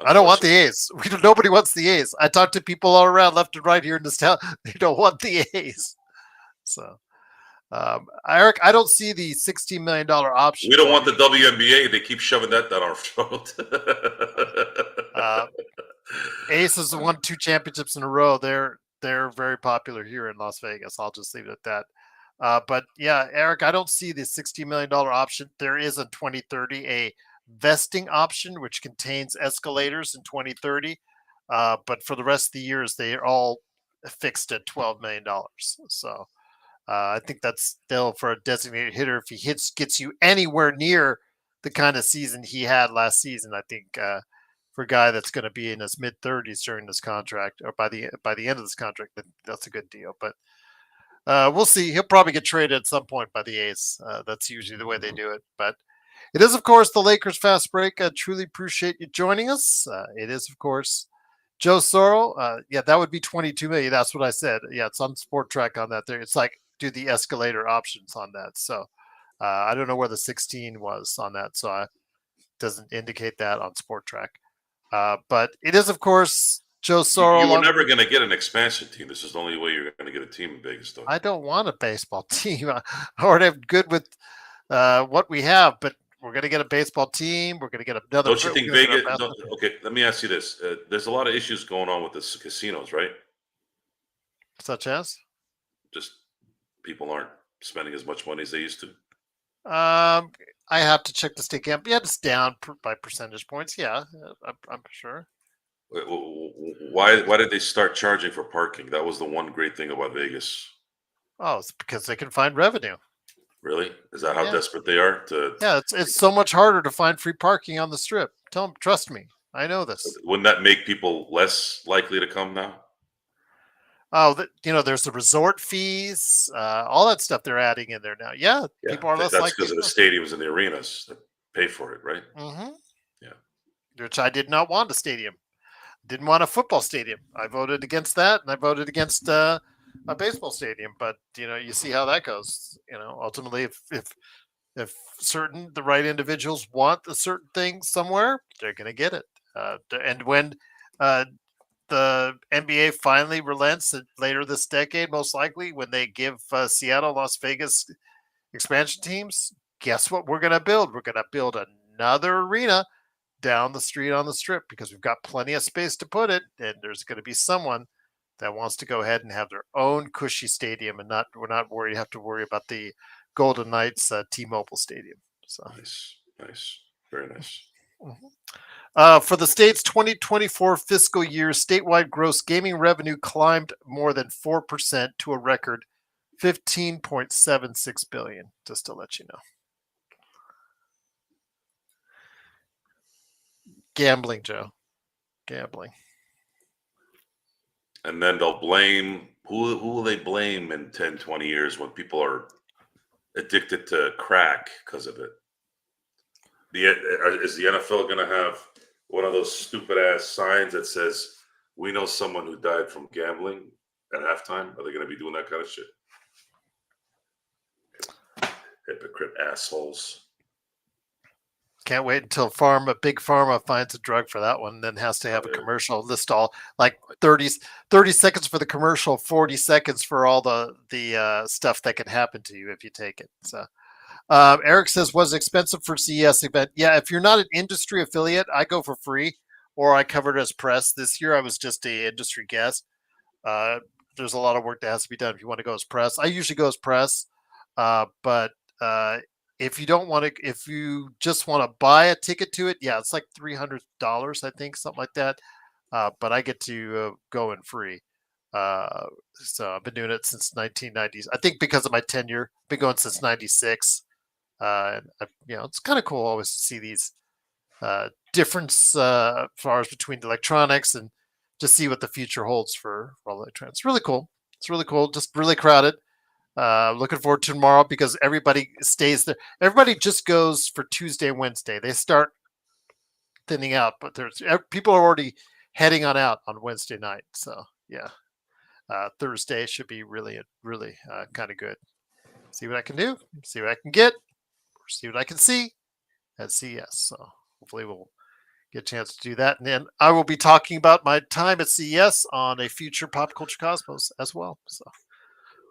I don't want the A's. Nobody wants the A's. I talk to people all around left and right here in this town. They don't want the A's. So, Eric, I don't see the $16 million option. We don't want the WNBA. They keep shoving that down our throat. Ace has won 2 championships in a row. They're very popular here in Las Vegas. I'll just leave it at that. But yeah, Eric, I don't see the $60 million option. There is in 2030 a vesting option which contains escalators in 2030. But for the rest of the years, they are all fixed at $12 million. So I think that's still for a designated hitter. If he gets you anywhere near the kind of season he had last season, I think for a guy that's going to be in his mid-30s during this contract, or by the end of this contract, that's a good deal. But we'll see. He'll probably get traded at some point by the A's. That's usually the way they do it. But it is, of course, the Lakers Fast Break. I truly appreciate you joining us. It is, of course, Joe Sorrell. Yeah, that would be 22 million. That's what I said. Yeah, it's on Sport Track on that there. It's like do the escalator options on that. So I don't know where the 16 was on that. So it doesn't indicate that on Sport Track. But it is, of course, Joe Sorrell. You were never going to get an expansion team. This is the only way you're going to get a team in Vegas, though. I don't want a baseball team. I already am good with what we have, but we're going to get a baseball team. We're going to get another. Don't you think Vegas? No, okay, let me ask you this. There's a lot of issues going on with the casinos, right? Such as? Just people aren't spending as much money as they used to. I have to check the state camp. Yeah, it's down by percentage points. Yeah, I'm sure. Why did they start charging for parking? That was the one great thing about Vegas. Oh, it's because they can find revenue. Really? Is that how desperate they are to? Yeah, it's so much harder to find free parking on the Strip. Tell them, trust me, I know this. Wouldn't that make people less likely to come now? Oh, there's the resort fees, all that stuff they're adding in there now. Yeah, people are less likely. That's because of the stadiums and the arenas that pay for it, right? Mm-hmm. Yeah. Which I did not want a stadium. Didn't want a football stadium. I voted against that, and I voted against a baseball stadium. But you see how that goes. Ultimately, if If the right individuals want a certain thing somewhere, they're going to get it. And when the NBA finally relents later this decade, most likely when they give Seattle, Las Vegas expansion teams, guess what we're going to build? We're going to build another arena down the street on the strip because we've got plenty of space to put it, and there's going to be someone that wants to go ahead and have their own cushy stadium, and we're not worried have to worry about the Golden Knights T-Mobile Stadium. So nice, very nice. For the state's 2024 fiscal year, statewide gross gaming revenue climbed more than 4% to a record $15.76 billion. Just to let you know. Gambling, Joe. Gambling. And then they'll blame who will they blame in 10, 20 years when people are addicted to crack because of it? Is the NFL going to have one of those stupid ass signs that says, "We know someone who died from gambling" at halftime? Are they going to be doing that kind of shit? Hypocrite assholes. Can't wait until Big Pharma finds a drug for that one, then has to have a commercial list all like 30 seconds for the commercial, 40 seconds for all the stuff that can happen to you if you take it. So Eric says, was it expensive for CES event? Yeah, if you're not an industry affiliate, I go for free, or I covered as press. This year I was just a industry guest. There's a lot of work that has to be done if you want to go as press. I usually go as press, but if you don't want to, if you just want to buy a ticket to it, yeah, it's like $300, I think, something like that. But I get to go in free. So I've been doing it since 1990s. I think because of my tenure, I've been going since 96. It's kind of cool always to see these difference as far as between the electronics and just see what the future holds for all electronics. It's really cool. It's really cool. Just really crowded. Looking forward to tomorrow because everybody stays there. Everybody just goes for Tuesday and Wednesday. They start thinning out, but people are already heading on out on Wednesday night. So yeah, Thursday should be really kind of good. See what I can do. See what I can get. See what I can see at CES. So hopefully we'll get a chance to do that. And then I will be talking about my time at CES on a future Pop Culture Cosmos as well. So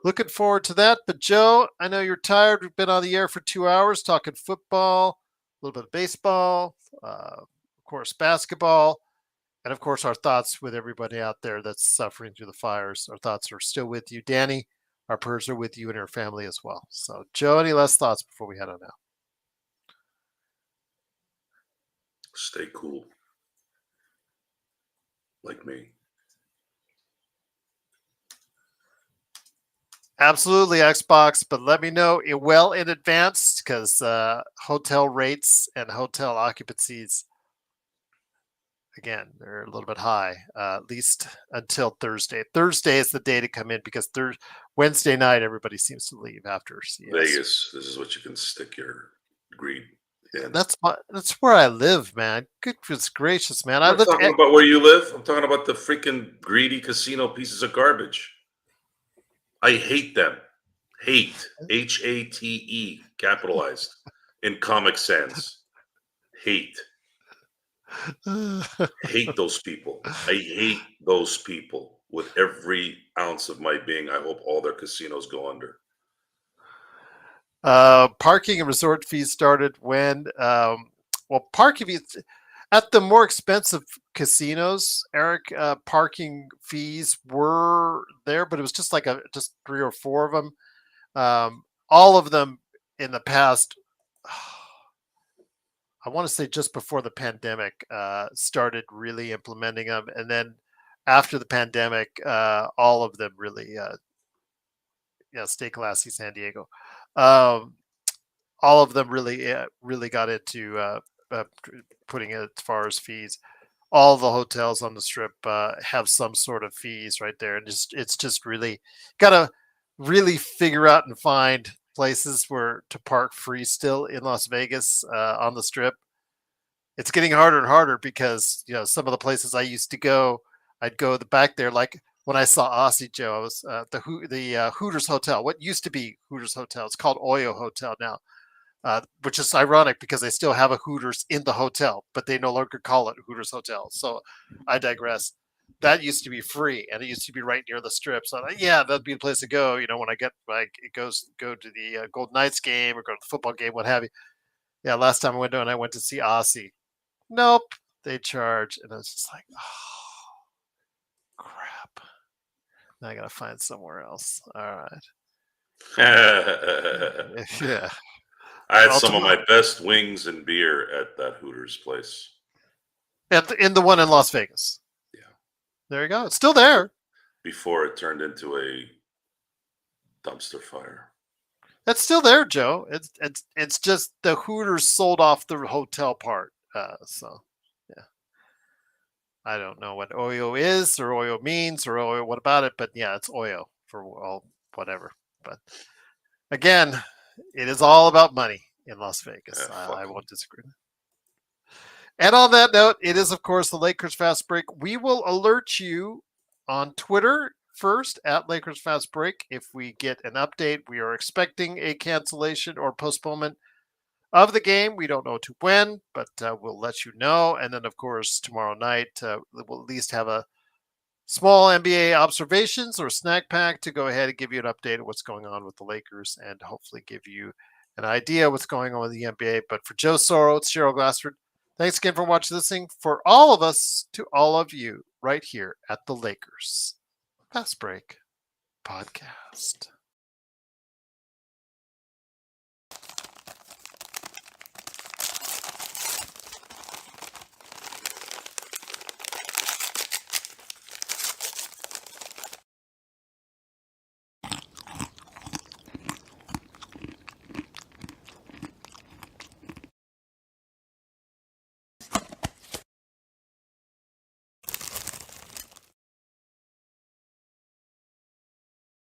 looking forward to that. But Joe, I know you're tired. We've been on the air for 2 hours talking football, a little bit of baseball, of course, basketball, and of course, our thoughts with everybody out there that's suffering through the fires. Our thoughts are still with you, Danny. Our prayers are with you and your family as well. So, Joe, any last thoughts before we head on out? Stay cool. Like me. Absolutely, Xbox, but let me know well in advance because hotel rates and hotel occupancies, again, they're a little bit high, at least until Thursday. Thursday is the day to come in because Wednesday night, everybody seems to leave after CES. Vegas, this is what you can stick your greed in. That's where I live, man. Goodness gracious, man. I'm not talking about where you live. I'm talking about the freaking greedy casino pieces of garbage. I hate them. Hate. H-A-T-E, capitalized in Comic Sans. Hate. Hate those people. I hate those people with every ounce of my being. I hope all their casinos go under. Parking and resort fees started when, parking fees at the more expensive casinos, Eric, parking fees were there, but it was just like just 3 or 4 of them. All of them in the past, I want to say just before the pandemic, started really implementing them. And then after the pandemic, all of them really, stay classy, San Diego. All of them really got into putting it as far as fees. All the hotels on the strip have some sort of fees right there. And it's just really got to really figure out and find places where to park free still in Las Vegas on the strip. It's getting harder and harder because, some of the places I used to go, I'd go back there. Like when I saw Aussie Joe, I was the Hooters Hotel, what used to be Hooters Hotel. It's called Oyo Hotel now. which is ironic because they still have a Hooters in the hotel, but they no longer call it Hooters Hotel. So I digress. That used to be free, and it used to be right near the strip. So yeah, that'd be the place to go. When I get like go to the Golden Knights game or go to the football game, what have you. Yeah, last time I went down, I went to see Aussie. Nope, they charge, and I was just like, oh crap. Now I gotta find somewhere else. All right. Yeah. I had Well, some of my best wings and beer at that Hooters place. in the one in Las Vegas. Yeah. There you go. It's still there. Before it turned into a dumpster fire. It's still there, Joe. It's just the Hooters sold off the hotel part. So yeah, I don't know what Oyo is or Oyo means or Oyo what about it, but yeah, it's Oyo for all whatever. But again, it is all about money in Las Vegas. I won't disagree. And on that note, it is of course the Lakers Fast Break. We will alert you on Twitter first at Lakers Fast Break if we get an update. We are expecting a cancellation or postponement of the game. We don't know to when, but we'll let you know. And then, of course, tomorrow night, we'll at least have a small NBA observations or snack pack to go ahead and give you an update of what's going on with the Lakers and hopefully give you an idea what's going on with the NBA. But for Joe Soro, it's Cheryl Glassford. Thanks again for watching this thing. For all of us, to all of you, right here at the Lakers Fast Break Podcast.